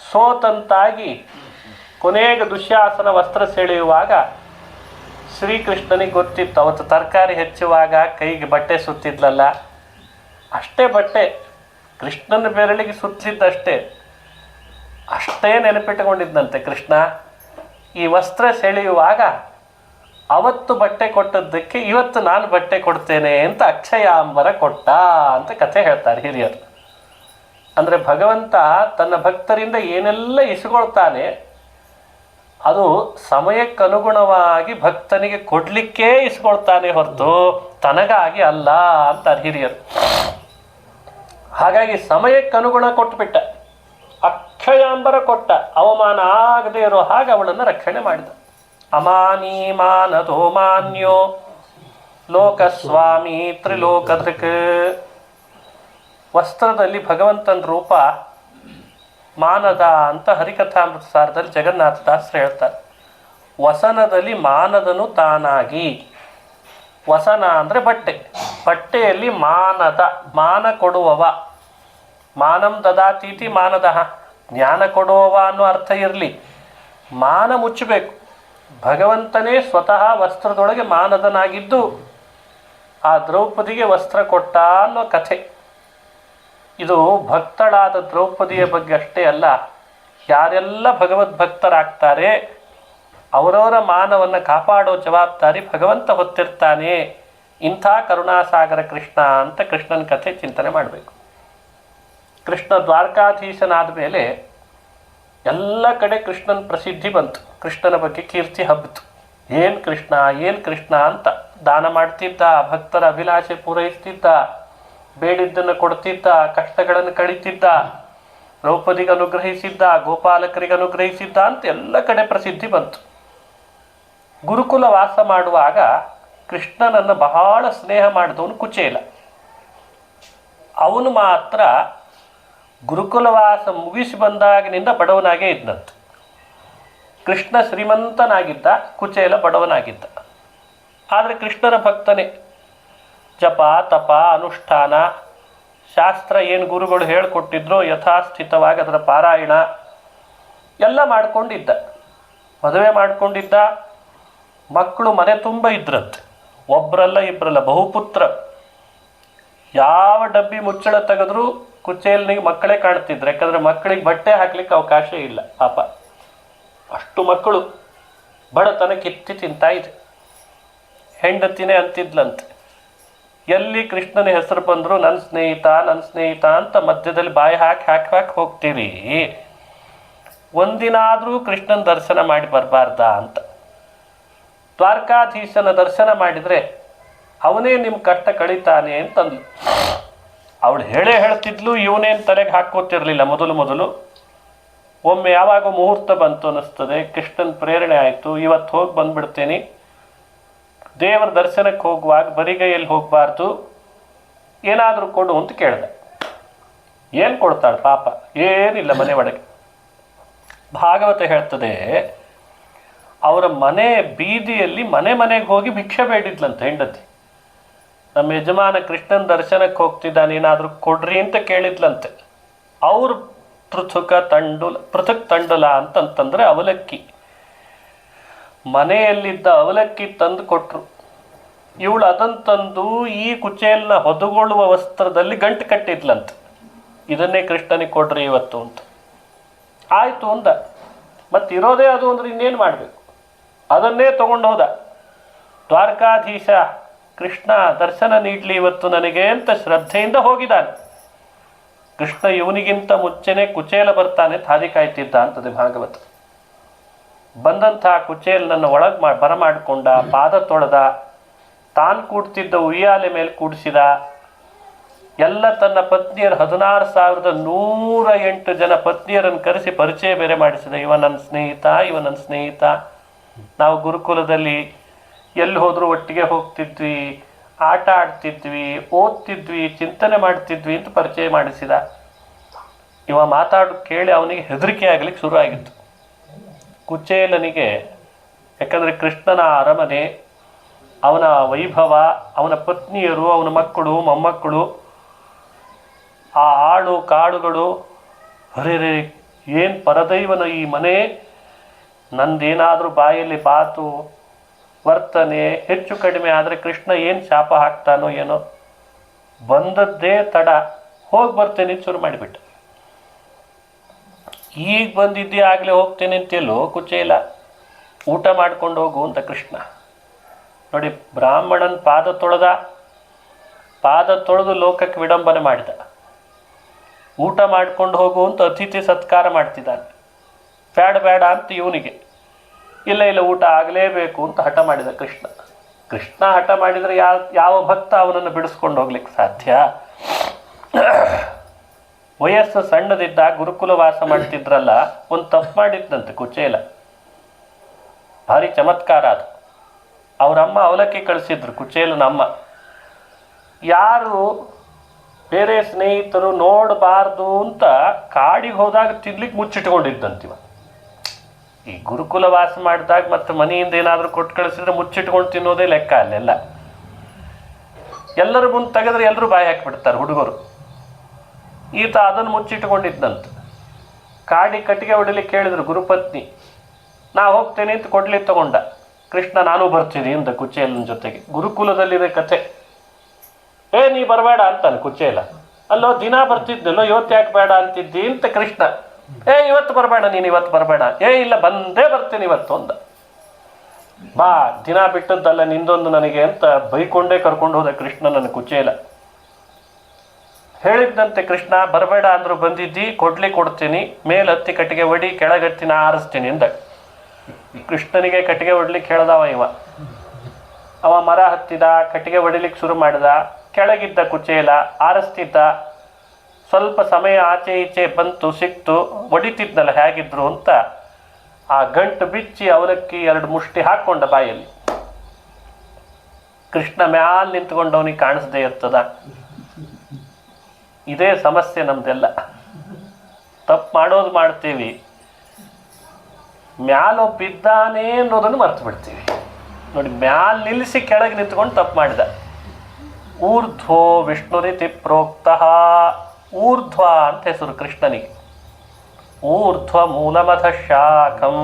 ಸೋತಂತಾಗಿ ಕೊನೆಗೆ ದುಶ್ಯಾಸನ ವಸ್ತ್ರ ಸೆಳೆಯುವಾಗ ಶ್ರೀಕೃಷ್ಣನಿಗೆ ಗೊತ್ತಿತ್ತು, ಅವತ್ತು ತರಕಾರಿ ಹೆಚ್ಚುವಾಗ ಕೈಗೆ ಬಟ್ಟೆ ಸುತ್ತಿದ್ಲಲ್ಲ, ಅಷ್ಟೇ ಬಟ್ಟೆ ಕೃಷ್ಣನ ಬೆರಳಿಗೆ ಸುತ್ತಲಿದ್ದಷ್ಟೇ. ಅಷ್ಟೇ ನೆನಪಿಟ್ಟುಕೊಂಡಿದ್ದಂತೆ ಕೃಷ್ಣ. ಈ ವಸ್ತ್ರ ಸೆಳೆಯುವಾಗ ಅವತ್ತು ಬಟ್ಟೆ ಕೊಟ್ಟದ್ದಕ್ಕೆ ಇವತ್ತು ನಾನು ಬಟ್ಟೆ ಕೊಡ್ತೇನೆ ಅಂತ ಅಕ್ಷಯಾಂಬರ ಕೊಟ್ಟ ಅಂತ ಕಥೆ ಹೇಳ್ತಾರೆ ಹಿರಿಯರು. ಅಂದರೆ ಭಗವಂತ ತನ್ನ ಭಕ್ತರಿಂದ ಏನೆಲ್ಲ ಇಸ್ಕೊಳ್ತಾನೆ ಅದು ಸಮಯಕ್ಕನುಗುಣವಾಗಿ ಭಕ್ತನಿಗೆ ಕೊಡಲಿಕ್ಕೇ ಇಸ್ಕೊಳ್ತಾನೆ ಹೊರತು ತನಗಾಗಿ ಅಲ್ಲ ಅಂತಾರೆ ಹಿರಿಯರು. ಹಾಗಾಗಿ ಸಮಯಕ್ಕನುಗುಣ ಕೊಟ್ಟುಬಿಟ್ಟ, ಅಕ್ಷಯಾಂಬರ ಕೊಟ್ಟ, ಅವಮಾನ ಆಗದೆ ಇರೋ ಹಾಗೆ ಅವಳನ್ನು ರಕ್ಷಣೆ ಮಾಡಿದ. ಅಮಾನಿ ಮಾನದೋ ಮಾನ್ಯೋ ಲೋಕಸ್ವಾಮಿ ತ್ರಿಲೋಕದೃಕ್. ವಸ್ತ್ರದಲ್ಲಿ ಭಗವಂತನ ರೂಪ ಮಾನದ ಅಂತ ಹರಿಕಥಾಮೃತ ಸಾರದಲ್ಲಿ ಜಗನ್ನಾಥದಾಸರು ಹೇಳ್ತಾರೆ. ವಸನದಲ್ಲಿ ಮಾನದನು ತಾನಾಗಿ, ವಸನ ಅಂದರೆ ಬಟ್ಟೆ, ಬಟ್ಟೆಯಲ್ಲಿ ಮಾನದ, ಮಾನ ಕೊಡುವವ, ಮಾನಂ ದದಾತೀತಿ ಮಾನದಃ, ಜ್ಞಾನ ಕೊಡುವವ ಅನ್ನೋ ಅರ್ಥ ಇರಲಿ, ಮಾನ ಮುಚ್ಚಬೇಕು. ಭಗವಂತನೇ ಸ್ವತಃ ವಸ್ತ್ರದೊಳಗೆ ಮಾನದನಾಗಿದ್ದು ಆ ದ್ರೌಪದಿಗೆ ವಸ್ತ್ರ ಕೊಟ್ಟ ಅನ್ನೋ ಕಥೆ. ಇದು ಭಕ್ತಳಾದ ದ್ರೌಪದಿಯ ಬಗ್ಗೆ ಅಷ್ಟೇ ಅಲ್ಲ, ಯಾರೆಲ್ಲ ಭಗವದ್ಭಕ್ತರಾಗ್ತಾರೆ ಅವರವರ ಮಾನವನ್ನು ಕಾಪಾಡೋ ಜವಾಬ್ದಾರಿ ಭಗವಂತ ಹೊತ್ತಿರ್ತಾನೆ. ಇಂಥ ಕರುಣಾಸಾಗರ ಕೃಷ್ಣ ಅಂತ ಕೃಷ್ಣನ ಕಥೆ ಚಿಂತನೆ ಮಾಡಬೇಕು. ಕೃಷ್ಣ ದ್ವಾರಕಾಧೀಶನಾದ ಮೇಲೆ ಎಲ್ಲ ಕಡೆ ಕೃಷ್ಣನ ಪ್ರಸಿದ್ಧಿ ಬಂತು, ಕೃಷ್ಣನ ಬಗ್ಗೆ ಕೀರ್ತಿ ಹಬ್ಬಿತು. ಏನು ಕೃಷ್ಣ ಏನು ಕೃಷ್ಣ ಅಂತ ದಾನ ಮಾಡ್ತಿದ್ದ, ಭಕ್ತರ ಅಭಿಲಾಷೆ ಪೂರೈಸ್ತಿದ್ದ, ಬೇಡಿದ್ದನ್ನು ಕೊಡ್ತಿದ್ದ, ಕಷ್ಟಗಳನ್ನು ಕಳೀತಿದ್ದ, ದ್ರೌಪದಿಗೆ ಅನುಗ್ರಹಿಸಿದ್ದ, ಗೋಪಾಲಕರಿಗೆ ಅನುಗ್ರಹಿಸಿದ್ದ ಅಂತ ಎಲ್ಲ ಕಡೆ ಪ್ರಸಿದ್ಧಿ ಬಂತು. ಗುರುಕುಲ ವಾಸ ಮಾಡುವಾಗ ಕೃಷ್ಣನನ್ನು ಬಹಳ ಸ್ನೇಹ ಮಾಡಿದವನು ಕುಚೇಲ. ಅವನು ಮಾತ್ರ ಗುರುಕುಲವಾಸ ಮುಗಿಸಿ ಬಂದಾಗಿನಿಂದ ಬಡವನಾಗೇ ಇದ್ದಂತೆ. ಕೃಷ್ಣ ಶ್ರೀಮಂತನಾಗಿದ್ದ, ಕುಚೇಲ ಬಡವನಾಗಿದ್ದ. ಆದರೆ ಕೃಷ್ಣನ ಭಕ್ತನೇ. ಜಪ ತಪ ಅನುಷ್ಠಾನ ಶಾಸ್ತ್ರ ಏನು ಗುರುಗಳು ಹೇಳಿಕೊಟ್ಟಿದ್ರೋ ಯಥಾಸ್ಥಿತವಾಗಿ ಅದರ ಪಾರಾಯಣ ಎಲ್ಲ ಮಾಡಿಕೊಂಡಿದ್ದ. ಮದುವೆ ಮಾಡಿಕೊಂಡಿದ್ದ, ಮಕ್ಕಳು ಮನೆ ತುಂಬ ಇದ್ರಂತೆ, ಒಬ್ಬರಲ್ಲ ಇಬ್ಬರಲ್ಲ, ಬಹುಪುತ್ರ. ಯಾವ ಡಬ್ಬಿ ಮುಚ್ಚಳ ತೆಗೆದ್ರೂ ಕುಚೇಲನಿಗೆ ಮಕ್ಕಳೇ ಕಾಣ್ತಿದ್ರು, ಯಾಕಂದರೆ ಮಕ್ಕಳಿಗೆ ಬಟ್ಟೆ ಹಾಕ್ಲಿಕ್ಕೆ ಅವಕಾಶ ಇಲ್ಲ ಪಾಪ. ಅಷ್ಟು ಮಕ್ಕಳು, ಬಡತನ ಕಿತ್ತಿ ತಿಂತಾ ಇದೆ. ಹೆಂಡತಿನೇ ಅಂತಿದ್ಲಂತೆ, ಎಲ್ಲಿ ಕೃಷ್ಣನ ಹೆಸರು ಬಂದರೂ ನನ್ನ ಸ್ನೇಹಿತ ನನ್ನ ಸ್ನೇಹಿತ ಅಂತ ಮಧ್ಯದಲ್ಲಿ ಬಾಯಿ ಹಾಕಿ ಹೋಗ್ತೀರಿ, ಒಂದಿನಾದರೂ ಕೃಷ್ಣನ ದರ್ಶನ ಮಾಡಿ ಬರಬಾರ್ದ ಅಂತ. ದ್ವಾರಕಾಧೀಶನ ದರ್ಶನ ಮಾಡಿದರೆ ಅವನೇ ನಿಮ್ಮ ಕಷ್ಟ ಕಳೀತಾನೆ ಅಂತಂದ್ಲು. ಅವಳು ಹೇಳ್ತಿದ್ಲು, ಇವನೇನು ತಲೆಗೆ ಹಾಕೋತಿರ್ಲಿಲ್ಲ ಮೊದಲು. ಒಮ್ಮೆ ಯಾವಾಗ ಮುಹೂರ್ತ ಬಂತು ಅನ್ನಿಸ್ತದೆ, ಕೃಷ್ಣನ ಪ್ರೇರಣೆ ಆಯಿತು, ಇವತ್ತು ಹೋಗಿ ಬಂದುಬಿಡ್ತೇನೆ, ದೇವರ ದರ್ಶನಕ್ಕೆ ಹೋಗುವಾಗ ಬರಿಗೈಯಲ್ಲಿ ಹೋಗಬಾರ್ದು, ಏನಾದರೂ ಕೊಡು ಅಂತ ಕೇಳಿದೆ. ಏನು ಕೊಡ್ತಾಳೆ ಪಾಪ, ಏನಿಲ್ಲ ಮನೆ ಒಳಗೆ. ಭಾಗವತ ಹೇಳ್ತದೆ, ಅವರ ಮನೆ ಬೀದಿಯಲ್ಲಿ ಮನೆಗೆ ಹೋಗಿ ಭಿಕ್ಷೆ ಬೇಡಿದ್ಲಂತೆ ಹೆಂಡತಿ. ನಮ್ಮ ಯಜಮಾನ ಕೃಷ್ಣನ ದರ್ಶನಕ್ಕೆ ಹೋಗ್ತಿದ್ದಾನೆ, ಏನಾದರೂ ಕೊಡ್ರಿ ಅಂತ ಕೇಳಿದ್ಲಂತೆ. ಅವರು ಪೃಥಕ್ ತಂಡುಲ ಅಂತಂತಂದರೆ ಅವಲಕ್ಕಿ, ಮನೆಯಲ್ಲಿದ್ದ ಅವಲಕ್ಕಿ ತಂದು ಕೊಟ್ಟರು. ಇವಳು ಅದನ್ನು ತಂದು ಈ ಕುಚೇಲನ ಹೊದಗೊಳ್ಳುವ ವಸ್ತ್ರದಲ್ಲಿ ಗಂಟು ಕಟ್ಟಿದ್ಲಂತೆ, ಇದನ್ನೇ ಕೃಷ್ಣನಿಗೆ ಕೊಡ್ರಿ ಇವತ್ತು ಅಂತ. ಆಯಿತು ಅಂದ. ಮತ್ತು ಇರೋದೇ ಅದು ಅಂದರೆ ಇನ್ನೇನು ಮಾಡಬೇಕು, ಅದನ್ನೇ ತಗೊಂಡು ಹೋದ. ದ್ವಾರಕಾಧೀಶ ಕೃಷ್ಣ ದರ್ಶನ ನೀಡಲಿ ಇವತ್ತು ನನಗೆ ಅಂತ ಶ್ರದ್ಧೆಯಿಂದ ಹೋಗಿದ್ದಾನೆ. ಕೃಷ್ಣ ಇವನಿಗಿಂತ ಮುಂಚೆನೇ ಕುಚೇಲ ಬರ್ತಾನೆ ಹಾದಿ ಕಾಯ್ತಿದ್ದ ಅಂತದೆ ಭಾಗವತ. ಬಂದಂಥ ಕುಚೇಲನನ್ನು ಒಳಗೆ ಬರಮಾಡಿಕೊಂಡ, ಪಾದ ತೊಳೆದ, ತಾನು ಕೂಡ್ತಿದ್ದ ಉಯ್ಯಾಲೆ ಮೇಲೆ ಕೂಡಿಸಿದ. ಎಲ್ಲ ತನ್ನ ಪತ್ನಿಯರು 16,108 ಜನ ಪತ್ನಿಯರನ್ನು ಕರೆಸಿ ಪರಿಚಯ ಬೇರೆ ಮಾಡಿಸಿದ. ಇವ ನನ್ನ ಸ್ನೇಹಿತ, ನಾವು ಗುರುಕುಲದಲ್ಲಿ ಎಲ್ಲಿ ಹೋದರೂ ಒಟ್ಟಿಗೆ ಹೋಗ್ತಿದ್ವಿ, ಆಟ ಆಡ್ತಿದ್ವಿ, ಓದ್ತಿದ್ವಿ, ಚಿಂತನೆ ಮಾಡ್ತಿದ್ವಿ ಅಂತ ಪರಿಚಯ ಮಾಡಿಸಿದ. ಇವ ಮಾತಾಡು ಕೇಳಿ ಅವನಿಗೆ ಹೆದರಿಕೆ ಆಗಲಿಕ್ಕೆ ಶುರು ಆಗಿತ್ತು ಕುಚೇಲನಿಗೆ. ಯಾಕಂದರೆ ಕೃಷ್ಣನ ಅರಮನೆ, ಅವನ ವೈಭವ, ಅವನ ಪತ್ನಿಯರು, ಅವನ ಮಕ್ಕಳು ಮೊಮ್ಮಕ್ಕಳು, ಆ ಆಳು ಕಾಡುಗಳು, ಅರೆ ಏನು ಪರದೈವನ ಈ ಮನೆ, ನಂದೇನಾದರೂ ಬಾಯಲ್ಲಿ ಬಾತು ವರ್ತನೆ ಹೆಚ್ಚು ಕಡಿಮೆ ಆದರೆ ಕೃಷ್ಣ ಏನು ಶಾಪ ಹಾಕ್ತಾನೋ ಏನೋ. ಬಂದದ್ದೇ ತಡ, ಹೋಗಿ ಬರ್ತೇನೆ ಶುರು ಮಾಡಿಬಿಟ್ಟ. ಈಗ ಬಂದಿದ್ದೆ ಆಗಲೇ ಹೋಗ್ತೇನೆ ಅಂತೆಲ್ಲೋ ಕುಚೇಲ. ಊಟ ಮಾಡ್ಕೊಂಡು ಹೋಗು ಅಂತ ಕೃಷ್ಣ. ನೋಡಿ, ಬ್ರಾಹ್ಮಣನ ಪಾದ ತೊಳೆದು ಲೋಕಕ್ಕೆ ವಿಡಂಬನೆ ಮಾಡಿದ. ಊಟ ಮಾಡ್ಕೊಂಡು ಹೋಗು ಅಂತ ಅತಿಥಿ ಸತ್ಕಾರ ಮಾಡ್ತಿದ್ದಾನೆ. ಬೇಡ ಅಂತ ಇವನಿಗೆ, ಇಲ್ಲ ಊಟ ಆಗಲೇಬೇಕು ಅಂತ ಹಠ ಮಾಡಿದ ಕೃಷ್ಣ ಹಠ ಮಾಡಿದರೆ ಯಾವ ಭಕ್ತ ಅವನನ್ನು ಬಿಡಿಸ್ಕೊಂಡು ಹೋಗ್ಲಿಕ್ಕೆ ಸಾಧ್ಯ? ವಯಸ್ಸು ಸಣ್ಣದಿದ್ದ ಗುರುಕುಲ ವಾಸ ಮಾಡ್ತಿದ್ರಲ್ಲ, ಒಂದು ತಪ್ಪು ಮಾಡಿದ್ದಂತೆ ಕುಚೇಲ. ಭಾರಿ ಚಮತ್ಕಾರ ಅದು. ಅವರಮ್ಮ ಅವಲಕ್ಕಿ ಕಳಿಸಿದ್ರು, ಕುಚೇಲನಮ್ಮ. ಯಾರು ಬೇರೆ ಸ್ನೇಹಿತರು ನೋಡಬಾರ್ದು ಅಂತ ಕಾಡಿಗೆ ಹೋದಾಗ ತಿನ್ಲಿಕ್ಕೆ ಮುಚ್ಚಿಟ್ಕೊಂಡಿದ್ದಂತಿವ. ಈ ಗುರುಕುಲ ವಾಸ ಮಾಡಿದಾಗ ಮತ್ತು ಮನೆಯಿಂದ ಏನಾದರೂ ಕೊಟ್ಟು ಕಳಿಸಿದ್ರೆ ಮುಚ್ಚಿಟ್ಕೊಂಡು ತಿನ್ನೋದೇ ಲೆಕ್ಕ ಅಲ್ಲೆಲ್ಲ. ಎಲ್ಲರ ಮುಂದೆ ತೆಗೆದ್ರೆ ಎಲ್ಲರೂ ಬಾಯಿ ಹಾಕಿಬಿಡ್ತಾರೆ ಹುಡುಗರು. ಈತ ಅದನ್ನು ಮುಚ್ಚಿಟ್ಕೊಂಡಿದ್ದಂತ. ಕಾಡಿ ಕಟ್ಟಿಗೆ ಹೊಡಿಲಿಕ್ಕೆ ಹೇಳಿದ್ರು ಗುರುಪತ್ನಿ. ನಾ ಹೋಗ್ತೇನೆ ಅಂತ ಕೊಡ್ಲಿಕ್ಕೆ ತಗೊಂಡ. ಕೃಷ್ಣ ನಾನು ಬರ್ತೀನಿ ಅಂದ ಕುಚೇಲನ ಜೊತೆಗೆ. ಗುರುಕುಲದಲ್ಲಿದೆ ಕಥೆ. ನೀ ಬರಬೇಡ ಅಂತಾನೆ ಕುಚೇಲ. ಅಲ್ಲೋ ದಿನ ಬರ್ತಿದ್ನಲ್ಲೋ, ಇವತ್ತು ಯಾಕೆ ಬೇಡ ಅಂತಿದ್ದಿ ಅಂತ ಕೃಷ್ಣ. ಇವತ್ತು ಬರಬೇಡ, ನೀನು ಇವತ್ತು ಬರಬೇಡ. ಇಲ್ಲ ಬಂದೇ ಬರ್ತೀನಿ ಇವತ್ತು ಅಂದ. ಬಾ, ದಿನ ಬಿಟ್ಟದ್ದಲ್ಲ ನಿಂದೊಂದು ನನಗೆ ಅಂತ ಬೈಕೊಂಡೇ ಕರ್ಕೊಂಡು ಹೋದ ಕೃಷ್ಣನನ್ನು ಕುಚೇಲ. ಹೇಳಿದ್ದಂತೆ ಕೃಷ್ಣ, ಬರಬೇಡ ಅಂದ್ರು ಬಂದಿದ್ದಿ, ಕೊಡ್ತೀನಿ, ಮೇಲೆ ಹತ್ತಿ ಕಟ್ಟಿಗೆ ಹೊಡಿ, ಕೆಳಗತ್ತಿ ನಾ ಆರಿಸ್ತೀನಿ ಅಂದ. ಕೃಷ್ಣನಿಗೆ ಕಟ್ಟಿಗೆ ಹೊಡ್ಲಿಕ್ಕೆ ಹೇಳ್ದವ ಇವ. ಅವ ಮರ ಹತ್ತಿದ, ಕಟ್ಟಿಗೆ ಹೊಡಿಲಿಕ್ಕೆ ಶುರು ಮಾಡಿದ. ಕೆಳಗಿದ್ದ ಕುಚೇಲ ಆರಿಸ್ತಿದ್ದ. ಸ್ವಲ್ಪ ಸಮಯ ಆಚೆ ಈಚೆ ಬಂತು, ಸಿಕ್ತು, ಹೊಡಿತಿದ್ನಲ್ಲ ಹೇಗಿದ್ರು ಅಂತ ಆ ಗಂಟು ಬಿಚ್ಚಿ ಅವಲಕ್ಕಿ 2 ಮುಷ್ಟಿ ಹಾಕ್ಕೊಂಡ ಬಾಯಲ್ಲಿ. ಕೃಷ್ಣ ಮ್ಯಾಲ್ ನಿಂತ್ಕೊಂಡವನಿಗೆ ಕಾಣಿಸದೇ ಇರ್ತದ. ಇದೇ ಸಮಸ್ಯೆ ನಮ್ದೆಲ್ಲ. ತಪ್ಪು ಮಾಡೋದು ಮಾಡ್ತೀವಿ, ಮ್ಯಾಲೊಬ್ಬಿದ್ದಾನೆ ಅನ್ನೋದನ್ನು ಮರ್ತು ಬಿಡ್ತೀವಿ. ನೋಡಿ, ಮ್ಯಾಲ್ ನಿಲ್ಲಿಸಿ ಕೆಳಗೆ ನಿಂತ್ಕೊಂಡು ತಪ್ಪು ಮಾಡಿದ. ಊರ್ಧ್ವೋ ವಿಷ್ಣುರಿತಿ ಪ್ರೋಕ್ತಃ. ಊರ್ಧ್ವ ಅಂತ ಹೆಸರು ಕೃಷ್ಣನಿಗೆ. ಊರ್ಧ್ವ ಮೂಲಮಧ ಶಾಖಂ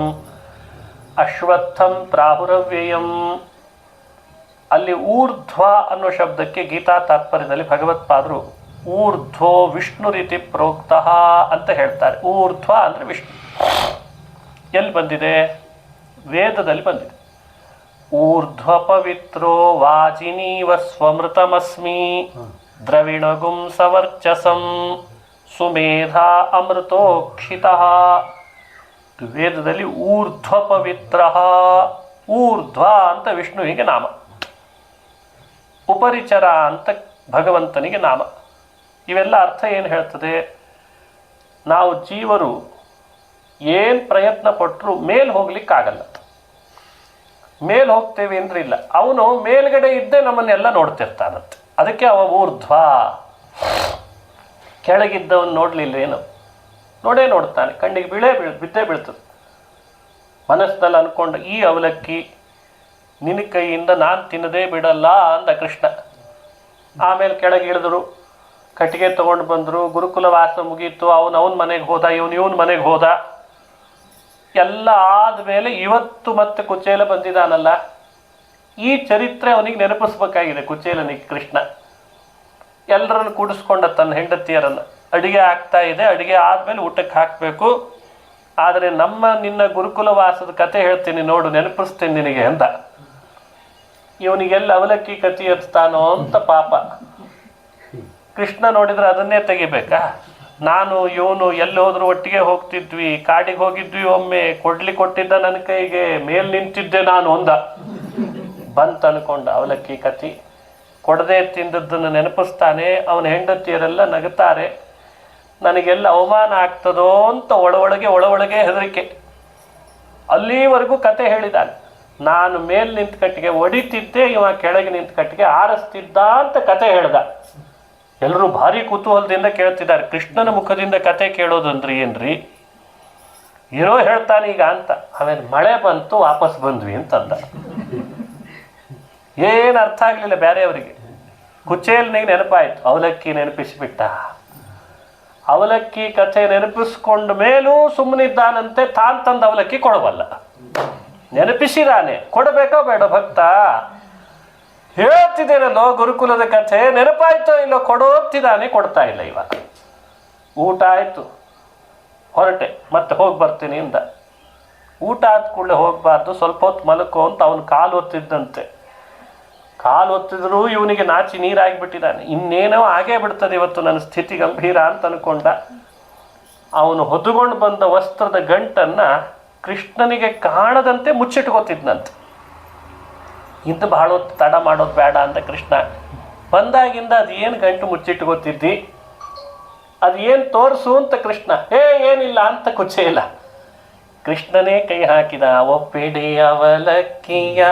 ಅಶ್ವತ್ಥಂ ಪ್ರಾಹುರವ್ಯಯಂ. ಅಲ್ಲಿ ಊರ್ಧ್ವ ಅನ್ನೋ ಶಬ್ದಕ್ಕೆ ಗೀತಾ ತಾತ್ಪರ್ಯದಲ್ಲಿ ಭಗವತ್ಪಾದರು ಊರ್ಧ್ವೋ ವಿಷ್ಣು ರೀತಿ ಪ್ರೋಕ್ತಃ ಅಂತ ಹೇಳ್ತಾರೆ. ಊರ್ಧ್ವ ಅಂದರೆ ವಿಷ್ಣು. ಎಲ್ಲಿ ಬಂದಿದೆ? ವೇದದಲ್ಲಿ ಬಂದಿದೆ. ಊರ್ಧ್ವ ಪವಿತ್ರೋ ವಾಜಿನೀವ ಸ್ವಮೃತಮಸ್ಮಿ ದ್ರವಿಣಗುಂ ಸವರ್ಚಸಂ ಸುಮೇಧಾ ಅಮೃತೋಕ್ಷಿತಃ. ವೇದದಲ್ಲಿ ಊರ್ಧ್ವ ಪವಿತ್ರ. ಊರ್ಧ್ವ ಅಂತ ವಿಷ್ಣುವಿಗೆ ನಾಮ, ಉಪರಿಚರ ಅಂತ ಭಗವಂತನಿಗೆ ನಾಮ. ಇವೆಲ್ಲ ಅರ್ಥ ಏನು ಹೇಳ್ತದೆ? ನಾವು ಜೀವರು ಏನು ಪ್ರಯತ್ನ ಪಟ್ಟರು ಮೇಲ್ ಹೋಗ್ಲಿಕ್ಕಾಗಲ್ಲ. ಮೇಲ್ ಹೋಗ್ತೇವೆ ಅಂದ್ರೆ ಇಲ್ಲ, ಅವನು ಮೇಲ್ಗಡೆ ಇದ್ದೇ ನಮ್ಮನ್ನೆಲ್ಲ ನೋಡ್ತಿರ್ತಾನಂತೆ. ಅದಕ್ಕೆ ಅವ ಊರ್ಧ್ವ. ಕೆಳಗಿದ್ದವನು ನೋಡಲಿಲ್ಲ, ಏನು ನೋಡ್ತಾನೆ, ಕಣ್ಣಿಗೆ ಬಿದ್ದೇ ಬೀಳ್ತದೆ. ಮನಸ್ಸಿನಲ್ಲಿ ಅನ್ಕೊಂಡು ಈ ಅವಲಕ್ಕಿ ನಿನ್ನ ಕೈಯಿಂದ ನಾನು ತಿನ್ನದೇ ಬಿಡಲ್ಲ ಅಂದ ಕೃಷ್ಣ. ಆಮೇಲೆ ಕೆಳಗೆ ಇಳಿದ್ರು, ಕಟ್ಟಿಗೆ ತಗೊಂಡು ಬಂದರು, ಗುರುಕುಲ ವಾಸ ಮುಗೀತು. ಅವನ ಮನೆಗೆ ಹೋದ, ಇವನ್ ಮನೆಗೆ ಹೋದ. ಎಲ್ಲ ಆದಮೇಲೆ ಇವತ್ತು ಮತ್ತೆ ಕುಚೇಲ ಬಂದಿದ್ದಾನಲ್ಲ, ಈ ಚರಿತ್ರೆ ಅವನಿಗೆ ನೆನಪಿಸ್ಬೇಕಾಗಿದೆ ಕುಚೇಲನಿಗೆ ಕೃಷ್ಣ. ಎಲ್ಲರನ್ನು ಕೂಡಿಸ್ಕೊಂಡ ತನ್ನ ಹೆಂಡತಿಯರನ್ನು. ಅಡುಗೆ ಆಗ್ತಾ ಇದೆ, ಅಡುಗೆ ಆದಮೇಲೆ ಊಟಕ್ಕೆ ಹಾಕಬೇಕು. ಆದರೆ ನಿನ್ನ ಗುರುಕುಲ ವಾಸದ ಕತೆ ಹೇಳ್ತೀನಿ ನೋಡು, ನೆನಪಿಸ್ತೀನಿ ನಿನಗೆ ಅಂತ. ಇವನಿಗೆಲ್ಲ ಅವಲಕ್ಕಿ ಕತಿ ಎತ್ತಾನೋ ಅಂತ ಪಾಪ. ಕೃಷ್ಣ ನೋಡಿದ್ರೆ ಅದನ್ನೇ ತೆಗಿಬೇಕಾ? ನಾನು ಇವನು ಎಲ್ಲಿ ಹೋದ್ರು ಒಟ್ಟಿಗೆ ಹೋಗ್ತಿದ್ವಿ, ಕಾಡಿಗೆ ಹೋಗಿದ್ವಿ, ಒಮ್ಮೆ ಕೊಟ್ಟಿದ್ದ ನನ್ನ ಕೈಗೆ, ಮೇಲ್ ನಿಂತಿದ್ದೆ ನಾನು ಒಂದ ಬಂತ ಅನ್ಕೊಂಡ. ಅವಲಕ್ಕಿ ಕತಿ ಕೊಡದೆ ತಿಂದದ್ದನ್ನು ನೆನಪಿಸ್ತಾನೆ. ಅವನ ಹೆಂಡತಿಯರೆಲ್ಲ ನಗುತ್ತಾರೆ. ನನಗೆಲ್ಲ ಅವಮಾನ ಆಗ್ತದೋ ಅಂತ ಒಳೊಳಗೆ ಹೆದರಿಕೆ. ಅಲ್ಲಿವರೆಗೂ ಕತೆ ಹೇಳಿದಾನೆ. ನಾನು ಮೇಲ್ ನಿಂತ ಕಟ್ಟಿಗೆ ಹೊಡಿತಿದ್ದೆ, ಇವ ಕೆಳಗೆ ನಿಂತ ಕಟ್ಟಿಗೆ ಆರಿಸ್ತಿದ್ದ ಅಂತ ಕತೆ ಹೇಳ್ದ. ಎಲ್ಲರೂ ಭಾರಿ ಕುತೂಹಲದಿಂದ ಕೇಳ್ತಿದ್ದಾರೆ, ಕೃಷ್ಣನ ಮುಖದಿಂದ ಕತೆ ಕೇಳೋದಂದ್ರಿ ಏನ್ರಿ, ಏನೋ ಹೇಳ್ತಾನೆ ಈಗ ಅಂತ. ಆಮೇಲೆ ಮಳೆ ಬಂತು, ವಾಪಸ್ ಬಂದ್ವಿ ಅಂತಂದ. ಏನು ಅರ್ಥ ಆಗಲಿಲ್ಲ ಬೇರೆಯವರಿಗೆ. ಕುಚೇಲನಿಗೆ ನೆನಪಾಯ್ತು, ಅವಲಕ್ಕಿ ನೆನಪಿಸಿಬಿಟ್ಟ. ಅವಲಕ್ಕಿ ಕಥೆ ನೆನಪಿಸ್ಕೊಂಡ ಮೇಲೂ ಸುಮ್ಮನಿದ್ದಾನಂತೆ. ತಾನು ತಂದ ಅವಲಕ್ಕಿ ಕೊಡಬಲ್ಲ, ನೆನಪಿಸಿದಾನೆ. ಕೊಡಬೇಕೋ ಬೇಡ ಭಕ್ತ? ಹೇಳ್ತಿದ್ದೇನಲ್ಲೋ ಗುರುಕುಲದ ಕಥೆ, ನೆನಪಾಯ್ತೋ ಇಲ್ಲೋ, ಕೊಡೋತ್ತಿದ್ದಾನೆ, ಕೊಡ್ತಾ ಇಲ್ಲ. ಇವಾಗ ಊಟ ಆಯ್ತು, ಹೊರಟೆ, ಮತ್ತೆ ಹೋಗಿ ಬರ್ತೀನಿ ಇಂದ. ಊಟ ಆದ ಕೂಡಲೇ ಹೋಗಬಾರ್ದು, ಸ್ವಲ್ಪ ಹೊತ್ತು ಮಲಕೋ ಅಂತ ಅವನು ಕಾಲು ಒತ್ತಿದ್ದಂತೆ. ಕಾಲು ಒತ್ತಿದ್ರೂ ಇವನಿಗೆ ನಾಚಿ ನೀರಾಗಿಬಿಟ್ಟಿದ್ದಾನೆ. ಇನ್ನೇನೋ ಆಗೇ ಬಿಡ್ತದೆ ಇವತ್ತು ನನ್ನ ಸ್ಥಿತಿ ಗಂಭೀರ ಅಂತ ಅನ್ಕೊಂಡ. ಅವನು ಹೊದ್ದುಕೊಂಡು ಬಂದ ವಸ್ತ್ರದ ಗಂಟನ್ನು ಕೃಷ್ಣನಿಗೆ ಕಾಣದಂತೆ ಮುಚ್ಚಿಟ್ಕೋತಿದ್ನಂತೆ. ಇಂದು ಬಹಳ ಹೊತ್ತು ತಡ ಮಾಡೋದು ಬೇಡ ಅಂತ ಕೃಷ್ಣ. ಬಂದಾಗಿಂದ ಅದು ಏನು ಗಂಟು ಮುಚ್ಚಿಟ್ಕೋತಿದ್ದಿ, ಅದು ಏನು ತೋರಿಸು ಅಂತ ಕೃಷ್ಣ. ಏನಿಲ್ಲ ಅಂತ ಕುಚೇಲ. ಕೃಷ್ಣನೇ ಕೈ ಹಾಕಿದ. ಒಪ್ಪಿಡಿ ಅವಲಕ್ಕಿಯ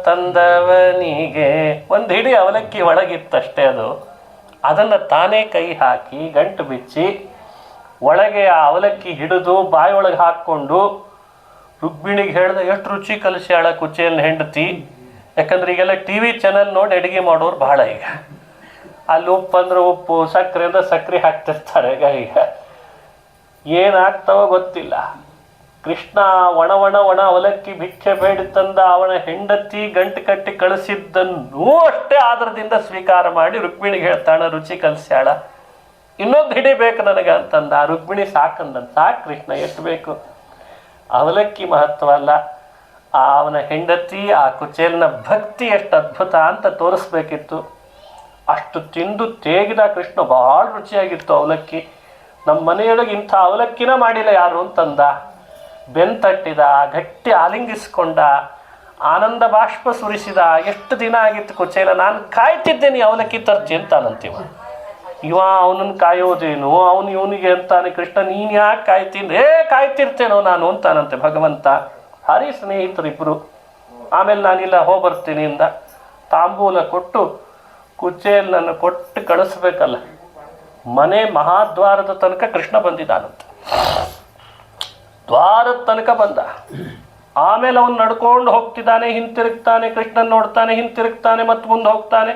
ತಂದವನಿಗೆ. ಒಂದು ಹಿಡಿ ಅವಲಕ್ಕಿ ಒಳಗಿತ್ತಷ್ಟೇ ಅದು. ಅದನ್ನು ತಾನೇ ಕೈ ಹಾಕಿ ಗಂಟು ಬಿಚ್ಚಿ ಒಳಗೆ ಆ ಅವಲಕ್ಕಿ ಹಿಡಿದು ಬಾಯೊಳಗೆ ಹಾಕ್ಕೊಂಡು ರುಕ್ಮಿಣಿಗೆ ಹೇಳ್ದೆ, ಎಷ್ಟು ರುಚಿ ಕಲಿಸ್ಯಾಳ ಕುಚೇಲನ ಹೆಂಡತಿ. ಯಾಕಂದ್ರೆ ಈಗೆಲ್ಲ ಟಿ ವಿ ಚಾನಲ್ ನೋಡಿ ಅಡುಗೆ ಮಾಡೋರು ಭಾಳ. ಈಗ ಅಲ್ಲಿ ಉಪ್ಪು ಅಂದ್ರೆ ಉಪ್ಪು, ಸಕ್ಕರೆ ಅಂದ್ರೆ ಸಕ್ಕರೆ ಹಾಕ್ತಿರ್ತಾರೆ. ಈಗ ಏನಾಗ್ತಾವೋ ಗೊತ್ತಿಲ್ಲ. ಕೃಷ್ಣ ಒಣ ಅವಲಕ್ಕಿ ಭಿಕ್ಷೆ ಬೇಡಿ ತಂದ ಅವನ ಹೆಂಡತಿ ಗಂಟು ಕಟ್ಟಿ ಕಳಿಸಿದ್ದನ್ನೂ ಅಷ್ಟೇ ಆದರದಿಂದ ಸ್ವೀಕಾರ ಮಾಡಿ ರುಕ್ಮಿಣಿಗೆ ಹೇಳ್ತಾಳೆ, ರುಚಿ ಕಲಿಸ್ಯಾಳ, ಇನ್ನೊಂದು ಹಿಡಿಬೇಕು ನನಗೆ ಅಂತಂದ. ಆ ರುಕ್ಮಿಣಿ ಸಾಕಂದಂತ. ಸಾಕು ಕೃಷ್ಣ, ಎಷ್ಟು ಬೇಕು. ಅವಲಕ್ಕಿ ಮಹತ್ವ ಅಲ್ಲ, ಅವನ ಹೆಂಡತಿ ಆ ಕುಚೇಲನ ಭಕ್ತಿ ಎಷ್ಟು ಅದ್ಭುತ ಅಂತ ತೋರಿಸ್ಬೇಕಿತ್ತು. ಅಷ್ಟು ತಿಂದು ತೇಗಿದ ಕೃಷ್ಣ. ಭಾಳ ರುಚಿಯಾಗಿತ್ತು ಅವಲಕ್ಕಿ. ನಮ್ಮ ಮನೆಯೊಳಗೆ ಇಂಥ ಅವಲಕ್ಕಿನ ಮಾಡಿಲ್ಲ ಯಾರು ಅಂತಂದ. ಬೆಂತಟ್ಟಿದ, ಗಟ್ಟಿ ಆಲಿಂಗಿಸ್ಕೊಂಡ, ಆನಂದ ಬಾಷ್ಪ ಸುರಿಸಿದ. ಎಷ್ಟು ದಿನ ಆಗಿತ್ತು ಕುಚೇಲ, ನಾನು ಕಾಯ್ತಿದ್ದೇನೆ ಅವಲಕ್ಕಿ ತರ್ತಿ ಅಂತಾನಂತೀವ. ಅವನನ್ನು ಕಾಯೋದೇನು, ಅವನು ಇವನಿಗೆ ಅಂತಾನೆ. ಕೃಷ್ಣ ನೀನು ಯಾಕೆ ಕಾಯ್ತೀನಿ? ಕಾಯ್ತಿರ್ತೇನೋ ನಾನು ಅಂತಾನಂತೆ ಭಗವಂತ. ಭಾರಿ ಸ್ನೇಹಿತರಿಬ್ಬರು. ಆಮೇಲೆ ನಾನಿಲ್ಲ ಹೋಗ್ಬರ್ತೀನಿ ಇಂದ. ತಾಂಬೂಲ ಕೊಟ್ಟು ಕುಚೇಲನನ್ನು ಕೊಟ್ಟು ಕಳಿಸ್ಬೇಕಲ್ಲ. ಮನೆ ಮಹಾದ್ವಾರದ ತನಕ ಕೃಷ್ಣ ಬಂದಿದ್ದಾನಂತೆ. ದ್ವಾರದ ತನಕ ಬಂದ. ಆಮೇಲೆ ಅವನು ನಡ್ಕೊಂಡು ಹೋಗ್ತಿದ್ದಾನೆ, ಹಿಂತಿರುಗ್ತಾನೆ, ಕೃಷ್ಣನ್ ನೋಡ್ತಾನೆ, ಹಿಂತಿರುಗ್ತಾನೆ, ಮತ್ತೆ ಮುಂದೆ ಹೋಗ್ತಾನೆ.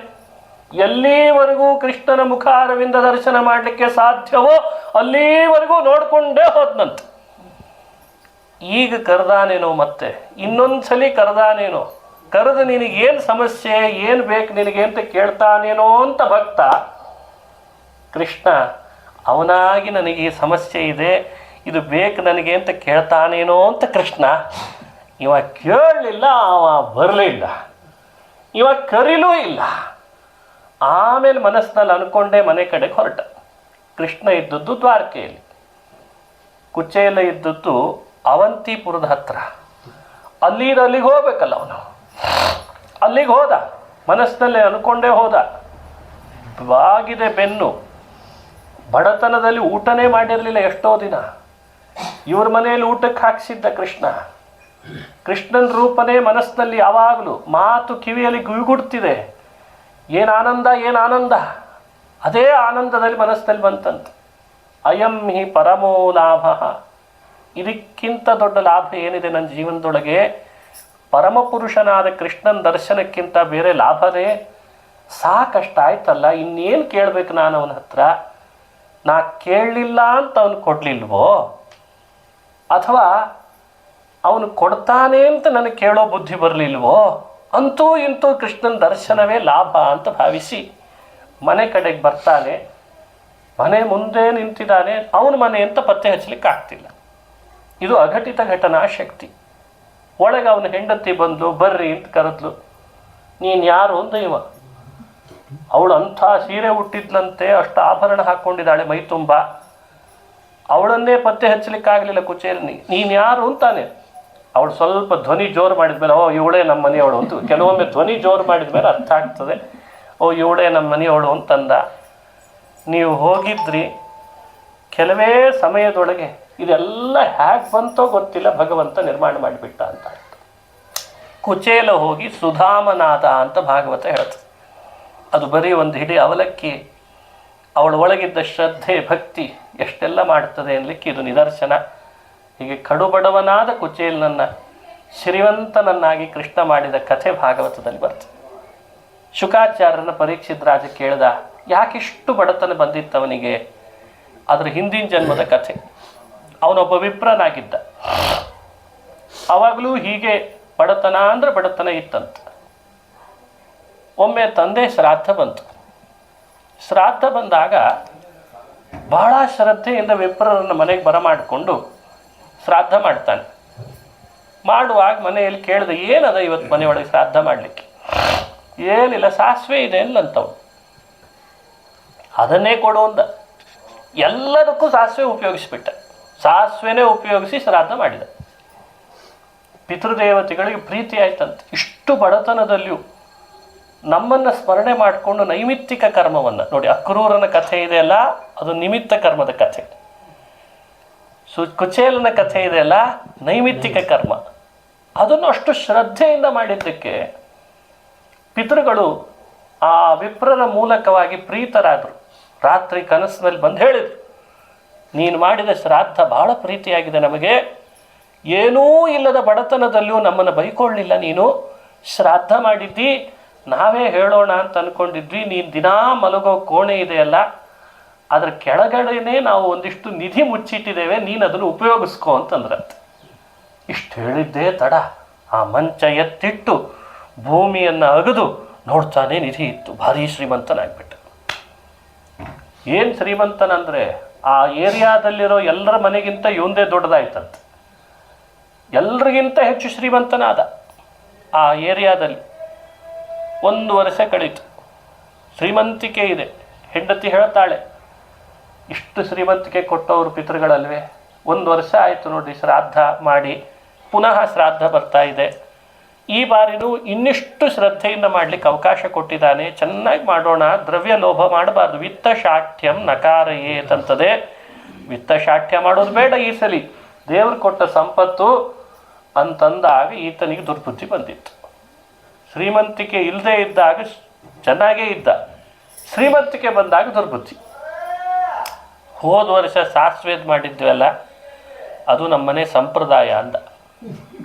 ಎಲ್ಲಿವರೆಗೂ ಕೃಷ್ಣನ ಮುಖ ಅರವಿಂದ ದರ್ಶನ ಮಾಡಲಿಕ್ಕೆ ಸಾಧ್ಯವೋ ಅಲ್ಲಿವರೆಗೂ ನೋಡ್ಕೊಂಡೇ ಹೋದ್ನಂತೆ. ಈಗ ಕರೆದಾನೇನೋ, ಮತ್ತೆ ಇನ್ನೊಂದ್ಸಲಿ ಕರೆದಾನೇನೋ. ಕರೆದು ನಿನಗೇನು ಸಮಸ್ಯೆ, ಏನು ಬೇಕು ನಿನಗೆ ಅಂತ ಕೇಳ್ತಾನೇನೋ ಅಂತ ಭಕ್ತ. ಕೃಷ್ಣ ಅವನಾಗಿ ನನಗೆ ಈ ಸಮಸ್ಯೆ ಇದೆ, ಇದು ಬೇಕು ನನಗೆ ಅಂತ ಕೇಳ್ತಾನೇನೋ ಅಂತ ಕೃಷ್ಣ. ಇವ ಕೇಳಲಿಲ್ಲ, ಅವ ಬರಲಿಲ್ಲ, ಇವ ಕರೀಲೂ ಇಲ್ಲ. ಆಮೇಲೆ ಮನಸ್ಸಿನಲ್ಲಿ ಅನ್ಕೊಂಡೇ ಮನೆ ಕಡೆಗೆ ಹೊರಟ. ಕೃಷ್ಣ ಇದ್ದದ್ದು ದ್ವಾರಕೆಯಲ್ಲಿ, ಕುಚೇಲ ಇದ್ದದ್ದು ಅವಂತಿಪುರದ ಹತ್ರ. ಅಲ್ಲಿಗೆ ಹೋಗ್ಬೇಕಲ್ಲ ಅವನು. ಅಲ್ಲಿಗೆ ಹೋದ, ಮನಸ್ಸಿನಲ್ಲಿ ಅನ್ಕೊಂಡೇ ಹೋದ. ಬಾಗಿದೆ ಬೆನ್ನು. ಬಡತನದಲ್ಲಿ ಊಟನೇ ಮಾಡಿರಲಿಲ್ಲ ಎಷ್ಟೋ ದಿನ. ಇವ್ರ ಮನೆಯಲ್ಲಿ ಊಟಕ್ಕೆ ಹಾಕಿಸಿದ್ದ ಕೃಷ್ಣ. ಕೃಷ್ಣನ ರೂಪನೇ ಮನಸ್ಸಿನಲ್ಲಿ ಯಾವಾಗಲೂ. ಮಾತು ಕಿವಿಯಲ್ಲಿ ಗುಯ್ಗುಡ್ತಿದೆ. ಏನು ಆನಂದ. ಅದೇ ಆನಂದದಲ್ಲಿ ಮನಸ್ಸಿನಲ್ಲಿ ಬಂತಂತ. ಅಯಂ ಹಿ ಪರಮೋ ಲಾಭ. ಇದಕ್ಕಿಂತ ದೊಡ್ಡ ಲಾಭ ಏನಿದೆ ನನ್ನ ಜೀವನದೊಳಗೆ? ಪರಮಪುರುಷನಾದ ಕೃಷ್ಣನ ದರ್ಶನಕ್ಕಿಂತ ಬೇರೆ ಲಾಭನೇ? ಸಾಕಷ್ಟಾಯ್ತಲ್ಲ, ಇನ್ನೇನು ಕೇಳಬೇಕು ನಾನು ಅವನ ಹತ್ರ? ನಾ ಕೇಳಲಿಲ್ಲ ಅಂತ ಅವನು ಕೊಡಲಿಲ್ವೋ, ಅಥವಾ ಅವನು ಕೊಡ್ತಾನೆ ಅಂತ ನನಗೆ ಕೇಳೋ ಬುದ್ಧಿ ಬರಲಿಲ್ವೋ? ಅಂತೂ ಇಂತೂ ಕೃಷ್ಣನ ದರ್ಶನವೇ ಲಾಭ ಅಂತ ಭಾವಿಸಿ ಮನೆ ಕಡೆಗೆ ಬರ್ತಾನೆ. ಮನೆ ಮುಂದೆ ನಿಂತಿದ್ದಾನೆ. ಅವನ ಮನೆ ಅಂತ ಪತ್ತೆ ಹಚ್ಚಲಿಕ್ಕೆ ಆಗ್ತಿಲ್ಲ. ಇದು ಅಘಟಿತ ಘಟನಾ ಶಕ್ತಿ. ಒಳಗೆ ಅವನ ಹೆಂಡತಿ ಬಂದು ಬರ್ರಿ ಅಂತ ಕರೆದ್ಲು. ನೀನು ಯಾರು ಅಂತ ಇವ. ಅವಳು ಅಂಥ ಸೀರೆ ಹುಟ್ಟಿದ್ಲಂತೆ, ಅಷ್ಟು ಆಭರಣ ಹಾಕ್ಕೊಂಡಿದ್ದಾಳೆ ಮೈ ತುಂಬ. ಅವಳನ್ನೇ ಪತ್ತೆ ಹಚ್ಚಲಿಕ್ಕಾಗಲಿಲ್ಲ ಕುಚೇಲನಿಗೆ. ನೀನು ಯಾರು ಅಂತಾನೆ. ಅವಳು ಸ್ವಲ್ಪ ಧ್ವನಿ ಜೋರು ಮಾಡಿದ್ಮೇಲೆ, ಇವಳೇ ನಮ್ಮ ಮನೆಯವಳು ಅಂತ. ಕೆಲವೊಮ್ಮೆ ಧ್ವನಿ ಜೋರು ಮಾಡಿದ್ಮೇಲೆ ಅರ್ಥ ಆಗ್ತದೆ, ಇವಳೇ ನಮ್ಮ ಮನೆಯವಳು ಅಂತಂದ. ನೀವು ಹೋಗಿದ್ರಿ, ಕೆಲವೇ ಸಮಯದೊಳಗೆ ಇದೆಲ್ಲ ಹೇಗೆ ಬಂತೋ ಗೊತ್ತಿಲ್ಲ, ಭಗವಂತ ನಿರ್ಮಾಣ ಮಾಡಿಬಿಟ್ಟ ಅಂತ. ಕುಚೇಲ ಹೋಗಿ ಸುಧಾಮನಾದ ಅಂತ ಭಾಗವತ ಹೇಳ್ತದೆ. ಅದು ಬರೀ ಒಂದು ಹಿಡಿ ಅವಲಕ್ಕಿ ಅವಳ ಒಳಗಿದ್ದ ಶ್ರದ್ಧೆ ಭಕ್ತಿ ಎಷ್ಟೆಲ್ಲ ಮಾಡ್ತದೆ ಅನ್ನಲಿಕ್ಕೆ ಇದು ನಿದರ್ಶನ. ಹೀಗೆ ಕಡುಬಡವನಾದ ಕುಚೇಲನನ್ನು ಶ್ರೀವಂತನನ್ನಾಗಿ ಕೃಷ್ಣ ಮಾಡಿದ ಕಥೆ ಭಾಗವತದಲ್ಲಿ ಬರ್ತದೆ. ಶುಕಾಚಾರ್ಯರನ್ನ ಪರೀಕ್ಷಿತ್ ರಾಜ ಕೇಳ್ದ, ಯಾಕಿಷ್ಟು ಬಡತನ ಬಂದಿತ್ತವನಿಗೆ? ಅದರ ಹಿಂದಿನ ಜನ್ಮದ ಕಥೆ. ಅವನೊಬ್ಬ ವಿಪ್ರನಾಗಿದ್ದ. ಅವಾಗಲೂ ಹೀಗೆ ಬಡತನ ಅಂದರೆ ಬಡತನ ಇತ್ತಂತ. ಒಮ್ಮೆ ತಂದೆ ಶ್ರಾದ್ದ ಬಂತು. ಶ್ರಾದ್ದ ಬಂದಾಗ ಬಹಳ ಶ್ರದ್ಧೆಯಿಂದ ವಿಪ್ರರನ್ನು ಮನೆಗೆ ಬರಮಾಡಿಕೊಂಡು ಶ್ರಾದ್ದ ಮಾಡ್ತಾನೆ. ಮಾಡುವಾಗ ಮನೆಯಲ್ಲಿ ಕೇಳಿದೆ, ಏನದ ಇವತ್ತು ಮನೆಯೊಳಗೆ ಶ್ರಾದ್ದ ಮಾಡಲಿಕ್ಕೆ? ಏನಿಲ್ಲ, ಸಾಸಿವೆ ಇದೆ ಅಲ್ಲಂತವು. ಅದನ್ನೇ ಕೊಡು ಅಂದ. ಎಲ್ಲದಕ್ಕೂ ಸಾಸಿವೆ ಉಪಯೋಗಿಸಿಬಿಟ್ಟ. ಸಾಸಿವೆನೇ ಉಪಯೋಗಿಸಿ ಶ್ರಾದ್ದ ಮಾಡಿದ. ಪಿತೃದೇವತೆಗಳಿಗೆ ಪ್ರೀತಿ ಆಯ್ತಂತೆ. ಇಷ್ಟು ಬಡತನದಲ್ಲಿಯೂ ನಮ್ಮನ್ನು ಸ್ಮರಣೆ ಮಾಡಿಕೊಂಡು ನೈಮಿತ್ತಿಕ ಕರ್ಮವನ್ನು ನೋಡಿ. ಅಕ್ರೂರನ ಕಥೆ ಇದೆಯಲ್ಲ, ಅದು ನಿಮಿತ್ತ ಕರ್ಮದ ಕಥೆ. ಕುಚೇಲನ ಕಥೆ ಇದೆಯಲ್ಲ, ನೈಮಿತ್ತಿಕ ಕರ್ಮ. ಅದನ್ನು ಅಷ್ಟು ಶ್ರದ್ಧೆಯಿಂದ ಮಾಡಿದ್ದಕ್ಕೆ ಪಿತೃಗಳು ಆ ವಿಪ್ರರ ಮೂಲಕವಾಗಿ ಪ್ರೀತರಾದರು. ರಾತ್ರಿ ಕನಸಿನಲ್ಲಿ ಬಂದು ಹೇಳಿದರು, ನೀನು ಮಾಡಿದ ಶ್ರಾದ್ದ ಬಹಳ ಪ್ರೀತಿಯಾಗಿದೆ ನಮಗೆ. ಏನೂ ಇಲ್ಲದ ಬಡತನದಲ್ಲಿಯೂ ನಮ್ಮನ್ನು ಬೈಕೊಳ್ಳಿಲ್ಲ. ನೀನು ಶ್ರಾದ್ದ ಮಾಡಿದ್ದಿ, ನಾವೇ ಹೇಳೋಣ ಅಂತ ಅಂದ್ಕೊಂಡಿದ್ವಿ. ನೀನು ದಿನಾ ಮಲಗೋ ಕೋಣೆ ಇದೆಯಲ್ಲ, ಅದರ ಕೆಳಗಡೆನೇ ನಾವು ಒಂದಿಷ್ಟು ನಿಧಿ ಮುಚ್ಚಿಟ್ಟಿದ್ದೇವೆ, ನೀನು ಅದನ್ನು ಉಪಯೋಗಿಸ್ಕೊ ಅಂತಂದ್ರಂತೆ. ಇಷ್ಟು ಹೇಳಿದ್ದೇ ತಡ, ಆ ಮಂಚ ಎತ್ತಿಟ್ಟು ಭೂಮಿಯನ್ನು ಅಗದು ನೋಡ್ತಾನೆ, ನಿಧಿ ಇತ್ತು. ಭಾರೀ ಶ್ರೀಮಂತನಾಗ್ಬಿಟ್ಟ. ಏನು ಶ್ರೀಮಂತನಂದರೆ ಆ ಏರಿಯಾದಲ್ಲಿರೋ ಎಲ್ಲರ ಮನೆಗಿಂತ ಇವಂದೇ ದೊಡ್ಡದಾಯ್ತಂತೆ. ಎಲ್ರಿಗಿಂತ ಹೆಚ್ಚು ಶ್ರೀಮಂತನಾದ ಆ ಏರಿಯಾದಲ್ಲಿ. 1 ವರ್ಷ ಕಳೀತು. ಶ್ರೀಮಂತಿಕೆ ಇದೆ. ಹೆಂಡತಿ ಹೇಳ್ತಾಳೆ, ಇಷ್ಟು ಶ್ರೀಮಂತಿಕೆ ಕೊಟ್ಟವರು ಪಿತೃಗಳಲ್ವೇ? 1 ವರ್ಷ ಆಯಿತು ನೋಡಿ ಶ್ರಾದ್ದ ಮಾಡಿ, ಪುನಃ ಶ್ರಾದ್ದ ಬರ್ತಾ ಇದೆ. ಈ ಬಾರಿನೂ ಇನ್ನಿಷ್ಟು ಶ್ರದ್ಧೆಯಿಂದ ಮಾಡಲಿಕ್ಕೆ ಅವಕಾಶ ಕೊಟ್ಟಿದ್ದಾನೆ, ಚೆನ್ನಾಗಿ ಮಾಡೋಣ, ದ್ರವ್ಯ ಲೋಭ ಮಾಡಬಾರ್ದು. ವಿತ್ತಶಾಠ್ಯಂ ನಕಾರಯೇತಂತದೆ. ವಿತ್ತಶಾಠ್ಯ ಮಾಡೋದು ಬೇಡ ಈ ಸಲಿ, ದೇವರು ಕೊಟ್ಟ ಸಂಪತ್ತು ಅಂತಂದಾಗ ಈತನಿಗೆ ದುರ್ಬುದ್ಧಿ ಬಂದಿತ್ತು. ಶ್ರೀಮಂತಿಕೆ ಇಲ್ಲದೆ ಇದ್ದಾಗ ಚೆನ್ನಾಗೇ ಇದ್ದ, ಶ್ರೀಮಂತಿಕೆ ಬಂದಾಗ ದುರ್ಬುದ್ಧಿ. ಹೋದ ವರ್ಷ ಸಾಸಿವೆದು ಮಾಡಿದ್ವಲ್ಲ, ಅದು ನಮ್ಮನೆ ಸಂಪ್ರದಾಯ ಅಂದ.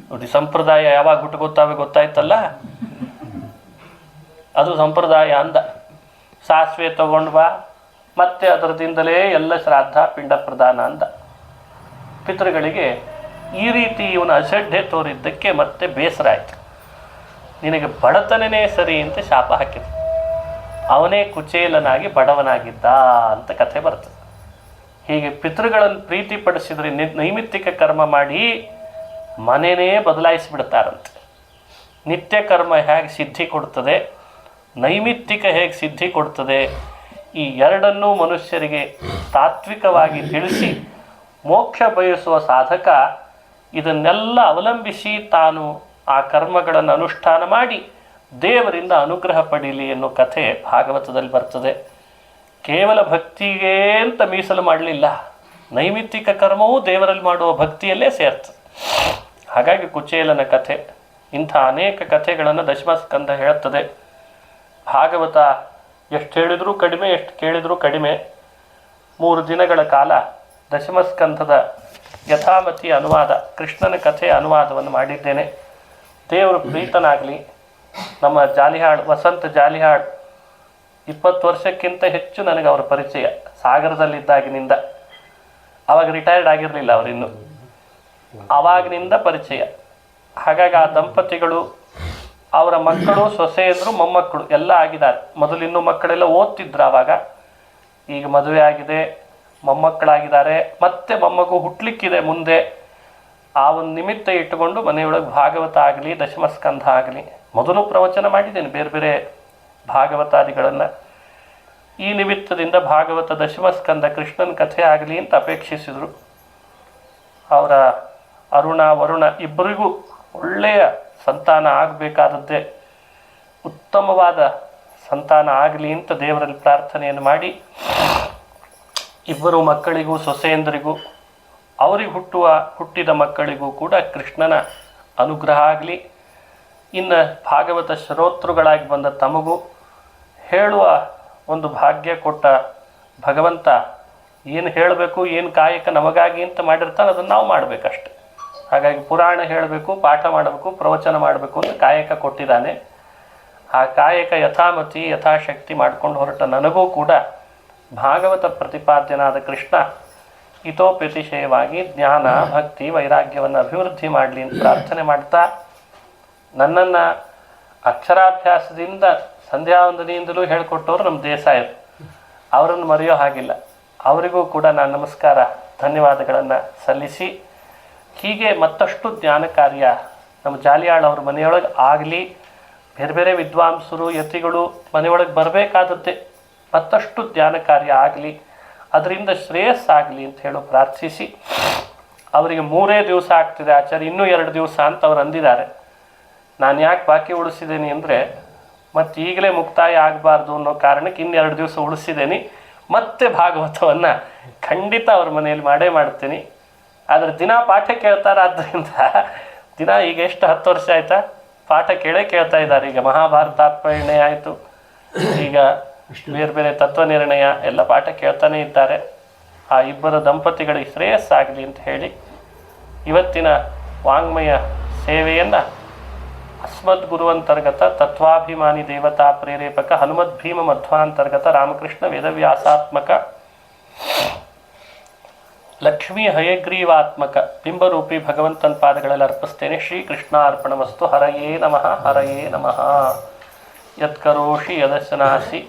ನೋಡಿ, ಸಂಪ್ರದಾಯ ಯಾವಾಗ ಹುಟ್ಟು ಗೊತ್ತಾಯ್ತಲ್ಲ, ಅದು ಸಂಪ್ರದಾಯ ಅಂದ. ಸಾಸಿವೆ ತಗೊಂಡು ಬಾ, ಮತ್ತೆ ಅದರದಿಂದಲೇ ಎಲ್ಲ ಶ್ರಾದ್ದ ಪಿಂಡ ಪ್ರದಾನ ಅಂದ. ಪಿತೃಗಳಿಗೆ ಈ ರೀತಿ ಇವನ ಅಸಡ್ಡೆ ತೋರಿದ್ದಕ್ಕೆ ಮತ್ತೆ ಬೇಸರ ಆಯಿತು. ನಿನಗೆ ಬಡತನನೇ ಸರಿ ಅಂತ ಶಾಪ ಹಾಕಿದ. ಅವನೇ ಕುಚೇಲನಾಗಿ ಬಡವನಾಗಿದ್ದ ಅಂತ ಕಥೆ ಬರ್ತದೆ. ಹೀಗೆ ಪಿತೃಗಳನ್ನು ಪ್ರೀತಿಪಡಿಸಿದರೆ ನೈಮಿತ್ತಿಕ ಕರ್ಮ ಮಾಡಿ ಮನೆಯೇ ಬದಲಾಯಿಸಿಬಿಡ್ತಾರಂತೆ. ನಿತ್ಯ ಕರ್ಮ ಹೇಗೆ ಸಿದ್ಧಿ ಕೊಡ್ತದೆ, ನೈಮಿತ್ತಿಕ ಹೇಗೆ ಸಿದ್ಧಿ ಕೊಡ್ತದೆ, ಈ ಎರಡನ್ನೂ ಮನುಷ್ಯರಿಗೆ ತಾತ್ವಿಕವಾಗಿ ತಿಳಿಸಿ ಮೋಕ್ಷ ಬಯಸುವ ಸಾಧಕ ಇದನ್ನೆಲ್ಲ ಅವಲಂಬಿಸಿ ತಾನು ಆ ಕರ್ಮಗಳನ್ನು ಅನುಷ್ಠಾನ ಮಾಡಿ ದೇವರಿಂದ ಅನುಗ್ರಹ ಪಡೀಲಿ ಎನ್ನುವ ಕಥೆ ಭಾಗವತದಲ್ಲಿ ಬರ್ತದೆ. ಕೇವಲ ಭಕ್ತಿಗೆ ಅಂತ ಮೀಸಲು ಮಾಡಲಿಲ್ಲ, ನೈಮಿತ್ತಿಕ ಕರ್ಮವೂ ದೇವರಲ್ಲಿ ಮಾಡುವ ಭಕ್ತಿಯಲ್ಲೇ ಸೇರ್ತದೆ. ಹಾಗಾಗಿ ಕುಚೇಲನ ಕಥೆ, ಇಂಥ ಅನೇಕ ಕಥೆಗಳನ್ನು ದಶಮಸ್ಕಂಧ ಹೇಳ್ತದೆ. ಭಾಗವತ ಎಷ್ಟು ಹೇಳಿದರೂ ಕಡಿಮೆ, ಎಷ್ಟು ಕೇಳಿದರೂ ಕಡಿಮೆ. 3 ದಿನಗಳ ಕಾಲ ದಶಮಸ್ಕಂಧದ ಯಥಾಮತಿ ಅನುವಾದ, ಕೃಷ್ಣನ ಕಥೆ ಅನುವಾದವನ್ನು ಮಾಡಿದ್ದೇನೆ. ದೇವರು ಪ್ರೀತನಾಗಲಿ. ನಮ್ಮ ಜಾಲಿಹಾಳ್ ವಸಂತ ಜಾಲಿಹಾಳ್ 20 ವರ್ಷಕ್ಕಿಂತ ಹೆಚ್ಚು ನನಗೆ ಅವರ ಪರಿಚಯ, ಸಾಗರದಲ್ಲಿದ್ದಾಗಿನಿಂದ. ಆವಾಗ ರಿಟೈರ್ಡ್ ಆಗಿರಲಿಲ್ಲ ಅವರಿನ್ನು, ಆವಾಗಿನಿಂದ ಪರಿಚಯ. ಹಾಗಾಗಿ ಆ ದಂಪತಿಗಳು, ಅವರ ಮಕ್ಕಳು, ಸೊಸೆಯಂದರು, ಮೊಮ್ಮಕ್ಕಳು ಎಲ್ಲ ಆಗಿದ್ದಾರೆ. ಮೊದಲು ಇನ್ನೂ ಮಕ್ಕಳೆಲ್ಲ ಓದ್ತಿದ್ರು ಆವಾಗ. ಈಗ ಮದುವೆ ಆಗಿದೆ, ಮೊಮ್ಮಕ್ಕಳಾಗಿದ್ದಾರೆ, ಮತ್ತೆ ಮೊಮ್ಮಗು ಹುಟ್ಟಲಿಕ್ಕಿದೆ ಮುಂದೆ. ಆ ಒಂದು ನಿಮಿತ್ತ ಇಟ್ಟುಕೊಂಡು ಮನೆಯೊಳಗೆ ಭಾಗವತ ಆಗಲಿ, ದಶಮಸ್ಕಂಧ ಆಗಲಿ. ಮೊದಲು ಪ್ರವಚನ ಮಾಡಿದ್ದೇನೆ ಬೇರೆ ಬೇರೆ ಭಾಗವತಾದಿಗಳನ್ನು. ಈ ನಿಮಿತ್ತದಿಂದ ಭಾಗವತ ದಶಮಸ್ಕಂಧ ಕೃಷ್ಣನ ಕಥೆ ಆಗಲಿ ಅಂತ ಅಪೇಕ್ಷಿಸಿದರು. ಅವರ ಅರುಣ ವರುಣ ಇಬ್ಬರಿಗೂ ಒಳ್ಳೆಯ ಸಂತಾನ ಆಗಬೇಕಾದದ್ದೇ, ಉತ್ತಮವಾದ ಸಂತಾನ ಆಗಲಿ ಅಂತ ದೇವರಲ್ಲಿ ಪ್ರಾರ್ಥನೆಯನ್ನು ಮಾಡಿ, ಇಬ್ಬರು ಮಕ್ಕಳಿಗೂ ಸೊಸೆಯಂದರಿಗೂ ಅವರಿಗೆ ಹುಟ್ಟಿದ ಮಕ್ಕಳಿಗೂ ಕೂಡ ಕೃಷ್ಣನ ಅನುಗ್ರಹ ಆಗಲಿ. ಇನ್ನು ಭಾಗವತ ಶ್ರೋತೃಗಳಾಗಿ ಬಂದ ತಮಗೂ ಹೇಳುವ ಒಂದು ಭಾಗ್ಯ ಕೊಟ್ಟ ಭಗವಂತ ಏನು ಹೇಳಬೇಕು, ಏನು ಕಾಯಕ ನಮಗಾಗಿ ಅಂತ ಮಾಡಿರ್ತಾನೆ, ಅದನ್ನು ನಾವು ಮಾಡಬೇಕಷ್ಟೆ. ಹಾಗಾಗಿ ಪುರಾಣ ಹೇಳಬೇಕು, ಪಾಠ ಮಾಡಬೇಕು, ಪ್ರವಚನ ಮಾಡಬೇಕು ಅಂತ ಕಾಯಕ ಕೊಟ್ಟಿದ್ದಾನೆ. ಆ ಕಾಯಕ ಯಥಾಮತಿ ಯಥಾಶಕ್ತಿ ಮಾಡಿಕೊಂಡು ಹೊರಟ ನನಗೂ ಕೂಡ ಭಾಗವತ ಪ್ರತಿಪಾದ್ಯನಾದ ಕೃಷ್ಣ ಹಿತೋಪತಿಶಯವಾಗಿ ಜ್ಞಾನ, ಭಕ್ತಿ, ವೈರಾಗ್ಯವನ್ನು ಅಭಿವೃದ್ಧಿ ಮಾಡಲಿ ಅಂತ ಪ್ರಾರ್ಥನೆ ಮಾಡ್ತಾ, ನನ್ನನ್ನು ಅಕ್ಷರಾಭ್ಯಾಸದಿಂದ ಸಂಧ್ಯಾವಂದನೆಯಿಂದಲೂ ಹೇಳಿಕೊಟ್ಟವರು ನಮ್ಮ ದೇಸಾಯರು. ಅವರನ್ನು ಮರೆಯೋ ಹಾಗಿಲ್ಲ. ಅವರಿಗೂ ಕೂಡ ನಾನು ನಮಸ್ಕಾರ, ಧನ್ಯವಾದಗಳನ್ನು ಸಲ್ಲಿಸಿ ಹೀಗೆ ಮತ್ತಷ್ಟು ಜ್ಞಾನ ಕಾರ್ಯ ನಮ್ಮ ಜಾಲಿಯಾಳ್ ಅವ್ರ ಮನೆಯೊಳಗೆ ಆಗಲಿ, ಬೇರೆ ಬೇರೆ ವಿದ್ವಾಂಸರು ಯತಿಗಳು ಮನೆಯೊಳಗೆ ಬರಬೇಕಾದದ್ದೇ, ಮತ್ತಷ್ಟು ಜ್ಞಾನ ಕಾರ್ಯ ಆಗಲಿ, ಅದರಿಂದ ಶ್ರೇಯಸ್ಸಾಗಲಿ ಅಂತ ಹೇಳೋ ಪ್ರಾರ್ಥಿಸಿ, ಅವರಿಗೆ 3 ದಿವಸ ಆಗ್ತಿದೆ ಆಚಾರ್ಯ, ಇನ್ನೂ 2 ದಿವಸ ಅಂತ ಅವ್ರು ಅಂದಿದ್ದಾರೆ. ನಾನು ಯಾಕೆ ಬಾಕಿ ಉಳಿಸಿದ್ದೀನಿ ಅಂದರೆ, ಮತ್ತು ಈಗಲೇ ಮುಕ್ತಾಯ ಆಗಬಾರ್ದು ಅನ್ನೋ ಕಾರಣಕ್ಕೆ ಇನ್ನು 2 ದಿವಸ ಉಳಿಸಿದ್ದೀನಿ. ಮತ್ತೆ ಭಾಗವತವನ್ನು ಖಂಡಿತ ಅವ್ರ ಮನೆಯಲ್ಲಿ ಮಾಡೇ ಮಾಡ್ತೀನಿ. ಆದರೆ ದಿನ ಪಾಠ ಕೇಳ್ತಾರಾದ್ದರಿಂದ ದಿನ ಈಗ ಎಷ್ಟು 10 ವರ್ಷ ಆಯಿತಾ ಪಾಠ ಕೇಳ್ತಾ ಇದ್ದಾರೆ. ಈಗ ಮಹಾಭಾರತಾತ್ಮರ್ಣಯ ಆಯಿತು, ಈಗ ಬೇರೆ ಬೇರೆ ತತ್ವನಿರ್ಣಯ ಎಲ್ಲ ಪಾಠ ಕೇಳ್ತಾನೆ ಇದ್ದಾರೆ. ಆ ಇಬ್ಬರ ದಂಪತಿಗಳಿಗೆ ಶ್ರೇಯಸ್ಸಾಗಲಿ ಅಂತ ಹೇಳಿ ಇವತ್ತಿನ ವಾಂಗ್ಮಯ ಸೇವೆಯನ್ನು ಅಸ್ಮದ್ ಗುರುವಂತರ್ಗತ ತತ್ವಾಭಿಮಾನಿ ದೇವತಾ ಪ್ರೇರೇಪಕ ಹನುಮದ್ ಭೀಮ ಮಧ್ವಾಂತರ್ಗತ ರಾಮಕೃಷ್ಣ ವೇದವ್ಯಾಸಾತ್ಮಕ ಲಕ್ಷ್ಮೀ ಹಯಗ್ರೀವಾತ್ಮಕ ಬಿಂಬರೂಪಿ ಭಗವಂತನ ಪಾದಗಳಲ್ಲಿ ಅರ್ಪಿಸ್ತೇನೆ. ಶ್ರೀಕೃಷ್ಣಾರ್ಪಣಮಸ್ತು. ಹರಯೇ ನಮಃ. ಹರಯೇ ನಮಃ. ಯತ್ಕರೋಷಿ ಯದಶನಾಸಿ